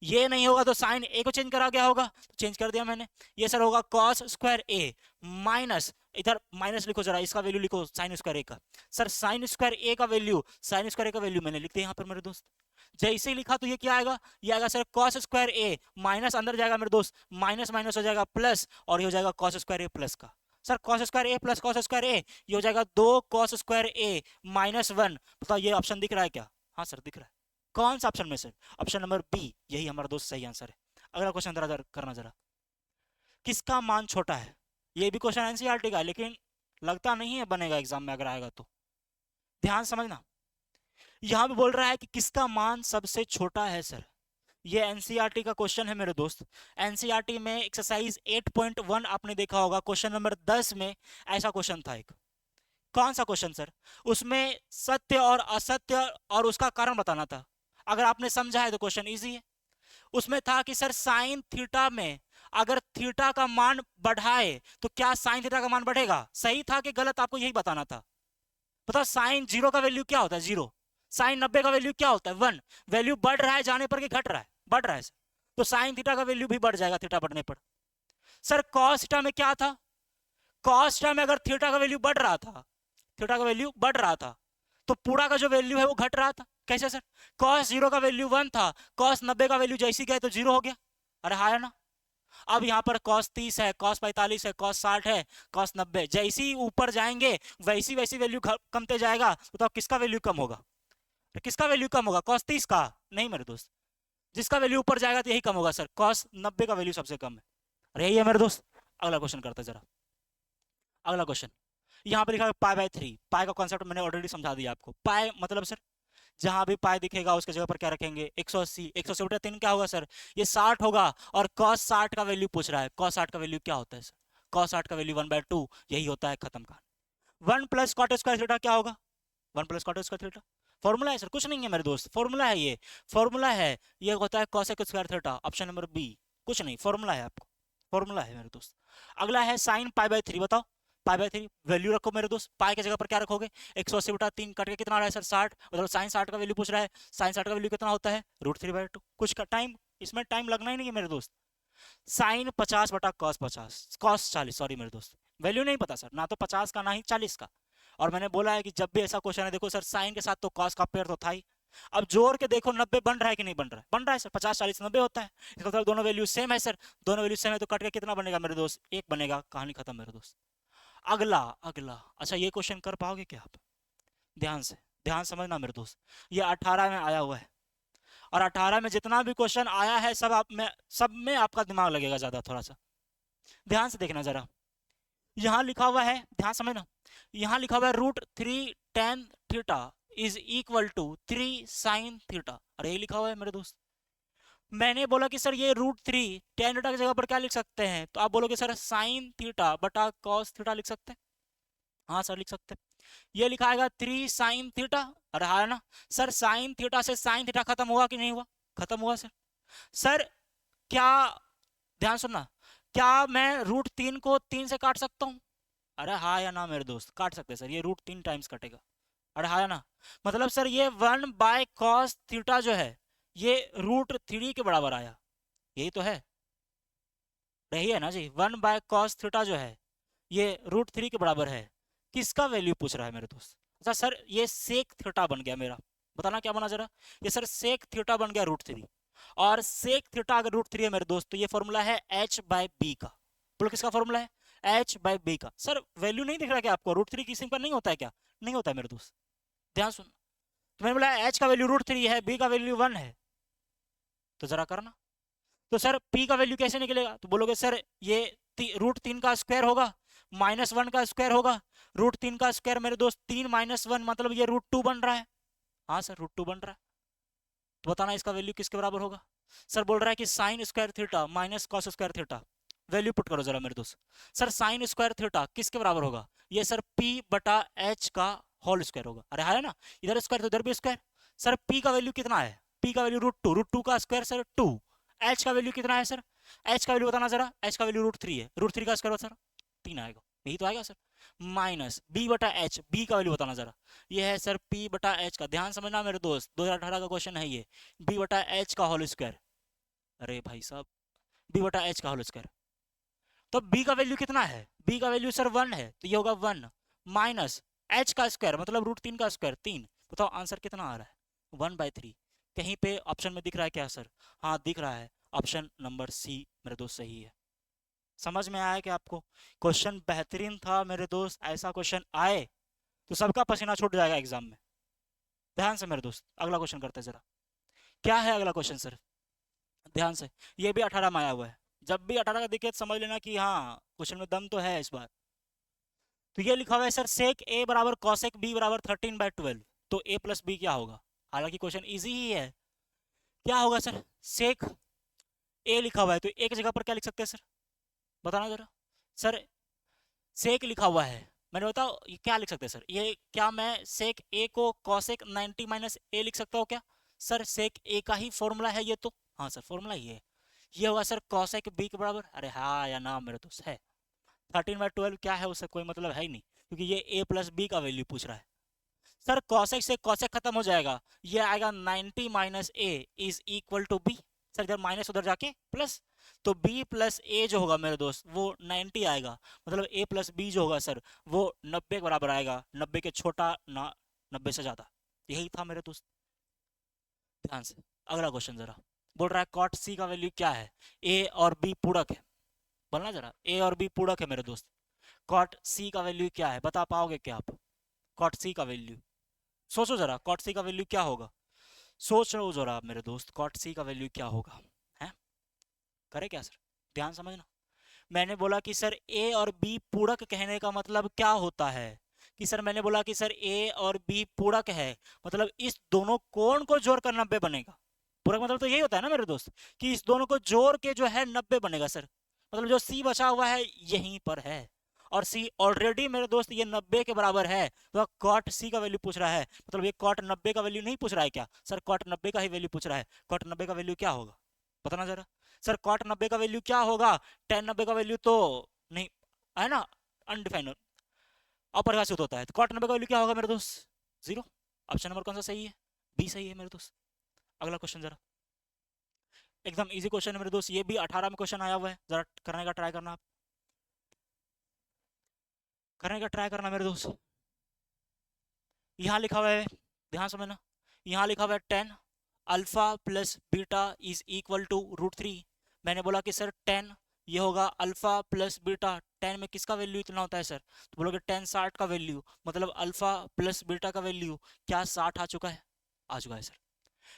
ये नहीं होगा तो साइन ए को चेंज करा गया होगा, तो चेंज कर दिया मैंने। ये सर होगा cos स्क्वायर ए माइनस, इधर माइनस लिखो जरा, इसका वैल्यू लिखो साइन स्क्वायर ए का। सर साइन स्क्वायर ए का वैल्यू, साइन स्क्वायर ए का वैल्यू मैंने लिख दिया यहाँ पर मेरे दोस्त। जैसे ही लिखा तो ये क्या आएगा, ये आएगा सर cos स्क्वायर ए माइनस, अंदर जाएगा मेरे दोस्त, माइनस माइनस हो जाएगा प्लस, और ये हो जाएगा cos स्क्वायर ए प्लस का। सर कॉस स्क्वायर ए प्लस कॉस स्क्वायर ए, ये हो जाएगा 2 कॉस स्क्वायर ए -1। बताओ ये ऑप्शन दिख रहा है क्या? हाँ सर दिख रहा है। कौन सा ऑप्शन में सर? ऑप्शन नंबर बी, यही हमारा दोस्त सही आंसर है। अगला क्वेश्चन जरा करना जरा। किसका मान छोटा है? ये भी क्वेश्चन एनसीईआरटी का है, लेकिन लगता नहीं है बनेगा एग्जाम में, अगर आएगा तो ध्यान समझना। यहां भी बोल रहा है कि किसका मान सबसे छोटा है सर। ये एनसीईआरटी का क्वेश्चन है मेरे दोस्त। एनसीईआरटी में एक्सरसाइज 8.1 आपने देखा होगा, क्वेश्चन नंबर 10 में ऐसा क्वेश्चन था एक। कौन सा क्वेश्चन सर? उसमें सत्य और असत्य और उसका कारण बताना था। अगर आपने समझा है तो क्वेश्चन इजी है। उसमें था कि सर साइन थीटा में अगर थीटा का मान बढ़ाए तो क्या साइन थीटा का मान बढ़ेगा? सही था कि गलत, आपको यही बताना था। बताओ साइन 0 का वैल्यू क्या होता है? 0। साइन 90 का वैल्यू क्या होता है? 1। वैल्यू बढ़ रहा है जाने पर कि घट रहा है? बढ़ रहा है सर। तो साइन थीटा का वैल्यू भी बढ़ जाएगा थीटा बढ़ने पर। सर कॉस थीटा में क्या था? कॉस थीटा में अगर थीटा का वैल्यू बढ़ रहा था, थीटा का वैल्यू बढ़ रहा था, तो पूरा का जो वैल्यू है वो घट रहा था। कैसे सर? कॉस 0 का वैल्यू 1 था, कॉस 90 का वैल्यू जैसी गए तो 0 हो गया। अरे हाँ है ना। अब यहाँ पर cos 30 है, cos 45 है, cos 60 है, cos 90, जैसे ही ऊपर जाएंगे वैसी वैसी वैल्यू कमते जाएगा। तो किसका वैल्यू कम होगा? तो किसका वैल्यू कम होगा? cos 30 का? नहीं मेरे दोस्त, जिसका वैल्यू ऊपर जाएगा तो यही कम होगा सर। cos 90 का वैल्यू सबसे कम है। अरे यही है मेरे दोस्त। अगला क्वेश्चन करते जरा। अगला क्वेश्चन यहाँ पे लिखा है π/3। पाई का कॉन्सेप्ट मैंने ऑलरेडी समझा दिया आपको। पाई मतलब सर जहां भी पाई दिखेगा उसके जगह पर क्या रखेंगे? 180। 180 बटा 3 क्या होगा सर? ये 60 होगा। और cos 60 का वैल्यू पूछ रहा है। cos 60 का वैल्यू क्या होता है सर? cos 60 का वैल्यू 1/2, यही होता है, खत्म कहानी। 1 प्लस कॉट स्क्वायर थीटा क्या होगा? 1 plus cot square theta formula है सर, कुछ नहीं है मेरे दोस्त, फॉर्मूला है ये। फॉर्मूला है ये, होता है cosec square theta. Option number B, कुछ नहीं, फॉर्मूला है आपको, फॉर्मूला है मेरे दोस्त। अगला है साइन π/3। बताओ π/3 वैल्यू रखो मेरे दोस्त। पाई की जगह पर क्या रखोगे? 180 बटा 3 कट के कितना आ रहा है सर? 60। मतलब साइन 60 का वैल्यू पूछ रहा है। साइन 60 का वैल्यू कितना होता है? √3/2। कुछ का टाइम, इसमें टाइम लगना ही नहीं है मेरे दोस्त। साइन 50 बटा cos 50, cos 40, सॉरी मेरे दोस्त, वैल्यू नहीं पता सर, ना तो 50 का ना ही 40 का। और मैंने बोला है कि जब भी ऐसा क्वेश्चन है, देखो सर साइन के साथ तो cos का पेयर तो था ही। अब जोड़ के देखो 90 बन रहा है कि नहीं बन रहा है? बन रहा है सर। 50 40 90 होता है, इसका मतलब दोनों वैल्यू सेम है सर। दोनों वैल्यू सेम है तो कट के कितना बनेगा मेरे दोस्त? 1 बनेगा, कहानी खत्म मेरे दोस्त। अगला अगला, अच्छा ये क्वेश्चन कर पाओगे क्या आप? ध्यान से, ध्यान समझना मेरे दोस्त। ये 18 में आया हुआ है, और 18 में जितना भी क्वेश्चन आया है सब में आपका दिमाग लगेगा ज्यादा थोड़ा सा। ध्यान से देखना जरा। यहां लिखा हुआ है, ध्यान समझना, यहां लिखा हुआ है √3 tan theta is equal to 3 sin theta. अरे ये लिखा हुआ है मेरे दोस्त। मैंने बोला कि सर ये √3 tan थीटा की जगह पर क्या लिख सकते हैं? तो आप बोलोगे सर sin थीटा बटा cos थीटा लिख सकते हैं। हाँ सर लिख सकते हैं। ये लिखा आएगा 3 sin थीटा। अरे हाँ ना सर, sin थीटा से sin थीटा खत्म हुआ कि नहीं हुआ? खत्म हुआ सर। सर क्या, ध्यान सुनना, क्या मैं √3 को 3 से काट सकता हूँ? अरे हाँ या ना मेरे दोस्त, काट सकते हैं सर, ये √3 टाइम्स कटेगा। अरे हाँ या ना, मतलब सर ये 1/cos थीटा जो है ये √3 के बराबर आया, यही तो है, यही है ना जी। 1/cos थीटा जो है ये √3 के बराबर है। किसका वैल्यू पूछ रहा है मेरे दोस्त? अच्छा सर ये सेक थीटा बन गया मेरा, बताना क्या बना जरा। ये सर सेक थीटा बन गया √3, और सेक थीटा अगर √3 है मेरे दोस्त तो ये फॉर्मूला है h/b का। बोलो किसका फॉर्मूला है? h/b का। सर वैल्यू नहीं दिख रहा क्या आपको? √3 किसी का नहीं होता है क्या? नहीं होता है मेरे दोस्त, ध्यान सुन। तो मैंने बोला h का वैल्यू √3 है, b का वैल्यू 1 है, तो जरा करना। तो सर p का वैल्यू कैसे निकलेगा? तो बोलोगे सर ये √3 का स्क्वायर होगा, -1 का स्क्वायर होगा। √3 का स्क्वायर मेरे दोस्त 3 -1 मतलब ये √2 बन रहा है। हाँ सर √2 बन रहा है। तो बताना इसका वैल्यू किसके बराबर होगा? सर बोल रहा है कि sign square theta minus cos square theta. Value put करो जरा मेरे दोस्त। सर साइन स्क्वायर थीटा किसके बराबर होगा? ये सर p/h का होल स्क्वायर होगा। अरे है ना, इधर स्क्वायर तो इधर भी स्क्वायर। सर p का वैल्यू कितना है? p का वैल्यू √2 का स्क्वायर सर 2। h का वैल्यू कितना है सर? h का वैल्यू बताना जरा। h का वैल्यू √3 है, √3 का स्क्वायर सर 3 आएगा, यही तो आएगा सर। माइनस b/h, b का वैल्यू बताना जरा। ये है सर p/h का, ध्यान समझना मेरे दोस्त, 2018 का क्वेश्चन है ये। b/h का होल स्क्वायर, अरे भाई साहब b/h का होल स्क्वायर। तो b का वैल्यू कितना है? b का वैल्यू सर 1 है, तो ये होगा 1 माइनस h का स्क्वायर मतलब √3 का स्क्वायर 3। बताओ आंसर कितना आ रहा है? 1/3। कहीं पे ऑप्शन में दिख रहा है क्या सर? हाँ दिख रहा है, ऑप्शन नंबर सी मेरे दोस्त सही है। समझ में आया कि आपको क्वेश्चन बेहतरीन था मेरे दोस्त। ऐसा क्वेश्चन आए तो सबका पसीना छूट जाएगा एग्जाम में। ध्यान से मेरे दोस्त अगला क्वेश्चन करते हैं जरा। क्या है अगला क्वेश्चन सर? ध्यान से। ये भी 18 में आया हुआ है। जब भी 18 का दिखे तो समझ लेना कि हाँ क्वेश्चन में दम तो है इस बार। तो ये लिखा हुआ है सर सेक ए बराबर कॉसेक बी बराबर 13/12। तो ए प्लस बी क्या होगा? हालांकि क्वेश्चन इजी ही है। क्या होगा सर? सेक ए लिखा हुआ है तो एक जगह पर क्या लिख सकते हैं सर? बताना जरा। सर सेक लिखा हुआ है, मैंने बताओ ये क्या लिख सकते हैं सर? ये क्या मैं सेक ए को कॉसेक 90 माइनस ए लिख सकता हूँ क्या? सर सेक ए का ही फॉर्मूला है ये तो। हाँ सर फॉर्मूला ही है। ये होगा सर कॉसेक बी के बराबर। अरे हाँ या ना मेरे दोस्त है। 13/12 क्या है उससे कोई मतलब है ही नहीं, क्योंकि ये ए प्लस बी का वैल्यू पूछ रहा है। सर कॉसेक से कॉसेक खत्म हो जाएगा, ये आएगा 90 minus A is equal to B. Sir इधर माइनस उधर जाके प्लस, तो b प्लस ए जो होगा मेरे दोस्त वो 90 आएगा। मतलब a प्लस बी जो होगा सर वो 90 के बराबर आएगा, 90 के छोटा ना 90 से ज्यादा। यही था मेरे दोस्त। ध्यान से अगला क्वेश्चन जरा। बोल रहा है कॉट सी का वैल्यू क्या है? a और b पूरक है। बोलना जरा, a और b पूरक है मेरे दोस्त। कॉट सी का वैल्यू क्या है बता पाओगे क्या आप? कॉट सी का वैल्यू सोचो जरा, कॉट सी का वैल्यू क्या होगा? सोच रहे हो जरा मेरे दोस्त, कॉट सी का वैल्यू क्या होगा? है करे क्या सर? ध्यान समझना। मैंने बोला कि सर ए और बी पूरक कहने का मतलब क्या होता है? कि सर मैंने बोला कि सर ए और बी पूरक है, मतलब इस दोनों कोण को जोड़कर 90 बनेगा। पूरक मतलब तो यही होता है ना मेरे दोस्त, कि इस दोनों को जोड़ के जो है 90 बनेगा सर। मतलब जो सी बचा हुआ है यहीं पर है, और सी ऑलरेडी मेरे दोस्त ये 90 के बराबर है। तो कॉट सी का वैल्यू पूछ रहा है, मतलब ये कॉट 90 का वैल्यू नहीं पूछ रहा है क्या? सर कॉट 90 का ही वैल्यू पूछ रहा है। कॉट 90 का वैल्यू क्या होगा बताना जरा। सर कॉट 90 का वैल्यू क्या होगा? टेन 90 का वैल्यू तो नहीं है ना, अनडिफाइंड अपरिभाषित होता है। तो कॉट 90 का वैल्यू क्या होगा मेरे दोस्त? जीरो। ऑप्शन नंबर कौन सा सही है? बी सही है मेरे दोस्त। अगला क्वेश्चन जरा। एकदम इजी क्वेश्चन है मेरे दोस्त, ये भी 18 में क्वेश्चन आया हुआ है, जरा करने का ट्राई करना आप। करने का ट्राई करना मेरे दोस्त। यहाँ लिखा हुआ है, ध्यान समझना। यहाँ लिखा हुआ है 10 alpha plus beta is equal to √3। मैंने बोला कि सर 10 ये होगा अल्फा प्लस बीटा। 10 में किसका वैल्यू इतना होता है सर? तो बोलोगे 10 60 का वैल्यू, मतलब अल्फा प्लस बीटा का वैल्यू क्या 60 आ चुका है? आ चुका है सर।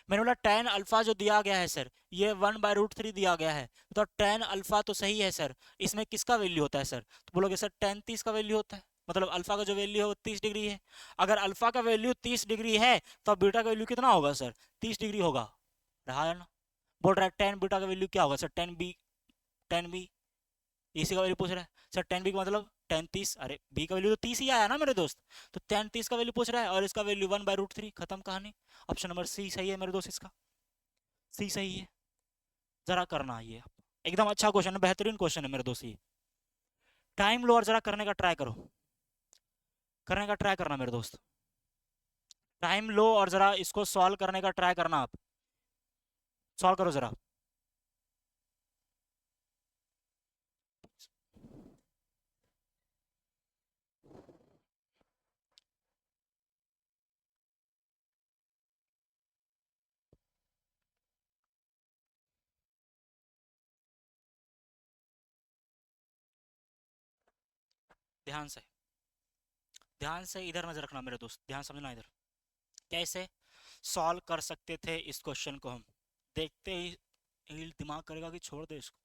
मैंने बोला 10 अल्फा जो दिया गया है सर ये 1/√3 दिया गया है, तो 10 अल्फा तो सही है सर। इसमें किसका वैल्यू होता है सर? तो बोलोगे सर 10 30 का वैल्यू होता है, मतलब अल्फा का जो वैल्यू है वो 30 डिग्री है। अगर अल्फा का वैल्यू 30 डिग्री है तो बीटा का वैल्यू कितना होगा सर? 30 डिग्री होगा। रहा है ना। बोल रहा है 10 बीटा का वैल्यू क्या होगा सर? 10 बी। 10 बी इसी का वैल्यू पूछ रहा है सर। 10 बी का मतलब 10 30, अरे बी का वैल्यू तो 30 ही आया ना मेरे दोस्त। तो 10 30 का वैल्यू पूछ रहा है और इसका वैल्यू 1/√3, खत्म कहानी। ऑप्शन नंबर सी सही है मेरे दोस्त, इसका सी सही है। जरा करना ये एकदम अच्छा क्वेश्चन है, बेहतरीन क्वेश्चन है मेरे दोस्त ये। टाइम लो और जरा करने का ट्राई करो, करने का ट्राई करना मेरे दोस्त। टाइम लो और जरा इसको सॉल्व करने का ट्राई करना आप। सॉल्व करो जरा। ध्यान से, ध्यान से इधर नजर रखना मेरे दोस्त, ध्यान समझना इधर। कैसे सॉल्व कर सकते थे इस क्वेश्चन को हम? देखते ही दिमाग करेगा कि छोड़ दे इसको,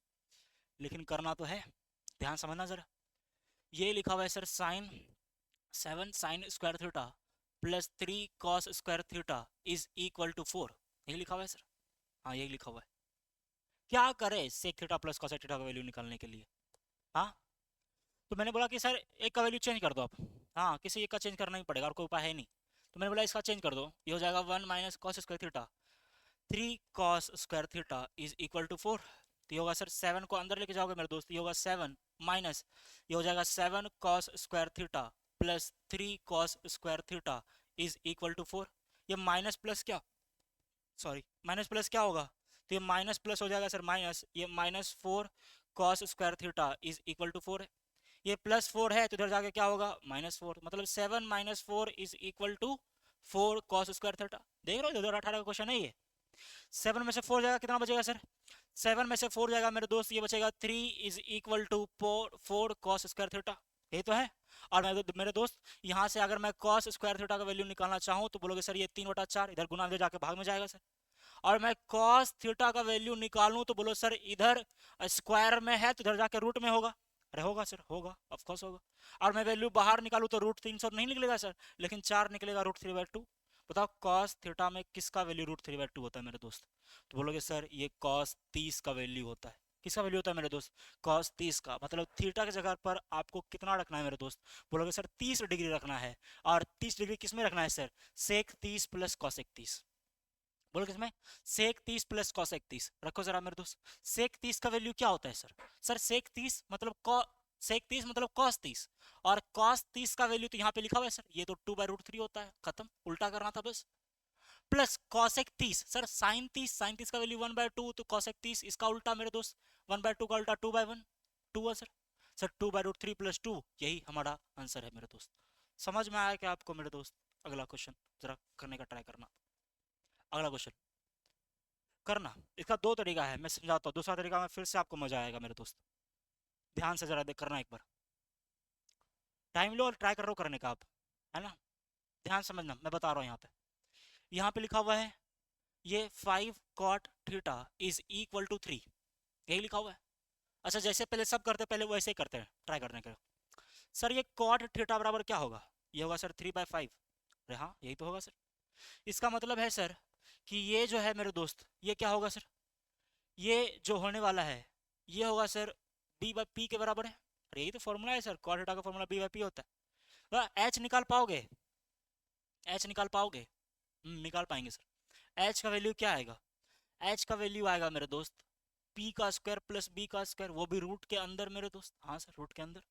लेकिन करना तो है। ध्यान समझना जरा। ये लिखा हुआ है sir sine 7 sine square theta plus 3 cos square theta is equal to 4। यही लिखा हुआ है सर। हाँ यही लिखा हुआ है। क्या करे sec theta plus cos theta का वैल्यू निकालने के लिए? हाँ तो मैंने बोला कि सर एक का वैल्यू चेंज कर दो आप। हाँ किसी एक का चेंज करना ही पड़ेगा और कोई उपाय है नहीं। तो मैंने बोला इसका चेंज कर दो, ये हो जाएगा 1 minus cos square theta 3 cos square theta is equal to 4। तो ये होगा सर 7 को अंदर लेके जाओगे मेरे दोस्त, ये होगा 7 माइनस ये हो जाएगा 7 cos square theta plus 3 cos square theta is equal to 4। ये माइनस प्लस क्या, सॉरी माइनस प्लस क्या होगा? तो ये माइनस प्लस हो जाएगा सर माइनस, ये -4 cos square theta is equal to 4 है। ये +4 है तो इधर जाके क्या होगा? -4, मतलब 7 - 4 is equal to 4 cos square theta. देख रहे हो 2018 का क्वेश्चन है ये। 7 में से 4 जाएगा, कितना बचेगा सर? 7 में से 4 जाएगा मेरे दोस्त, ये बचेगा 3 is equal to 4 cos square theta, यही तो है। और मेरे दोस्त यहाँ से अगर मैं कॉस स्क्वायर थीटा का वैल्यू निकालना चाहूँ तो बोलोगे सर ये 3/4, इधर गुना में जाके भाग में जाएगा सर। और मैं कॉस थीटा का वैल्यू निकालूं तो बोलो सर इधर स्क्वायर में है तो इधर जाके रूट में होगा। अरे होगा सर, होगा, ऑफ कोर्स होगा। और मैं वैल्यू बाहर निकालूं तो रूट 300 नहीं निकलेगा सर, लेकिन 4 निकलेगा रूट 3/2। बताओ कॉस थीटा में किसका वैल्यू रूट 3/2 होता है मेरे दोस्त? तो बोलोगे सर ये कॉस 30 का वैल्यू होता है। किसका वैल्यू होता है मेरे दोस्त? कॉस 30 का। मतलब थीटा की जगह पर आपको कितना रखना है मेरे दोस्त? बोलोगे सर 30 डिग्री रखना है। और 30 डिग्री किस में रखना है सर? सेक 30 प्लस कॉसेक 30। बोलो किसमें? सेक 30 प्लस कॉसेक 30। रखो जरा मेरे दोस्त, सेक 30 का वैल्यू क्या होता है सर? सर सेक 30 मतलब सेक 30 मतलब कॉस 30। और कॉस 30 का वैल्यू तो यहाँ पे लिखा हुआ है सर, ये तो 2/√3 होता है, खत्म, उल्टा करना था बस। प्लस कॉसेक 30 सर, साइन 30 का वैल्यू 1/2, तो कॉसेक 30 इसका उल्टा मेरे दोस्त, 1/2 का उल्टा 2/1, 2 है सर। सर 2/√3 प्लस 2, यही हमारा आंसर है मेरे दोस्त। समझ में आया क्या आपको मेरे दोस्त? अगला क्वेश्चन जरा करने का ट्राई करना। अगला क्वेश्चन करना, इसका दो तरीका है, मैं समझाता हूँ। दूसरा तरीका में फिर से आपको मजा आएगा मेरे दोस्त, ध्यान से जरा देख करना एक बार। टाइम लो और ट्राई कर लो करने का आप, है ना? ध्यान समझना, मैं बता रहा हूँ। यहाँ पे लिखा हुआ है ये 5 cot theta is equal to 3, यही लिखा हुआ है। अच्छा जैसे पहले सब करते पहले वैसे ही करते हैं, ट्राई करने का। सर ये cot थीटा बराबर क्या होगा? ये होगा सर 3/5। अरे हाँ यही तो होगा सर। इसका मतलब है सर कि ये जो है मेरे दोस्त ये क्या होगा सर? ये जो होने वाला है ये होगा सर b/p के बराबर है। अरे यही तो फॉर्मूला है सर, cot थीटा का फॉर्मूला b/p होता है। एच निकाल पाओगे? एच निकाल पाओगे? निकाल पाएंगे सर। एच का वैल्यू क्या आएगा? एच का वैल्यू आएगा मेरे दोस्त p का स्क्वायर प्लस b का स्क्वायर, वो भी रूट के अंदर मेरे दोस्त। हाँ सर रूट के अंदर,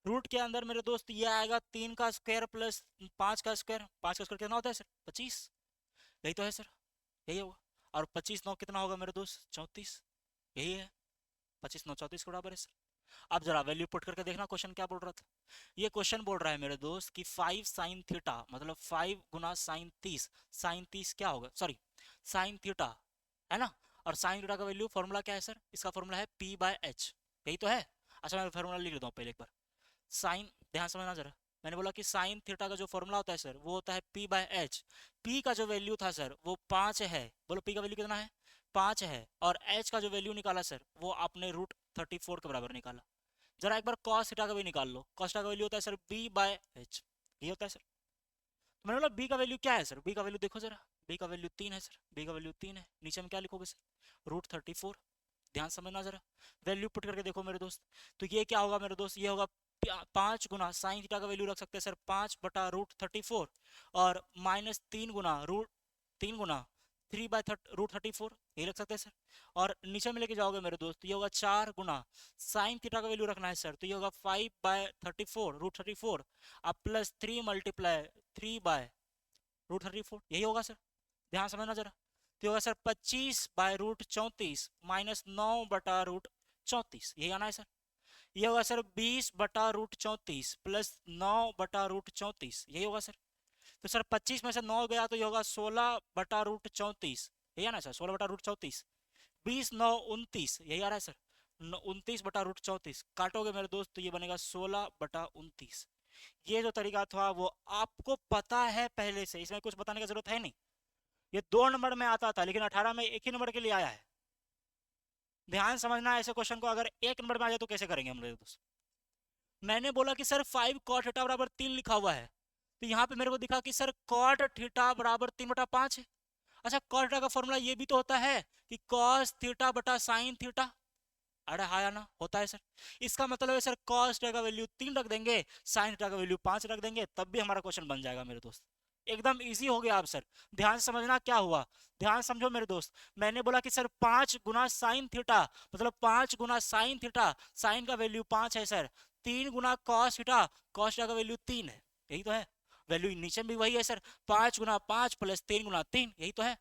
रूट के अंदर मेरे दोस्त ये आएगा 3 का स्क्वायर प्लस 5 का स्क्वायर। 5 का स्क्वायर कितना होता है सर? 25, यही तो है सर, यही होगा। और 25 9 कितना होगा मेरे दोस्त? 34, यही है। 25 9 34 के बराबर है सर। अब जरा वैल्यू पुट करके देखना क्वेश्चन क्या बोल रहा था। ये क्वेश्चन बोल रहा है मेरे दोस्त कि 5 साइन थीटा मतलब 5 गुना साइन 30, साइन 30 क्या होगा, सॉरी साइन थीटा, है ना? और साइन थीटा का वैल्यू फॉर्मूला क्या है सर? इसका फॉर्मूला है p/h, यही तो है। अच्छा मैं फॉर्मूला लिख लेता हूँ पहले एक बार। साइन, ध्यान समझना जरा, मैंने बोला कि साइन थीटा का जो फॉर्मूला होता है सर वो होता है p/h। p का जो वैल्यू था सर वो 5 है। बोलो p का वैल्यू कितना है? 5 है। और h का जो वैल्यू निकाला सर वो आपने रूट 34 के बराबर निकाला। जरा एक बार कॉस थीटा का भी निकाल लो। कॉस थीटा का वैल्यू होता है सर b/h, ये होता है सर। तो मैंने बोला b का वैल्यू क्या है सर? b का वैल्यू देखो जरा, b का वैल्यू 3 है सर, b का वैल्यू 3 है। नीचे में क्या लिखोगे सर? रूट 34। ध्यान समझना जरा, वैल्यू पुट करके देखो मेरे दोस्त। तो ये क्या होगा मेरे दोस्त? ये होगा 5 गुना साइन थीटा का वैल्यू रख सकते हैं सर 5/√34, और -3 गुना 3/√34, यही रख सकते हैं सर। और नीचे में लेके जाओगे मेरे दोस्त, ये होगा 4 गुना साइन थीटा का वैल्यू रखना है सर, तो ये होगा 5/34√34, अब प्लस 3 मल्टीप्लाई 3/√34, यही होगा सर। ध्यान समझना जरा, तो होगा सर 25/√34 -9/√34, यही आना है सर। ये होगा सर 20/√34 प्लस 9/√34, यही होगा सर। तो सर 25 में से 9 गया तो ये होगा 16/√34, यही आना है सर, 16/√34। 20 9 29, यही आ रहा है सर, 29/√34। काटोगे मेरे दोस्त तो ये बनेगा 16/29। ये जो तरीका था वो आपको पता है पहले से, इसमें कुछ बताने की जरूरत है नहीं। ये 2 नंबर में आता था लेकिन 18 में एक ही नंबर के लिए आया है। ध्यान समझना, ऐसे क्वेश्चन को अगर 1 नंबर में आ जाए तो कैसे करेंगे हम लोग दोस्त? मैंने बोला कि सर 5 cot थीटा बराबर 3 लिखा हुआ है, तो यहाँ पे मेरे को दिखा कि सर cot थीटा बराबर 3/5 है। अच्छा cot थीटा का फॉर्मूला ये भी तो होता है कि cos थीटा बटा साइन थीटा। अरे हाँ या ना, होता है सर। इसका मतलब है सर cos थीटा का वैल्यू 3 रख देंगे, साइन थीटा का वैल्यू 5 रख देंगे, तब भी हमारा क्वेश्चन बन जाएगा मेरे दोस्त। एकदम इजी हो गया आप सर। ध्यान समझना क्या हुआ, ध्यान समझो मेरे दोस्त। मैंने बोला कि सर 5 गुना साइन थीटा मतलब 5 गुना साइन थीटा, साइन का वैल्यू 5 है सर। 3 गुना कॉस थीटा, कॉस थीटा का वैल्यू 3 है, यही तो है। वैल्यू नीचे में भी वही है सर, 5 गुना 5 प्लस 3 गुना 3, यही तो है।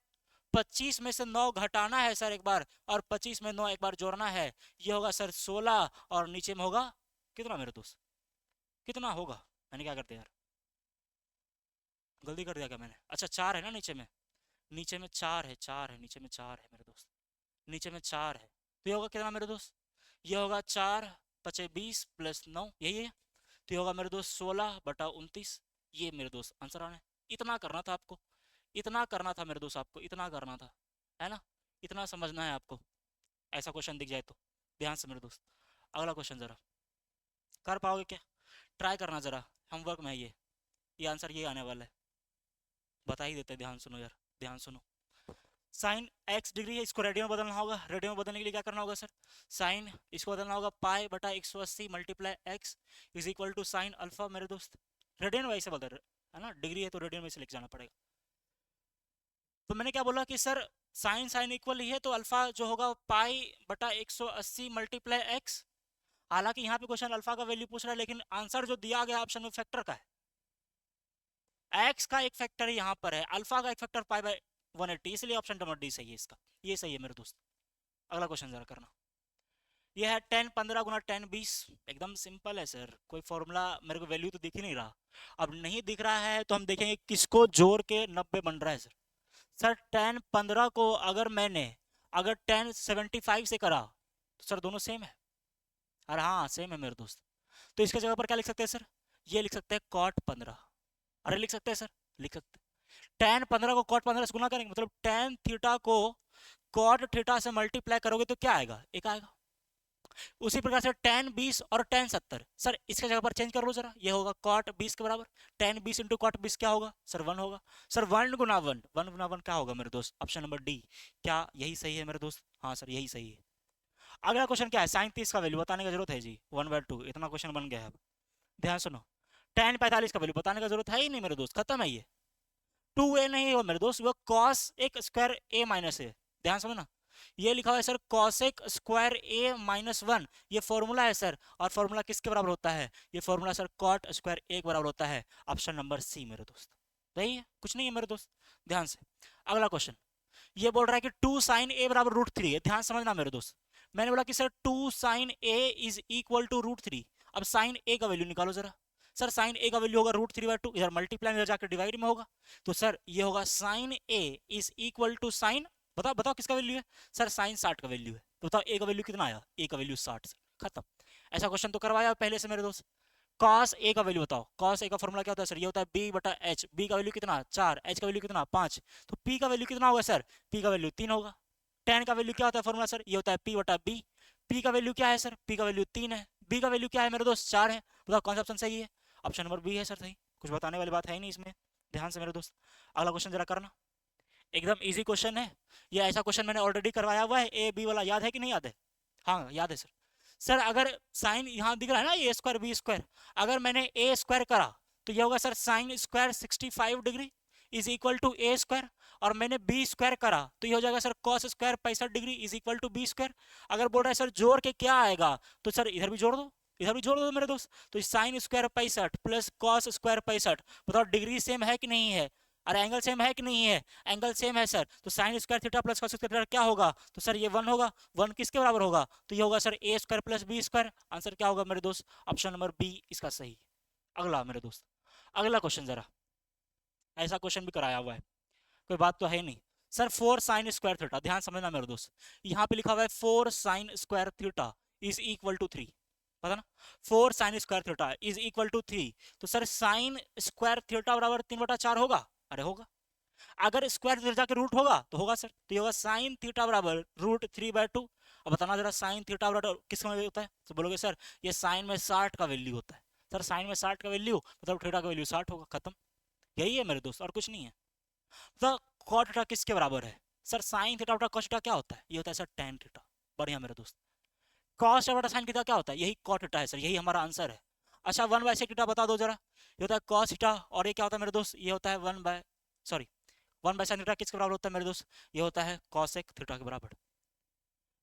25 में से 9 घटाना है सर एक बार, और 25 में 9 एक बार जोड़ना है, ये होगा सर 16, और नीचे में होगा कितना मेरे दोस्त? कितना होगा? मैंने क्या करते यार, गलती कर दिया क्या मैंने? अच्छा 4 है ना नीचे में, नीचे में 4 है, 4 है, नीचे में 4 है मेरे दोस्त, नीचे में 4 है। तो ये होगा कितना मेरे दोस्त? ये होगा 4 पचे 20 प्लस 9, यही है। तो ये होगा मेरे दोस्त 16/29। ये मेरे दोस्त आंसर आना है। इतना करना था आपको, इतना करना था मेरे दोस्त, आपको इतना करना था, है ना? इतना समझना है आपको, ऐसा क्वेश्चन दिख जाए तो। ध्यान से मेरे दोस्त, अगला क्वेश्चन जरा कर पाओगे क्या? ट्राई करना जरा, होमवर्क में है ये आंसर ये आने वाला है, बता ही देते हैं। ध्यान सुनो यार, ध्यान सुनो। साइन एक्स डिग्री है, इसको रेडियन में बदलना होगा। रेडियन में बदलने के लिए क्या करना होगा सर? साइन इसको बदलना होगा पाई बटा 180 multiply X is equal to sine alpha मेरे दोस्त। रेडियन वाइज से बदल रहे, है ना? डिग्री है तो रेडियन में से लिख जाना पड़ेगा। तो मैंने क्या बोला कि सर साइन साइन इक्वल ही है, तो अल्फा जो होगा पाई बटा 180 मल्टीप्लाई एक्स। हालांकि यहाँ पे क्वेश्चन अल्फा का वैल्यू पूछ रहा है, लेकिन आंसर जो दिया गया ऑप्शन में फैक्टर का है, एक्स का एक फैक्टर यहाँ पर है, अल्फा का एक फैक्टर पाई बाय 180, इसलिए ऑप्शन नंबर डी सही है इसका, ये सही है मेरे दोस्त। अगला क्वेश्चन जरा करना। ये है 10 15 गुना 10 20। एकदम सिंपल है सर, कोई फॉर्मूला मेरे को वैल्यू तो दिख ही नहीं रहा। अब नहीं दिख रहा है तो हम देखेंगे किसको जोड़ के 90 बन रहा है सर। सर 10 15 को अगर 10 75 से करा तो सर दोनों सेम है। अरे हाँ सेम है मेरे दोस्त। तो इसके जगह पर क्या लिख सकते हैं सर? ये लिख सकते हैं कॉट 15। अरे लिख सकते हैं सर, लिख सकते हैं। 10 15 को कॉट 15 से गुना करेंगे, मतलब tan थीटा को कॉट थीटा से मल्टीप्लाई करोगे तो क्या आएगा? एक आएगा। उसी प्रकार से tan 20 और tan 70, सर इसके जगह पर चेंज कर लो जरा, ये होगा cot 20 के बराबर। tan 20 इंटू cot 20 क्या होगा सर? 1 होगा। सर 1 गुना 1, 1 गुना 1 क्या होगा मेरे दोस्त? Option number D. क्या यही सही है मेरे दोस्त? हाँ सर यही सही है। अगला क्वेश्चन क्या है? साइन 30 का वैल्यू बताने की जरूरत है जी, 1/2, इतना क्वेश्चन बन गया है। अब ध्यान सुनो, tan 45 का वैल्यू बताने की जरूरत है ही नहीं मेरे दोस्त, खत्म है ये। 2a नहीं हो मेरे दोस्त, वो cos एक स्क्वायर a माइनस है। ध्यान समझना, ये लिखा हुआ है sir cosec square a minus 1, ये फॉर्मूला है सर। और फॉर्मूला किसके बराबर होता है? ये formula sir cot square a के बराबर होता है। ऑप्शन नंबर सी मेरे दोस्त, सही है, कुछ नहीं है मेरे दोस्त। ध्यान से अगला क्वेश्चन, ये बोल रहा है कि 2 साइन a बराबर √3 है। ध्यान समझना मेरे दोस्त, मैंने बोला कि sir 2 sine a is equal to √3। अब साइन a का वैल्यू निकालो जरा। सर साइन a का वैल्यू होगा √3/2, इधर मल्टीप्लाई में जाकर डिवाइड में होगा। तो सर ये होगा sine a is equal to sine, बताओ बताओ किसका वैल्यू है? सर साइन 60 का वैल्यू है। तो बताओ a का वैल्यू कितना आया? a का वैल्यू 60। खत्म। ऐसा क्वेश्चन तो करवाया पहले से मेरे दोस्त। cos a का वैल्यू बताओ। cos a का फॉर्मूला क्या होता है सर? ये होता है b बटा h। b का वैल्यू कितना? 4। h का वैल्यू कितना? 5। तो p का वैल्यू कितना होगा सर? p का वैल्यू 3 होगा। tan का वैल्यू क्या होता है फॉर्मूला सर? ये होता है p बटा b। p का वैल्यू क्या है सर? p का वैल्यू 3 है। b का वैल्यू क्या है मेरे दोस्त? 4 है। बताओ कौन सा ऑप्शन सही है? ऑप्शन नंबर बी है सर सही, कुछ बताने वाली बात है ही नहीं इसमें। ध्यान से मेरे दोस्त, अगला क्वेश्चन जरा करना, एकदम इजी क्वेश्चन है। ये ऐसा क्वेश्चन मैंने ऑलरेडी करवाया हुआ है, ए बी वाला, याद है कि नहीं याद है? हाँ याद है सर। सर अगर साइन यहाँ दिख रहा है ना, ए स्क्वायर बी स्क्वायर, अगर मैंने ए स्क्वायर करा तो ये होगा sir sine square 65 degree is equal to A square. और मैंने बी स्क्वायर करा तो ये हो जाएगा sir cos square 65 degree is equal to B square. अगर बोल रहा है सर जोड़ के क्या आएगा, तो सर इधर भी जोड़ दो, इधर भी जोड़ दो मेरे दोस्त। तो sign square 65 plus cos square 65, बताओ डिग्री सेम है कि नहीं है? अरे एंगल सेम है कि नहीं है? एंगल सेम है सर। तो sign square theta plus cos square theta क्या होगा? तो सर ये 1 होगा। 1 किसके बराबर होगा? तो ये होगा sir A square plus B square. Answer क्या होगा मेरे दोस्त? ऑप्शन नंबर बी इसका सही। अगला मेरे दोस्त, अगला क्वेश्चन जरा, ऐसा क्वेश्चन भी कराया हुआ है, कोई बात तो है नहीं। सर 4 साइन स्क्वायर थीटा, ध्यान समझना मेरे दोस्त, यहाँ पे लिखा हुआ है 4 sine square theta is equal to 3, पता ना? 4 sine square theta is equal to 3। तो सर साइन स्क्वायर थीटा बराबर 3/4 होगा? अरे होगा। अगर स्क्वायर इधर जाके रूट होगा तो होगा सर, तो ये होगा साइन थीटा बराबर √3/2। अब बताना जरा साइन थीटा बराबर किस में होता है? तो बोलोगे सर ये साइन में 60 का वैल्यू होता है। सर साइन में 60 का वैल्यू मतलब थीटा का वैल्यू 60 होगा, खत्म। यही है मेरे दोस्त, और कुछ नहीं है। तो कॉट थीटा किसके बराबर है? सर साइन थीटा बटा कॉस थीटा क्या होता है? ये होता है सर tan थीटा। बढ़िया मेरे दोस्त, कॉस बटा साइन थीटा क्या होता है? यही कॉट थीटा है सर, यही हमारा आंसर है। अच्छा 1/sec थीटा बता दो जरा। ये होता है कॉस थीटा, और ये क्या होता है मेरे दोस्त? ये होता है 1/sin थीटा किसके बराबर होता है मेरे दोस्त? ये होता है cosec थीटा के बराबर।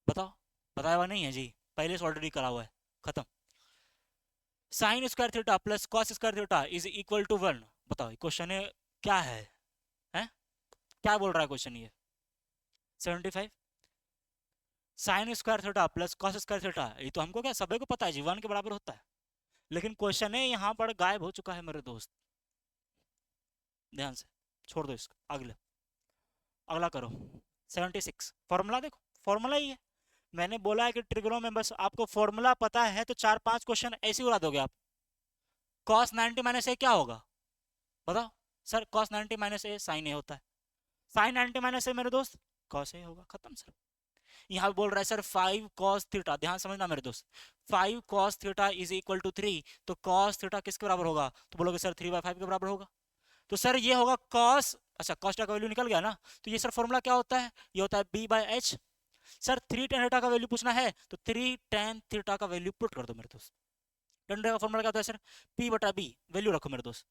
बताओ, बताया हुआ नहीं है जी, पहले से ऑलरेडी करा हुआ है, खत्म। Sine square theta plus cos square theta is equal to 1। बताओ क्वेश्चन है क्या है? हैं? क्या बोल रहा है क्वेश्चन ये? 75 sign square theta plus cos square theta, ये तो हमको क्या सभी को पता है जी 1 के बराबर होता है। लेकिन क्वेश्चन है यहाँ पर गायब हो चुका है मेरे दोस्त, ध्यान से छोड़ दो इसको। अगले अगला करो 76। फॉर्मूला देखो, फॉर्मूला ही है। मैंने बोला है कि ट्रिग्नो में बस आपको फॉर्मूला पता है तो 4-5 क्वेश्चन ऐसे ही उड़ा दोगे आप। cos 90 माइनस ए क्या होगा बताओ। सर cos 90 माइनस ए साइन ए होता है, साइन 90 माइनस ए मेरे दोस्त cos ए होगा, खत्म सर। यहाँ पे बोल रहा है सर 5 cos थीटा, ध्यान समझना मेरे दोस्त, 5 cos theta is equal to 3, तो cos थीटा किसके बराबर होगा, तो बोलोगे सर 3/5 के बराबर होगा। तो सर ये होगा cos, अच्छा cos का वैल्यू निकल गया ना, तो ये सर फॉर्मूला क्या होता है, ये होता है b/h। सर 3 tan थीटा का वैल्यू पूछना है तो 3 tan थीटा का वैल्यू पुट कर दो मेरे दोस्त। tan थीटा का फॉर्मूला क्या होता है सर, p/b, वैल्यू रखो मेरे दोस्त।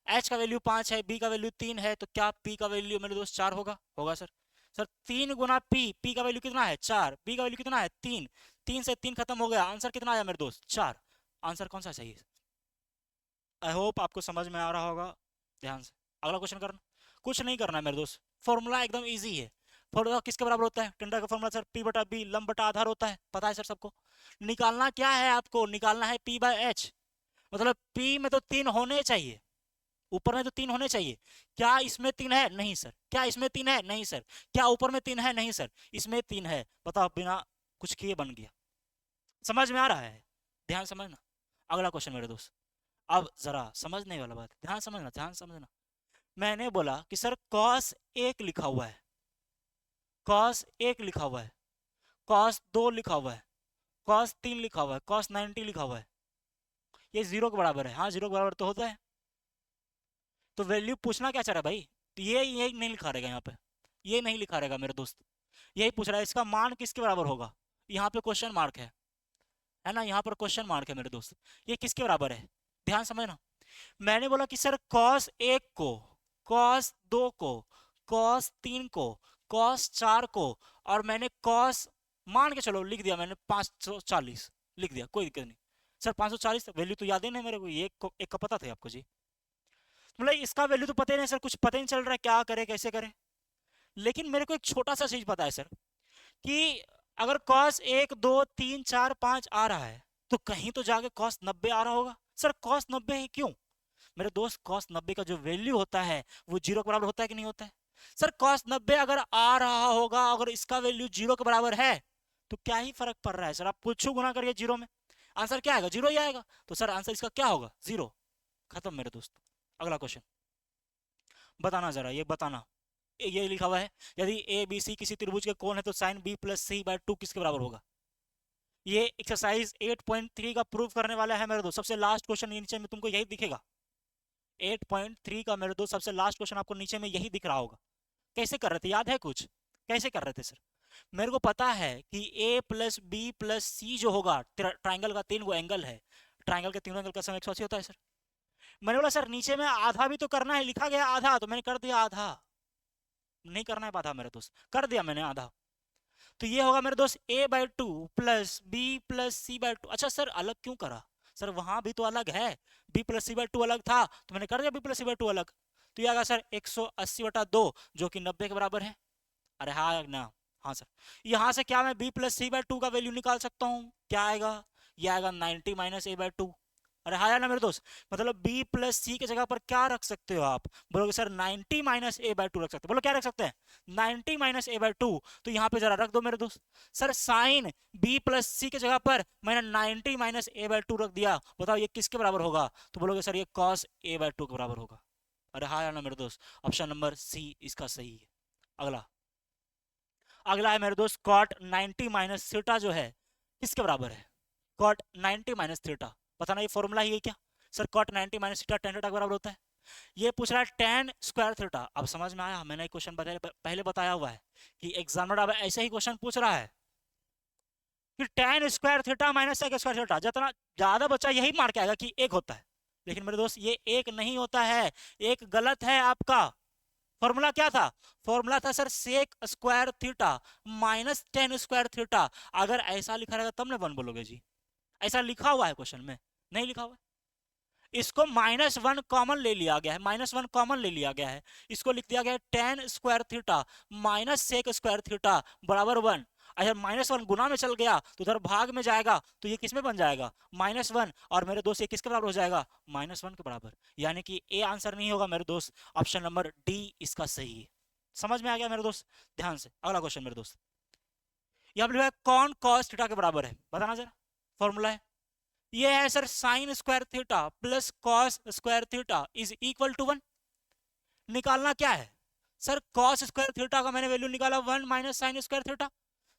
h का वैल्यू 5 है, b का वैल्यू 3 है, तो क्या p का वैल्यू मेरे दोस्त 4 होगा, होगा सर। सर 3 गुना p का वैल्यू कितना है 4, b का वैल्यू कितना है 3, 3 से 3 खत्म हो गया, आंसर कितना आया मेरे दोस्त 4। आंसर कौन सा सही है। आई होप आपको समझ में आ रहा होगा, ध्यान से अगला क्वेश्चन करना। कुछ नहीं करना है मेरे दोस्त, फॉर्मूला एकदम इजी है। फॉर्मूला किसके बराबर होता है, टेंडर का फॉर्मूला सर p/b, लंब बटा आधार होता है, पता है सर सबको। निकालना क्या है आपको, निकालना है p/h, मतलब p में तो 3 होने चाहिए, ऊपर में तो 3 होने चाहिए। क्या इसमें 3 है, नहीं सर। क्या इसमें 3 है, नहीं सर। क्या ऊपर में 3 है, नहीं सर। इसमें 3 है, बताओ बिना कुछ किए बन गया। समझ में आ रहा है, ध्यान समझना। अगला क्वेश्चन मेरे दोस्त, अब जरा समझने वाला बात, ध्यान समझना, ध्यान समझना। मैंने बोला कि सर cos 1 लिखा हुआ है, cos 1 लिखा हुआ है, cos 2 लिखा हुआ है, cos 3 लिखा हुआ है, cos 90 लिखा हुआ है, ये 0 के बराबर है, हाँ 0 के बराबर तो होता है। तो वैल्यू पूछना क्या चाह रहा है भाई, तो ये नहीं लिखा रहेगा यहाँ पे, ये नहीं लिखा रहेगा मेरे दोस्त, यही पूछ रहा है इसका मान किसके बराबर होगा। यहाँ पे क्वेश्चन मार्क है ना, यहाँ पर क्वेश्चन मार्क है मेरे दोस्त, ये किसके बराबर है, ध्यान समझना। मैंने बोला कि सर cos 1 को, cos 2 को, cos 3 को, cos 4 को, और मैंने cos, मान के चलो लिख दिया मैंने 540 लिख दिया, कोई दिक्कत नहीं। सर 540 वैल्यू तो याद ही नहीं मेरे को, ये एक का पता था आपको जी, मतलब इसका वैल्यू तो पता ही नहीं सर, कुछ पता ही नहीं चल रहा है क्या करे कैसे करे। लेकिन मेरे को एक छोटा सा चीज पता है सर, कि अगर cos 1 2 3 4 5 आ रहा है तो कहीं तो जाके cos 90 आ रहा होगा। सर cos 90 ही क्यों मेरे दोस्त, cos 90 का जो वैल्यू होता है वो 0 के बराबर होता है कि नहीं होता है। सर cos 90 अगर आ रहा होगा, अगर इसका वैल्यू 0 के बराबर है तो क्या ही फर्क पड़ रहा है सर, आप कुछ गुना करिए 0 में, आंसर क्या आएगा 0 ही आएगा। तो सर आंसर इसका क्या होगा 0, खत्म मेरे दोस्त। अगला क्वेश्चन बताना जरा, ये बताना, ये लिखा हुआ है यदि ए बी सी किसी त्रिभुज के कोण है तो साइन b+c/2 किसके बराबर होगा। ये एक्सरसाइज 8.3 का प्रूव करने वाला है मेरे दोस्त, सबसे लास्ट क्वेश्चन नीचे में तुमको यही दिखेगा। 8.3 का मेरे दोस्त सबसे लास्ट क्वेश्चन आपको नीचे में यही दिख रहा होगा। कैसे कर रहे थे, याद है कुछ, कैसे कर रहे थे सर। मेरे को पता है कि a+b+c जो होगा, ट्राइंगल का 3 गो एंगल है, ट्राइंगल के तीनों एंगल का सम 180 होता है सर। मैंने बोला सर नीचे में आधा भी तो करना है, लिखा गया आधा, तो मैंने कर दिया आधा, नहीं करना है आधा मेरे दोस्त, कर दिया मैंने आधा। तो ये होगा मेरे दोस्त a/2 प्लस b+c/2। अच्छा सर अलग क्यों करा, सर वहां भी तो अलग है, b+c/2 अलग था तो मैंने कर दिया b+c/2 अलग। तो ये आएगा सर 180/2 जो कि 90 के बराबर है। अरे हाँ ना, हाँ सर, यहाँ से क्या मैं b+c/2 का वैल्यू निकाल सकता हूँ, क्या आएगा, ये आएगा 90 माइनस a/2। अरे हाँ यार ना मेरे दोस्त, मतलब b+c की जगह पर क्या रख सकते हो आप, बोलोगे सर 90 माइनस a/2 रख सकते हो, बोलो क्या रख सकते हैं 90 माइनस a/2। तो यहाँ पे जरा रख दो मेरे दोस्त, सर साइन b+c की जगह पर मैंने 90 माइनस a/2 रख दिया, बताओ ये किसके बराबर होगा, तो बोलोगे सर ये cos a/2 के बराबर होगा। अरे हाँ यार ना मेरे दोस्त, ऑप्शन नंबर सी इसका सही है। अगला, अगला है मेरे दोस्त cot 90 माइनस थीटा जो है किसके बराबर है, cot 90 माइनस थीटा, पता नहीं फॉर्मूला ही है क्या। Sir cot 90 minus theta tan theta के बराबर होता है। ये पूछ रहा है tan स्क्वायर थीटा, अब समझ में आया, मैंने एक क्वेश्चन पहले बताया हुआ है कि एग्जामिनर अब ऐसे ही क्वेश्चन पूछ रहा है कि tan square theta minus sec square theta, जितना ज्यादा बच्चा यही मार के आएगा कि एक होता है, लेकिन मेरे दोस्त ये एक नहीं होता है, एक गलत है आपका। फॉर्मूला क्या था, फॉर्मूला था sir sec square theta minus tan square theta. अगर ऐसा लिखा रहेगा तब ना वन बोलोगे जी, ऐसा लिखा हुआ है क्वेश्चन में, नहीं लिखा हुआ है। इसको -1 कॉमन ले लिया गया है, -1 कॉमन ले लिया गया है, इसको लिख दिया गया है tan square theta minus sec square theta बराबर 1। अगर -1 गुना में चल गया तो उधर भाग में जाएगा, तो ये किस में बन जाएगा -1, और मेरे दोस्त ये किसके बराबर हो जाएगा -1 के बराबर, यानी कि ए आंसर नहीं होगा मेरे दोस्त, ऑप्शन नंबर डी इसका सही है। समझ में आ गया मेरे दोस्त? ध्यान से अगला क्वेश्चन मेरे दोस्त, यहाँ पे लिखा है कौन कॉस थीटा के बराबर है, बताना जरा। फॉर्मूला है, ये है sir sine square theta plus cos square theta is equal to 1। निकालना क्या है सर, कॉस स्क्वायर थीटा का मैंने वैल्यू निकाला 1 minus sign square theta.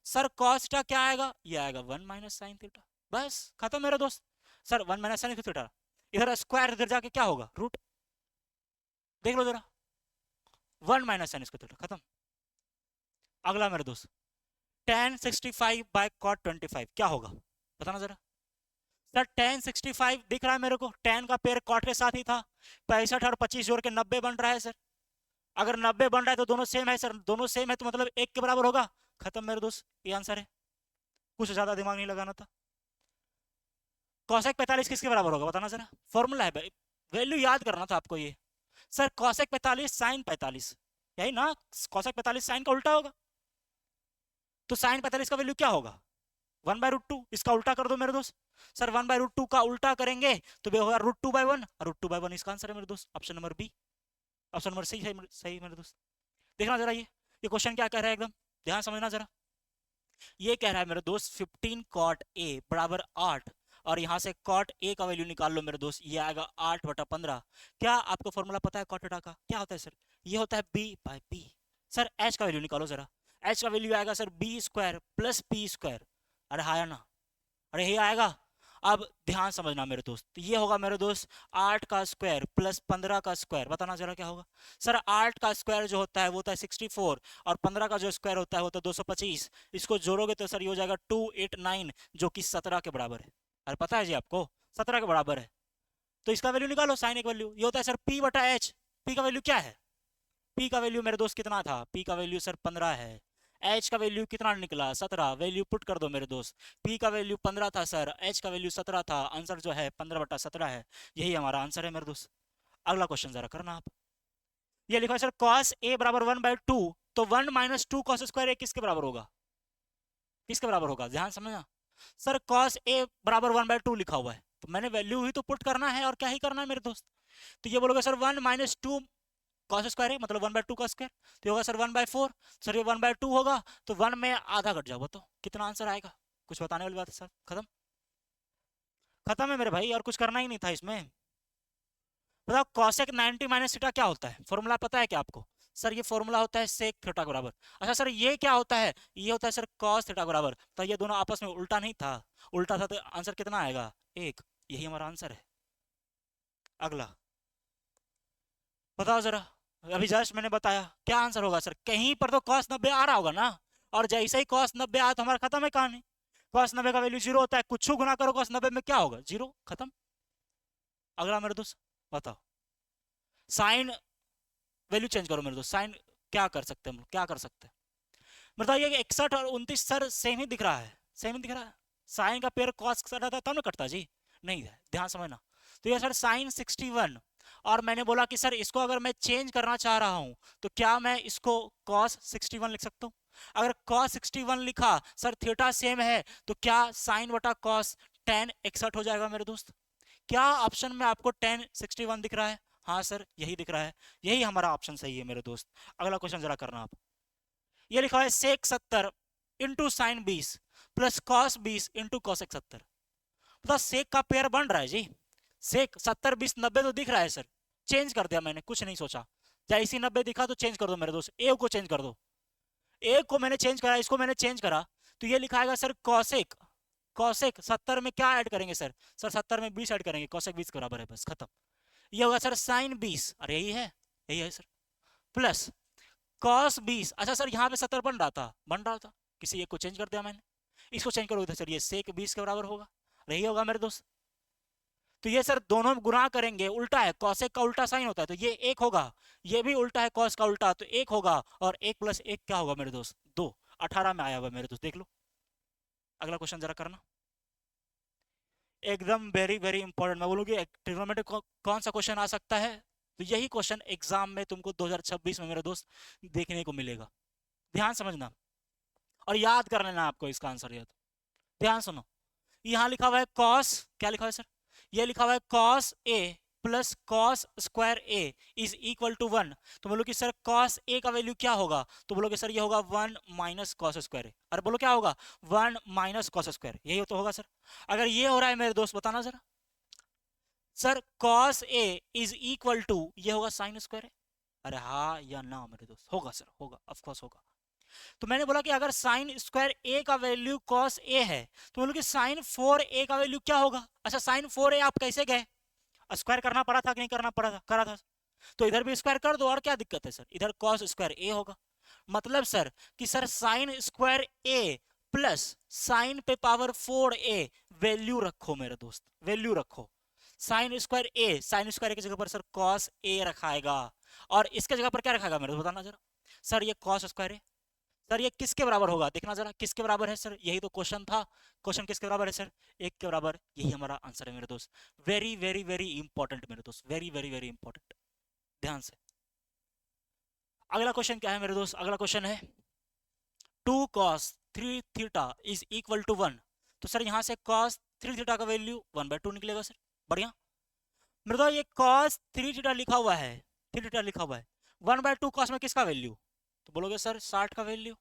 Sir cos theta क्या आएगा, ये आएगा 1 माइनस साइन थीटा। बस खत्म मेरे दोस्त। सर 1 माइनस साइन थीटा, इधर स्क्वायर इधर जाके क्या होगा, रूट। देख लो जरा, 1 माइनस साइन स्क्वायर थीटा, खत्म। अगला मेरे दोस्त, tan 65 बाय cot 25 क्या होगा, बताना जरा। सर tan 65 दिख रहा है मेरे को, tan का पेयर cot के साथ ही था, 65 और 25 जोड़ के 90 बन रहा है सर। अगर 90 बन रहा है तो दोनों सेम है सर, दोनों सेम है तो मतलब एक के बराबर होगा। खत्म मेरे दोस्त, ये आंसर है, कुछ ज्यादा दिमाग नहीं लगाना था। cosec 45 किसके बराबर होगा, बताना जरा। फॉर्मूला है, वैल्यू याद करना था आपको ये। सर cosec 45 sin 45, यही ना, cosec 45 sin का उल्टा होगा, तो sin 45 का वैल्यू क्या होगा, 1/√2। इसका उल्टा कर दो मेरे दोस्त। सर 1/√2 का उल्टा करेंगे तो भी होगा √2/1, और √2/1 इसका आंसर है मेरे दोस्त, option number B. Option number सही है, सही मेरे दोस्त। देखना जरा ये क्वेश्चन क्या कह रहा है, एकदम ध्यान समझना जरा। ये कह रहा है मेरे दोस्त 15 cot a बराबर 8, और यहां से cot a का वैल्यू निकाल लो मेरे दोस्त, ये आएगा 8/15। क्या आपको फॉर्मूला पता है cot थीटा का, क्या होता है सर, ये होता है b/p। सर h का वैल्यू निकालो जरा, h का वैल्यू आएगा sir b square plus p square. अरे आया ना, अरे ये आएगा। अब ध्यान समझना मेरे दोस्त, तो ये होगा मेरे दोस्त 8 का स्क्वायर प्लस 15 का स्क्वायर, बताना जरा क्या होगा। सर 8 का स्क्वायर जो होता है वो होता है 64, और 15 का जो स्क्वायर होता है वो होता है 225। इसको जोड़ोगे तो सर ये हो जाएगा 289, जो कि 17 के बराबर है। अरे पता है जी आपको, 17 के बराबर है। तो इसका वैल्यू निकालो, साइन एक वैल्यू, ये होता है सर p/h। p का वैल्यू क्या है, p का वैल्यू मेरे दोस्त कितना था, p का वैल्यू सर 15 है। h का वैल्यू कितना निकला, 17। वैल्यू पुट कर दो मेरे दोस्त, p का वैल्यू 15 था सर, h का वैल्यू 17 था, आंसर जो है 15/17 है। यही हमारा आंसर है मेरे दोस्त। अगला क्वेश्चन जरा करना आप। ये लिखा है सर cos a बराबर 1/2, तो 1 माइनस 2 cos स्क्वायर a किसके बराबर होगा, किसके बराबर होगा, ध्यान समझना। सर cos a बराबर 1/2 लिखा हुआ है, तो मैंने वैल्यू ही तो पुट करना है, और क्या ही करना है मेरे दोस्त। तो ये बोलोगे सर 1 माइनस 2 cos स्क्वायर है, मतलब 1/2 का स्क्वायर, तो होगा सर 1/4। सर ये 1/2 होगा, तो 1 में आधा कट जाओ, तो कितना आंसर आएगा, कुछ बताने वाली बात है सर, खत्म। खत्म है मेरे भाई, और कुछ करना ही नहीं था इसमें। बताओ cosec 90 माइनस थीटा क्या होता है, फॉर्मूला पता है क्या आपको। सर ये फॉर्मूला होता है sec थीटा बराबर। अच्छा सर ये क्या होता है, ये होता है सर cos थीटा बराबर। तो ये दोनों आपस में उल्टा नहीं था, उल्टा था तो आंसर कितना आएगा, 1। यही हमारा आंसर है। अगला बताओ जरा, अभी जस्ट मैंने बताया क्या आंसर होगा सर, कहीं पर तो cos 90 आ रहा होगा ना, और जैसे ही cos 90 आया तो हमारा खत्म है कहानी। cos 90 का वैल्यू 0 होता है, कुछ गुना करो cos 90 में क्या होगा, 0, खत्म। अगला मेरे दोस्त बताओ, साइन वैल्यू चेंज करो मेरे दोस्त, साइन क्या कर सकते हैं हम लोग, क्या कर सकते हैं, बताइए कि 61 और 29 सर सेम ही दिख रहा है, सेम ही दिख रहा है। साइन का पेयर cos कटा था तब ना कटता जी, नहीं है, ध्यान समझना। तो ये सर साइन 61, और मैंने बोला कि सर इसको अगर मैं चेंज करना चाह रहा हूं तो क्या मैं इसको cos 61 लिख सकता हूं। अगर cos 61 लिखा सर, थीटा सेम है, तो क्या साइन बटा cos tan 61 हो जाएगा मेरे दोस्त। क्या ऑप्शन में आपको tan 61 दिख रहा है, हाँ सर यही दिख रहा है, यही हमारा ऑप्शन सही है मेरे दोस्त। अगला क्वेश्चन जरा करना आप। ये लिखा है sec 70 into sine 20 plus cos 20 into cosec 70। मतलब सेक का पेयर बन रहा है जी, सेक 70 20 90 तो दिख रहा है सर, चेंज कर दिया मैंने, कुछ नहीं सोचा, जैसी 90 दिखा तो चेंज कर दो मेरे दोस्त, ए को चेंज कर दो, ए को मैंने चेंज करा, इसको मैंने चेंज करा, तो ये लिखाएगा सर कॉसेक। कॉसेक 70 में क्या ऐड करेंगे सर, सर 70 में 20 ऐड करेंगे, कॉसेक 20 के बराबर है, बस खत्म। ये होगा सर साइन 20, अरे यही है, यही है सर, प्लस कॉस 20। अच्छा सर यहाँ पे 70 बन रहा था, किसी एक को चेंज कर दिया मैंने, इसको चेंज करोगे तो सर ये सेक 20 के बराबर होगा, यही होगा मेरे दोस्त। तो ये सर दोनों गुना करेंगे, उल्टा है, कॉसेक का उल्टा साइन होता है, तो ये 1 होगा, ये भी उल्टा है कॉस का उल्टा, तो 1 होगा, और 1 प्लस 1 क्या होगा मेरे दोस्त, 2। 18 में आया हुआ मेरे दोस्त, देख लो। अगला क्वेश्चन जरा करना, एकदम वेरी वेरी इंपॉर्टेंट, मैं बोलूँ कि ट्रिग्नोमेट्री कौन सा क्वेश्चन आ सकता है, तो यही क्वेश्चन एग्जाम में तुमको 2026 में मेरे दोस्त देखने को मिलेगा, ध्यान समझना और याद कर लेना आपको इसका आंसर। ये तो ध्यान सुनो, यहाँ लिखा हुआ है कॉस, क्या लिखा हुआ है सर, ये लिखा हुआ है cos A plus cos square A is equal to 1, तो बोलो कि सर कॉस ए का वैल्यू क्या होगा, तो बोलोगे सर ये होगा 1 माइनस कॉस स्क्वायर ए। अरे बोलो क्या होगा, 1 माइनस कॉस स्क्वायर, यही तो होगा सर। अगर ये हो रहा है मेरे दोस्त बताना जरा, sir cos A is equal to ये होगा साइन स्क्वायर ए। अरे हाँ या ना मेरे दोस्त, होगा सर, होगा, ऑफ कोर्स होगा। तो मैंने बोला कि अगर साइन स्क्वायर ए का वैल्यू कॉस ए है, तो बोलो कि साइन 4a का वैल्यू क्या होगा। अच्छा साइन 4a आप कैसे गए, स्क्वायर करना पड़ा था कि नहीं करना पड़ा था, करा था, तो इधर भी स्क्वायर कर दो, और क्या दिक्कत है सर, इधर कॉस स्क्वायर ए होगा। मतलब सर कि सर साइन स्क्वायर ए प्लस साइन पे पावर 4a, वैल्यू रखो मेरे दोस्त, वैल्यू रखो। साइन स्क्वायर ए, साइन स्क्वायर की जगह पर सर कॉस ए रखाएगा, और इसके जगह पर क्या रखाएगा मेरे दोस्त बताना जरा। सर ये कॉस स्क्वायर है, सर ये किसके बराबर होगा, देखना जरा किसके बराबर है सर, यही तो क्वेश्चन था। क्वेश्चन किसके बराबर है सर, 1 के बराबर, यही हमारा आंसर है मेरे दोस्त। वेरी वेरी वेरी इंपॉर्टेंट मेरे दोस्त, वेरी वेरी वेरी इंपॉर्टेंट, ध्यान से। अगला क्वेश्चन क्या है मेरे दोस्त, अगला क्वेश्चन है 2 cos 3 theta is equal to 1, तो सर यहां से cos 3 थीटा का वैल्यू 1/2 निकलेगा सर, बढ़िया। मेरे दोस्त ये cos 3 थीटा लिखा हुआ है, 3 थीटा लिखा हुआ है, 1/2 cos में किसका वैल्यू, तो बोलोगे सर 60 का वैल्यू,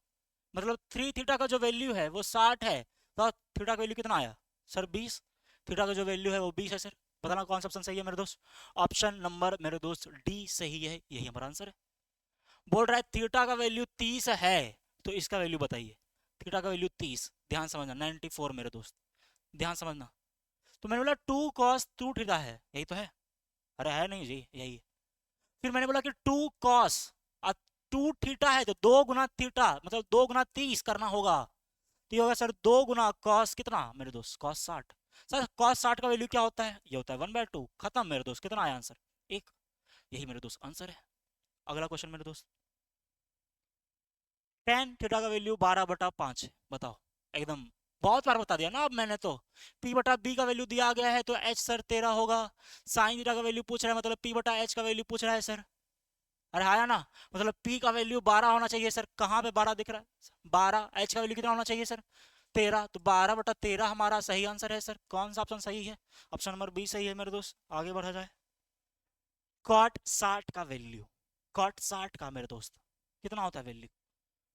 मतलब 3 थीटा का जो वैल्यू है वो 60 है, तो थीटा का वैल्यू कितना आया सर 20, थीटा का जो वैल्यू है वो 20 है सर। बताना कौन सा ऑप्शन सही है मेरे दोस्त, ऑप्शन नंबर मेरे दोस्त डी सही है, यही हमारा आंसर है। बोल रहा है थीटा का वैल्यू 30 है, तो इसका वैल्यू बताइए। थीटा का वैल्यू 30, ध्यान समझना, 94 मेरे दोस्त, ध्यान समझना। तो मैंने बोला 2 cos 2 थीटा है, यही तो है, अरे है नहीं जी, यही है। फिर मैंने बोला कि 2 cos 2 थीटा है, तो 2 गुना थीटा मतलब 2 गुना 30 करना होगा, तो ये होगा सर 2 गुना cos कितना मेरे दोस्त, cos 60। सर cos 60 का वैल्यू क्या होता है, ये होता है 1/2, खत्म मेरे दोस्त, कितना आया आंसर, 1, यही मेरे दोस्त आंसर है। अगला क्वेश्चन मेरे दोस्त, tan थीटा का वैल्यू 12/5, बताओ, एकदम बहुत बार बता दिया ना अब मैंने तो। p/b का वैल्यू दिया गया है तो h सर 13 होगा, साइन थीटा का वैल्यू पूछ रहा है, मतलब p/h का वैल्यू पूछ रहा है सर, अरे आया ना, मतलब p का वैल्यू 12 होना चाहिए सर, कहाँ पे 12 दिख रहा है, 12, h का वैल्यू कितना होना चाहिए सर 13, तो 12/13 हमारा सही आंसर है सर। कौन सा ऑप्शन सही है, ऑप्शन नंबर बी सही है मेरे दोस्त। आगे बढ़ा जाए, cot 60 का वैल्यू, cot 60 का मेरे दोस्त कितना होता है वैल्यू,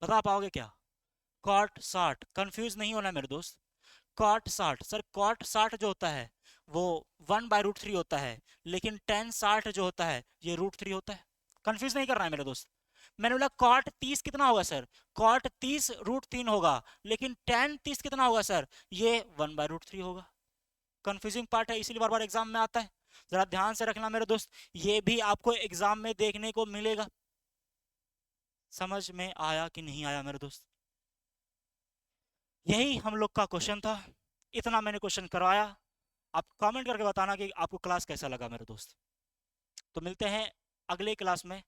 बता पाओगे क्या, कॉट 60, कंफ्यूज नहीं होना मेरे दोस्त, कॉट 60 सर, कॉट 60 जो होता है वो 1/√3 होता है, लेकिन tan 60 जो होता है ये √3 होता है, कंफ्यूज नहीं करना है मेरे दोस्त। मैंने बोला कॉट 30 कितना होगा सर, कॉट 30 √3 होगा, लेकिन tan 30 कितना होगा सर, ये 1/√3 होगा। कंफ्यूजिंग पार्ट है, इसीलिए बार बार एग्जाम में आता है, जरा ध्यान से रखना मेरे दोस्त, ये भी आपको एग्जाम में देखने को मिलेगा। समझ में आया कि नहीं आया मेरे दोस्त, यही हम लोग का क्वेश्चन था, इतना मैंने क्वेश्चन करवाया। आप कमेंट करके बताना कि आपको क्लास कैसा लगा मेरे दोस्त। तो मिलते हैं अगले क्लास में,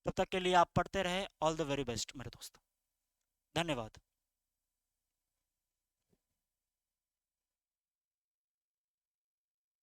तब तक के लिए आप पढ़ते रहे, ऑल द वेरी बेस्ट मेरे दोस्त, धन्यवाद।